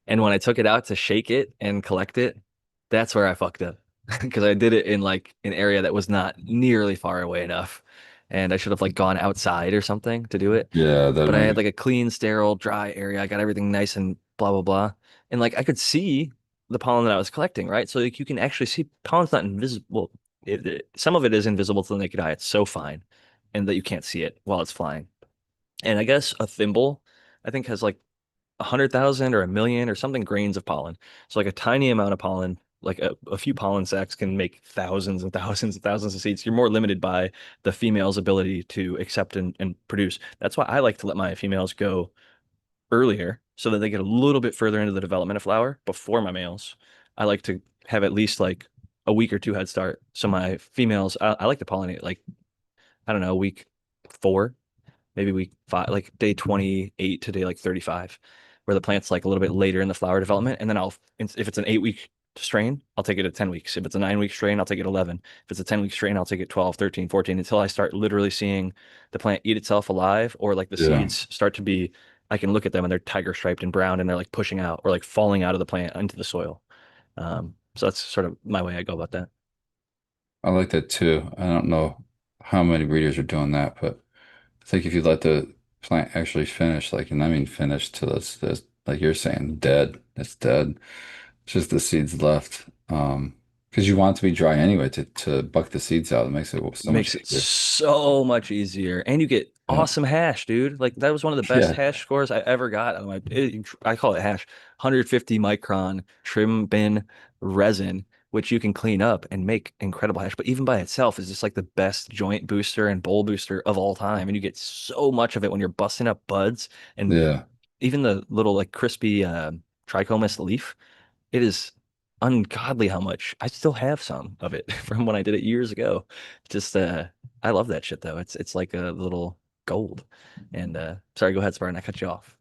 And when I took it out to shake it and collect it, that's where I fucked up because I did it in like an area that was not nearly far away enough. And I should have like gone outside or something to do it. yeah, that But I might had be. like a clean, sterile, dry area. I got everything nice and blah, blah, blah. And like I could see the pollen that I was collecting, right? So like you can actually see pollen's not invisible. Some of it is invisible to the naked eye. It's so fine and that you can't see it while it's flying. And I guess a thimble, I think, has like 100,000 or a million or something grains of pollen. So like a tiny amount of pollen, like a few pollen sacs can make thousands and thousands and thousands of seeds. You're more limited by the female's ability to accept and produce. That's why I like to let my females go earlier so that they get a little bit further into the development of flower before my males. I like to have at least like a week or two head start. So my females, I like to pollinate like, I don't know, week 4, maybe week 5, like day 28 to day like 35, where the plant's like a little bit later in the flower development. And then if it's an 8-week strain, I'll take it at 10 weeks. If it's a 9-week strain, I'll take it 11. If it's a 10-week strain, I'll take it 12, 13, 14 until I start literally seeing the plant eat itself alive or like the Yeah. seeds start to be, I can look at them and they're tiger striped and brown and they're like pushing out or like falling out of the plant into the soil. So that's sort of my way I go about that. I like that too. I don't know how many breeders are doing that, but I think if you let the plant actually finish, like, and I mean finish till it's like you're saying, dead. It's dead. It's just the seeds left. Because you want it to be dry anyway to buck the seeds out. It makes it so much Makes it easier. so much easier. And you get Yeah. awesome hash, dude. Like that was one of the best Yeah. hash scores I ever got on I call it hash, 150 micron trim bin resin, which you can clean up and make incredible hash. But even by itself is just like the best joint booster and bowl booster of all time. And you get so much of it when you're busting up buds and Yeah. even the little like crispy trichomus leaf. It is ungodly how much I still have some of it from when I did it years ago. Just I love that shit though. It's like a little gold. And sorry, go ahead, Spartan. I cut you off.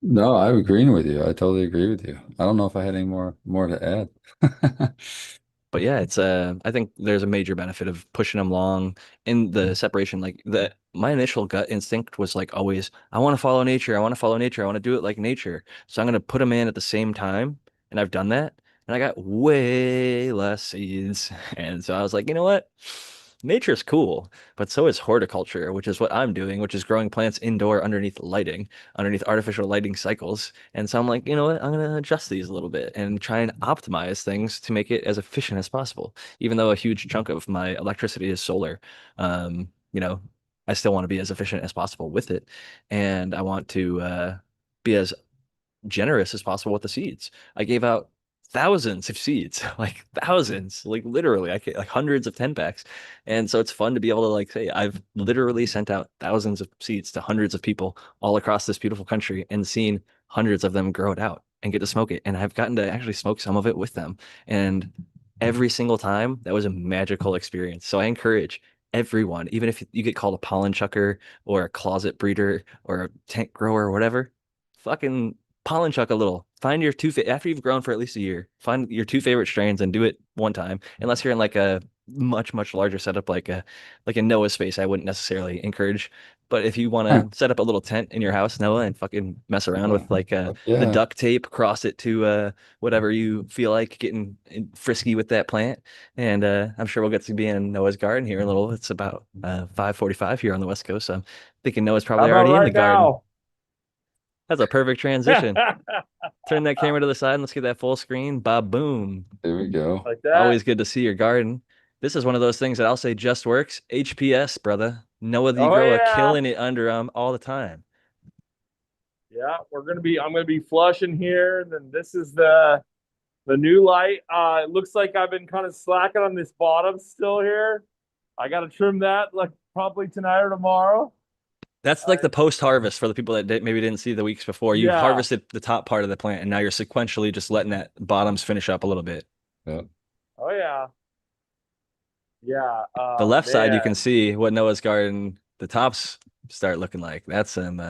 No, I'm agreeing with you. I totally agree with you. I don't know if I had any more to add. But yeah, it's I think there's a major benefit of pushing them long in the separation. Like the my initial gut instinct was like always, I want to follow nature. I want to follow nature. I want to do it like nature. So I'm gonna put them in at the same time, and I've done that, and I got way less seeds. And so I was like, you know what? Nature's cool, but so is horticulture, which is what I'm doing, which is growing plants indoor underneath lighting, underneath artificial lighting cycles. And so I'm like, you know what? I'm going to adjust these a little bit and try and optimize things to make it as efficient as possible. Even though a huge chunk of my electricity is solar, you know, I still want to be as efficient as possible with it. And I want to be as generous as possible with the seeds. I gave out thousands of seeds, like thousands, like literally, I get like hundreds of 10 packs. And so it's fun to be able to like say, I've literally sent out thousands of seeds to hundreds of people all across this beautiful country and seen hundreds of them grow it out and get to smoke it. And I've gotten to actually smoke some of it with them. And every single time, that was a magical experience. So I encourage everyone, even if you get called a pollen chucker or a closet breeder or a tent grower or whatever, fucking pollen chuck a little. Find your after you've grown for at least a year. Find your two favorite strains and do it one time. Unless you're in like a much larger setup, like a Noah space, I wouldn't necessarily encourage. But if you want to set up a little tent in your house, Noah, and fucking mess around with like the Yeah. duct tape, cross it to whatever you feel like, getting frisky with that plant. And I'm sure we'll get to be in Noah's garden here in a little. It's about 5:45 here on the West Coast, so I'm thinking Noah's How probably about already in the right garden. now? That's a perfect transition. Turn that camera to the side and let's get that full screen. Bob, boom. There we go. Like that. Always good to see your garden. This is one of those things that I'll say just works. HPS, brother. Noah the Oh grower yeah. killing it under all the time. Yeah, I'm gonna be flushing here, and then this is the new light. It looks like I've been kind of slacking on this bottom still here. I gotta trim that like probably tonight or tomorrow. That's like the post-harvest for the people that maybe didn't see the weeks before. You Yeah. harvested the top part of the plant, and now you're sequentially just letting that bottoms finish up a little bit. Yeah. Oh yeah. Yeah. The left side, you can Man. see what Noah's garden, the tops start looking like. That's some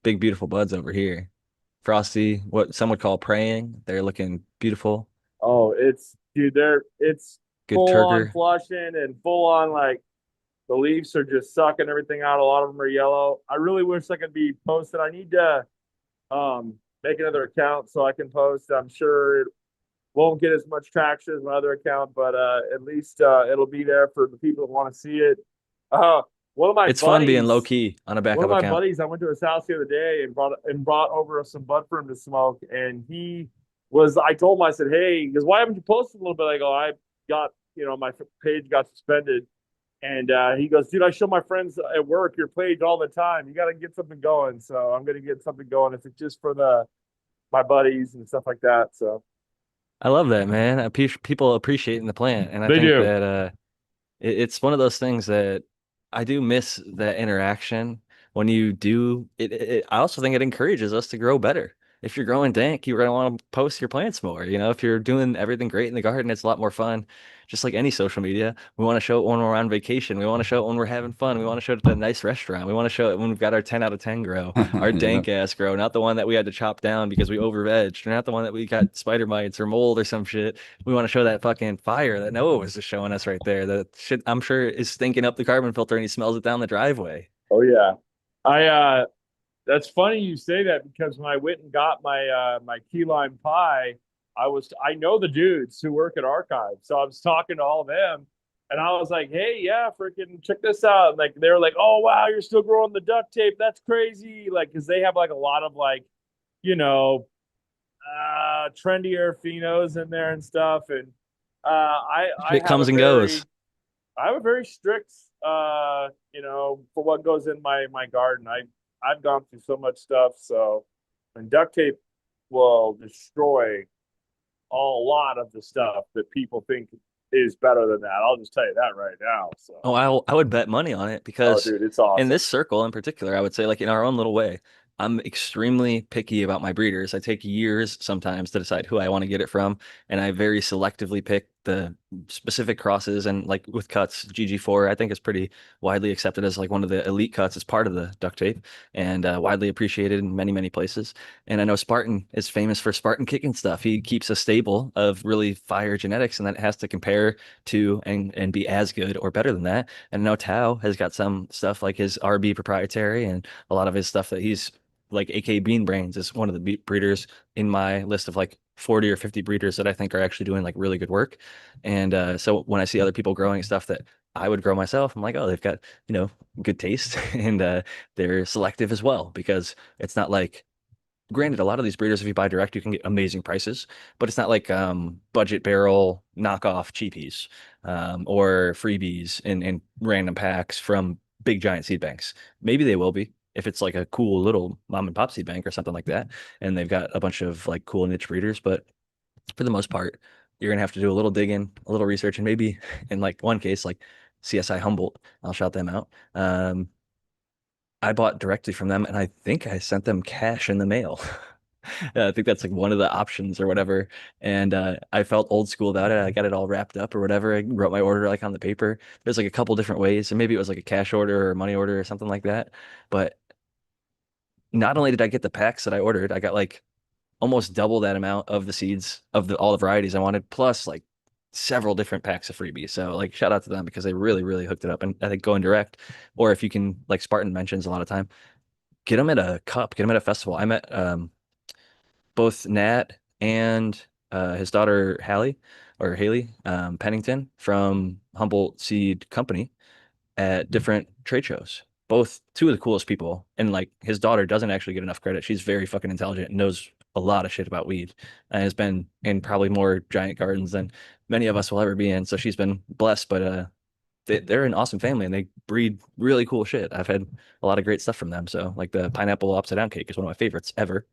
big, beautiful buds over here. Frosty, what some would call praying. They're looking beautiful. Oh, it's Good full on turgor. flushing and full on like the leaves are just sucking everything out. A lot of them are yellow. I really wish I could be posted. I need to make another account so I can post. I'm sure it won't get as much traction as my other account, but at least it'll be there for the people that want to see it. Uh, one of my It's fun being low buddies, key on a one of backup my account. buddies, I went to his house the other day and brought over some bud for him to smoke, and I told him, I said, hey, because why haven't you posted a little bit? I go, I got, my page got suspended. And he goes, dude, I show my friends at work your page all the time. You got to get something going. So I'm going to get something going. If it's just for my buddies and stuff like that. So I love that, man. People appreciating the plant, and I they think do. that it's one of those things that I do miss that interaction when you do it. I also think it encourages us to grow better. If you're growing dank, you're gonna want to post your plants more. If you're doing everything great in the garden, it's a lot more fun. Just like any social media, we want to show it when we're on vacation. We want to show it when we're having fun. We want to show it at a nice restaurant. We want to show it when we've got our 10 out of 10 grow, our Yeah. dank ass grow, not the one that we had to chop down because we over vegged, or not the one that we got spider mites or mold or some shit. We want to show that fucking fire that Noah was just showing us right there. That shit, I'm sure, is stinking up the carbon filter and he smells it down the driveway. Oh, yeah. That's funny you say that because when I went and got my key lime pie, I know the dudes who work at Archive, so I was talking to all of them, and I was like, "Hey, yeah, freaking check this out!" And like they were like, "Oh wow, you're still growing the duct tape? That's crazy!" Like because they have like a lot of like, you know, trendier phenos in there and stuff, and I Shit have a comes and very goes. I have a very strict for what goes in my garden. I've gone through so much stuff, so and duct tape will destroy a lot of the stuff that people think is better than that. I'll just tell you that right now. So, Oh, I would bet money on it oh, because dude, it's in awesome. this circle in particular, I would say like in our own little way, I'm extremely picky about my breeders. I take years sometimes to decide who I want to get it from, and I very selectively pick the specific crosses. And like with cuts, GG4 I think is pretty widely accepted as like one of the elite cuts as part of the duct tape, and widely appreciated in many places. And I know Spartan is famous for Spartan kicking stuff. He keeps a stable of really fire genetics, and that has to compare to and be as good or better than that. And I know Tao has got some stuff like his RB proprietary, and a lot of his stuff that he's like AK Bean Brains is one of the breeders in my list of like 40 or 50 breeders that I think are actually doing like really good work. And so when I see other people growing stuff that I would grow myself, I'm like, oh, they've got, good taste and they're selective as well because it's not like, granted, a lot of these breeders, if you buy direct, you can get amazing prices, but it's not like budget barrel knockoff cheapies or freebies in random packs from big giant seed banks. Maybe they will be if it's like a cool little mom and pop seed bank or something like that, and they've got a bunch of like cool niche breeders. But for the most part, you're gonna have to do a little digging, a little research, and maybe in like one case, like CSI Humboldt, I'll shout them out. I bought directly from them, and I think I sent them cash in the mail. I think that's like one of the options or whatever. And I felt old school about it. I got it all wrapped up or whatever. I wrote my order like on the paper. There's like a couple different ways, and maybe it was like a cash order or money order or something like that. But not only did I get the packs that I ordered, I got like almost double that amount of the seeds of all the varieties I wanted, plus like several different packs of freebies. So like shout out to them because they really, really hooked it up. And I think going direct, or if you can, like Spartan mentions a lot of time, get them at a cup, get them at a festival. I met both Nat and his daughter Hallie or Haley Pennington from Humboldt Seed Company at different trade shows. Both two of the coolest people. And like his daughter doesn't actually get enough credit. She's very fucking intelligent and knows a lot of shit about weed and has been in probably more giant gardens than many of us will ever be in. So she's been blessed, but they're an awesome family and they breed really cool shit. I've had a lot of great stuff from them. So like the pineapple upside down cake is one of my favorites ever.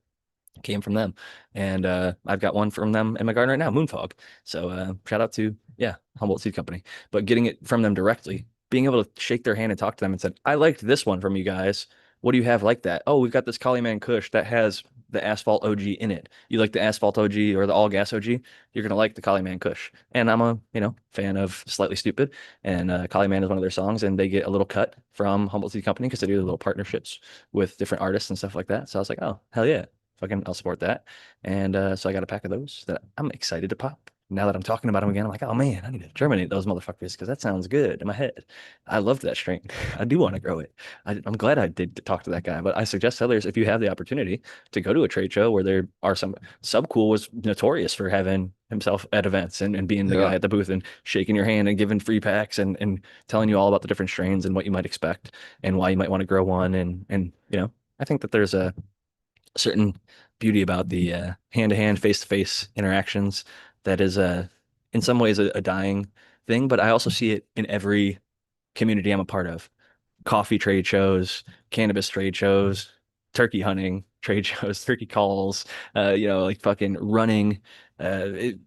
Came from them. And I've got one from them in my garden right now, Moonfog. So shout out to, yeah, Humboldt Seed Company. But getting it from them directly, being able to shake their hand and talk to them and said, I liked this one from you guys. What do you have like that? Oh, we've got this Kaliman Kush that has the Asphalt OG in it. You like the Asphalt OG or the All Gas OG? You're gonna like the Kaliman Kush. And I'm a, fan of Slightly Stoopid, and Kaliman is one of their songs, and they get a little cut from Humboldt Seed Company because they do little partnerships with different artists and stuff like that. So I was like, oh, hell yeah. Fucking, I'll support that. And so I got a pack of those that I'm excited to pop. Now that I'm talking about them again, I'm like, oh man, I need to germinate those motherfuckers because that sounds good in my head. I loved that strain. I do want to grow it. I'm glad I did talk to that guy. But I suggest others, if you have the opportunity to go to a trade show where there are some, Subcool was notorious for having himself at events and being the guy Yeah. at the booth and shaking your hand and giving free packs and telling you all about the different strains and what you might expect and why you might want to grow one. And I think that there's a certain beauty about the hand-to-hand, face-to-face interactions that is in some ways a dying thing, but I also see it in every community I'm a part of. Coffee trade shows, cannabis trade shows, turkey hunting trade shows, turkey calls, like fucking running, uh, it-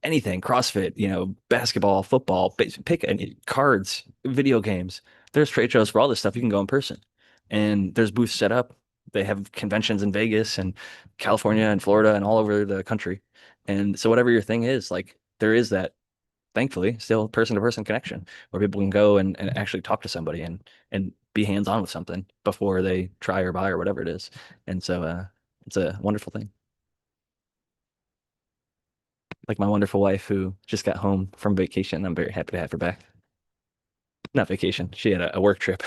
anything, CrossFit, basketball, football, pick any cards, video games. There's trade shows for all this stuff. You can go in person, and there's booths set up. They have conventions in Vegas and California and Florida and all over the country. And so whatever your thing is, like there is that, thankfully, still person to person connection where people can go and actually talk to somebody and be hands on with something before they try or buy or whatever it is. And so it's a wonderful thing. Like my wonderful wife who just got home from vacation. I'm very happy to have her back. Not vacation. She had a work trip.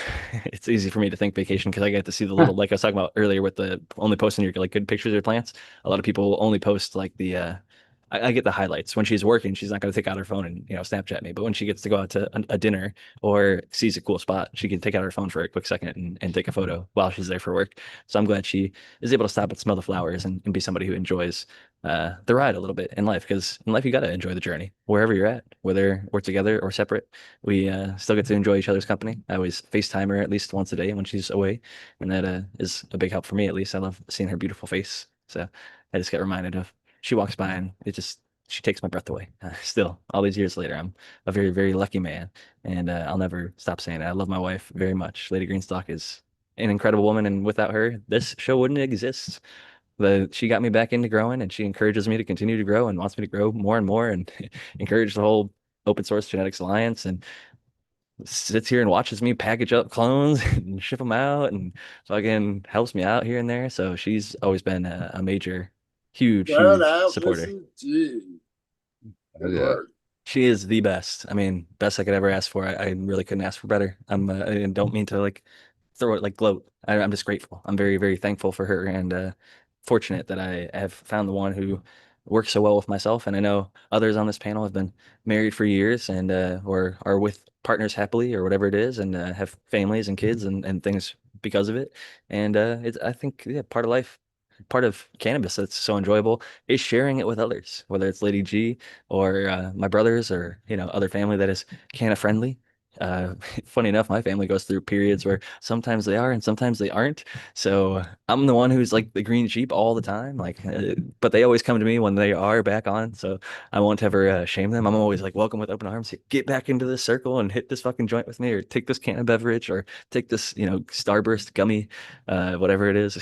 It's easy for me to think vacation because I get to see the little, like I was talking about earlier with the only posting your like good pictures of your plants. A lot of people only post like the I get the highlights. When she's working, she's not going to take out her phone and Snapchat me. But when she gets to go out to a dinner or sees a cool spot, she can take out her phone for a quick second and take a photo while she's there for work. So I'm glad she is able to stop and smell the flowers and be somebody who enjoys the ride a little bit in life. Because in life, you got to enjoy the journey wherever you're at, whether we're together or separate. We still get to enjoy each other's company. I always FaceTime her at least once a day when she's away, and that is a big help for me. At least I love seeing her beautiful face. So I just get reminded of she walks by and she takes my breath away. Still, all these years later, I'm a very, very lucky man, and I'll never stop saying it. I love my wife very much. Lady Greenstock is an incredible woman, and without her, this show wouldn't exist. She got me back into growing, and she encourages me to continue to grow and wants me to grow more and more, and encourage the whole open source genetics alliance, and sits here and watches me package up clones and ship them out, and fucking helps me out here and there. So she's always been a major, huge, Shout huge out, supporter. Mrs. G. Good Yeah. work. She is the best. I mean, best I could ever ask for. I really couldn't ask for better. I don't mean to like throw it like gloat. I'm just grateful. I'm very, very thankful for her and fortunate that I have found the one who works so well with myself. And I know others on this panel have been married for years and or are with partners happily or whatever it is, and have families and kids and things because of it. And it's I think yeah, part of life, part of cannabis that's so enjoyable is sharing it with others, whether it's Lady G or my brothers or other family that is canna friendly. Funny enough, my family goes through periods where sometimes they are and sometimes they aren't. So I'm the one who's like the green sheep all the time. Like, but they always come to me when they are back on. So I won't ever shame them. I'm always like, welcome with open arms. Get back into this circle and hit this fucking joint with me, or take this can of beverage, or take this, Starburst gummy, whatever it is.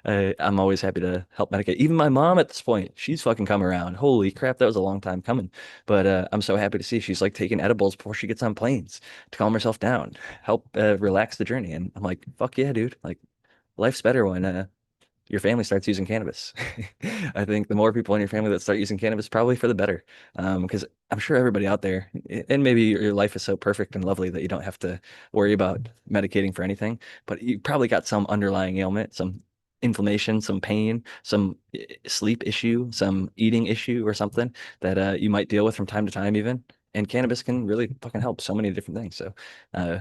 I'm always happy to help medicate. Even my mom at this point, she's fucking come around. Holy crap, that was a long time coming. But I'm so happy to see she's like taking edibles before she gets on planes to calm herself down, help relax the journey. And I'm like, fuck yeah, dude. Like life's better when your family starts using cannabis. I think the more people in your family that start using cannabis, probably for the better. Because I'm sure everybody out there, and maybe your life is so perfect and lovely that you don't have to worry about medicating for anything, but you probably got some underlying ailment, some inflammation, some pain, some sleep issue, some eating issue or something that you might deal with from time to time even. And cannabis can really fucking help so many different things. So uh,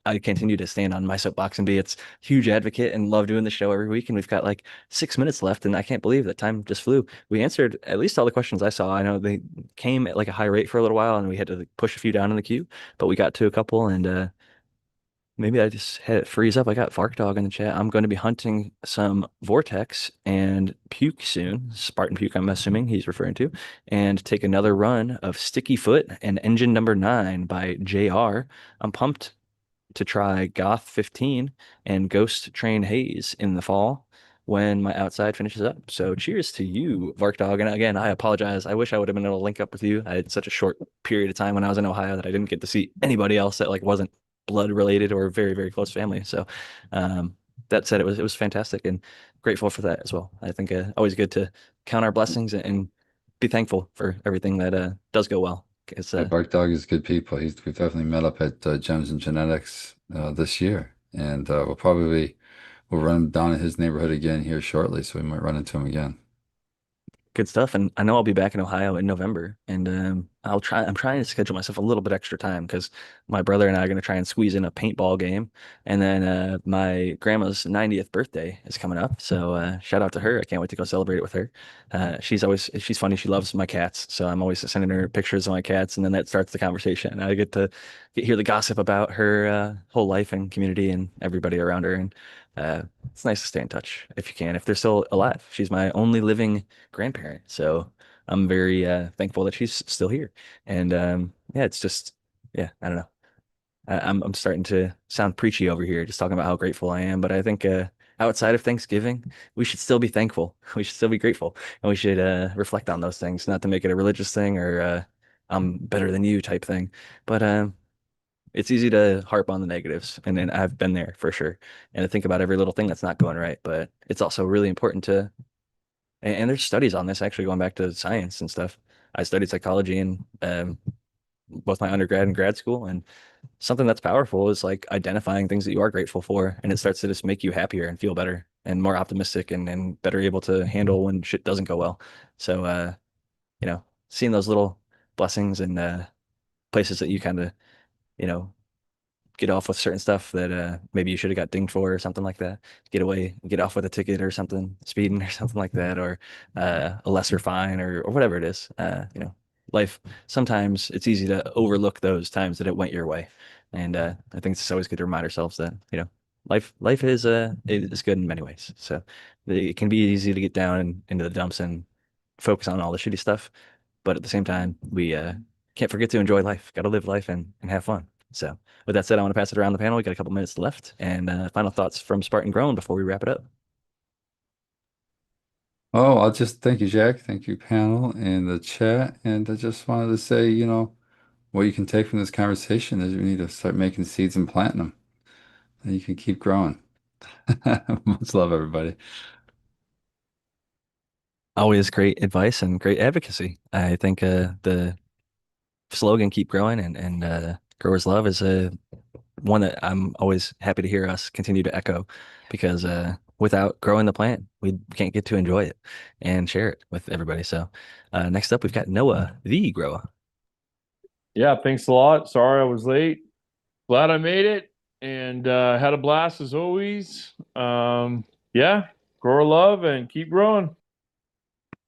I continue to stand on my soapbox and be its huge advocate and love doing the show every week. And we've got like 6 minutes left, and I can't believe that time just flew. We answered at least all the questions I saw. I know they came at like a high rate for a little while, and we had to like, push a few down in the queue, but we got to a couple, and maybe I just had it freeze up. I got Vark Dog in the chat. I'm going to be hunting some Vortex and Puke soon. Spartan Puke, I'm assuming he's referring to, and take another run of Sticky Foot and Engine Number 9 by JR. I'm pumped to try Goth 15 and Ghost Train Haze in the fall when my outside finishes up. So cheers to you, Vark Dog. And again, I apologize. I wish I would have been able to link up with you. I had such a short period of time when I was in Ohio that I didn't get to see anybody else that like wasn't blood related or very, very close family. So that said, it was fantastic and grateful for that as well. I think always good to count our blessings and be thankful for everything that does go well. It's Yeah, Bark Dog is good people. We've definitely met up at Gems and Genetics this year, and we'll run him down in his neighborhood again here shortly, so we might run into him again. good stuff. And I know I'll be back in Ohio in November, and I'm trying to schedule myself a little bit extra time because my brother and I are going to try and squeeze in a paintball game. And then my grandma's 90th birthday is coming up. So shout out to her. I can't wait to go celebrate it with her. She's funny. She loves my cats. So I'm always sending her pictures of my cats, and then that starts the conversation. I get to hear the gossip about her whole life and community and everybody around her. And it's nice to stay in touch if you can, if they're still alive. She's my only living grandparent. So I'm very thankful that she's still here. And yeah, it's just yeah, I don't know. I'm starting to sound preachy over here, just talking about how grateful I am. But I think outside of Thanksgiving, we should still be thankful. We should still be grateful, and we should reflect on those things, not to make it a religious thing or I'm better than you type thing. But it's easy to harp on the negatives, and I've been there for sure. And to think about every little thing that's not going right. But it's also really important to and there's studies on this actually going back to science and stuff. I studied psychology in both my undergrad and grad school, and something that's powerful is like identifying things that you are grateful for, and it starts to just make you happier and feel better and more optimistic and better able to handle when shit doesn't go well. So, seeing those little blessings and places that you kind of, you know, get off with certain stuff that maybe you should have got dinged for or something like that. Get off with a ticket or something, speeding or something like that, or a lesser fine or whatever it is. Life, sometimes it's easy to overlook those times that it went your way. And I think it's always good to remind ourselves that, life is good in many ways. So it can be easy to get down into the dumps and focus on all the shitty stuff. But at the same time, we can't forget to enjoy life. Got to live life and have fun. So, with that said, I want to pass it around the panel. We got a couple minutes left, and final thoughts from Spartan Grown before we wrap it up. Oh, I'll just thank you, Jack. Thank you, panel, and the chat. And I just wanted to say, what you can take from this conversation is we need to start making seeds and planting them. And you can keep growing. Much love, everybody. Always great advice and great advocacy. I think the slogan "Keep Growing" and "Growers Love" is one that I'm always happy to hear us continue to echo, because without growing the plant, we can't get to enjoy it and share it with everybody. So next up, we've got Noah, the grower. Yeah, thanks a lot. Sorry I was late. Glad I made it and had a blast as always. Yeah, grow love and keep growing.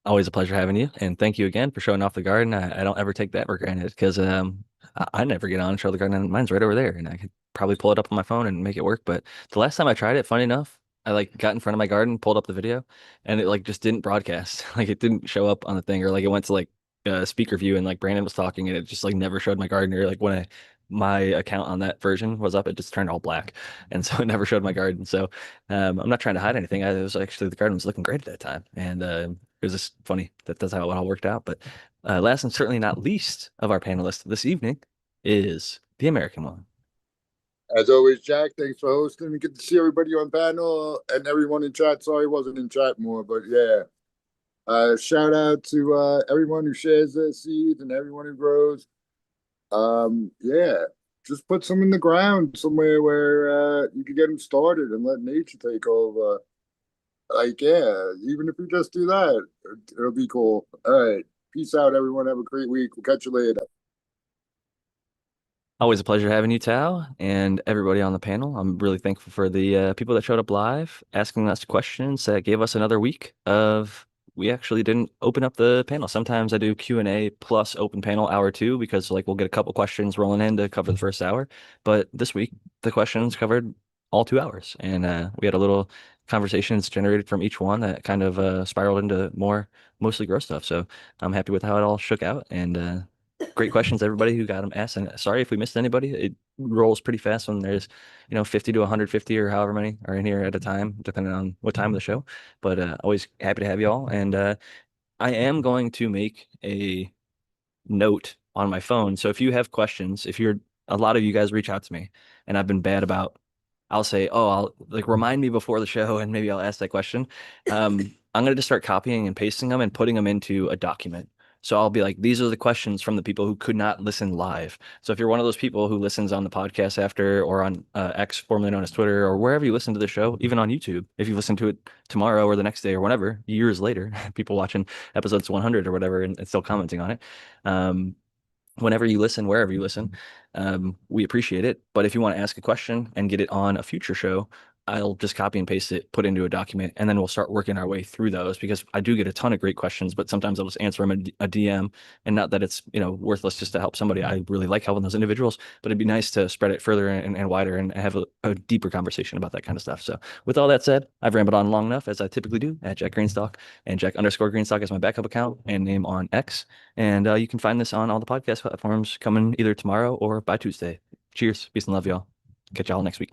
Always a pleasure having you, and thank you again for showing off the garden. I don't ever take that for granted because I never get on and show the garden. And mine's right over there, and I could probably pull it up on my phone and make it work. But the last time I tried it, funny enough, I like got in front of my garden, pulled up the video, and it like just didn't broadcast. Like it didn't show up on the thing, or like it went to like speaker view, and like Brandon was talking, and it just like never showed my garden. Or like when my account on that version was up, it just turned all black, and so it never showed my garden. So I'm not trying to hide anything. It was actually the garden was looking great at that time, and it was just funny that that's how it all worked out. But last and certainly not least of our panelists this evening is the American one. As always, Jack, thanks for hosting. We get to see everybody on panel and everyone in chat. Sorry, I wasn't in chat more, but yeah. Shout out to everyone who shares their seeds and everyone who grows. Yeah, just put some in the ground somewhere where you can get them started and let nature take over. Like, yeah, even if you just do that, it'll be cool. All right, peace out, everyone. Have a great week. We'll catch you later. Always a pleasure having you, Tao, and everybody on the panel. I'm really thankful for the people that showed up live, asking us questions that gave us another week of. We actually didn't open up the panel. Sometimes I do Q&A plus open panel hour 2 because like we'll get a couple questions rolling in to cover the first hour. But this week the questions covered all 2 hours, and we had a little conversations generated from each one that kind of spiraled into more mostly gross stuff. So I'm happy with how it all shook out, and great questions, everybody who got them asked. And sorry if we missed anybody. It rolls pretty fast when there's, 50 to 150 or however many are in here at a time, depending on what time of the show. But always happy to have you all. And I am going to make a note on my phone. So if you have questions, a lot of you guys reach out to me, and I've been bad about, I'll say, oh, I'll like remind me before the show, and maybe I'll ask that question. I'm going to just start copying and pasting them and putting them into a document. So I'll be like, these are the questions from the people who could not listen live. So if you're one of those people who listens on the podcast after, or on X, formerly known as Twitter, or wherever you listen to the show, even on YouTube, if you listen to it tomorrow or the next day or whenever, years later, people watching episodes 100 or whatever and still commenting on it. Whenever you listen, wherever you listen, we appreciate it. But if you want to ask a question and get it on a future show, I'll just copy and paste it, put into a document, and then we'll start working our way through those, because I do get a ton of great questions, but sometimes I'll just answer them in a DM, and not that it's, worthless just to help somebody. I really like helping those individuals, but it'd be nice to spread it further and wider and have a deeper conversation about that kind of stuff. So with all that said, I've rambled on long enough, as I typically do, at Jack Greenstock, and Jack_Greenstock is my backup account and name on X. And you can find this on all the podcast platforms coming either tomorrow or by Tuesday. Cheers. Peace and love, y'all. Catch y'all next week.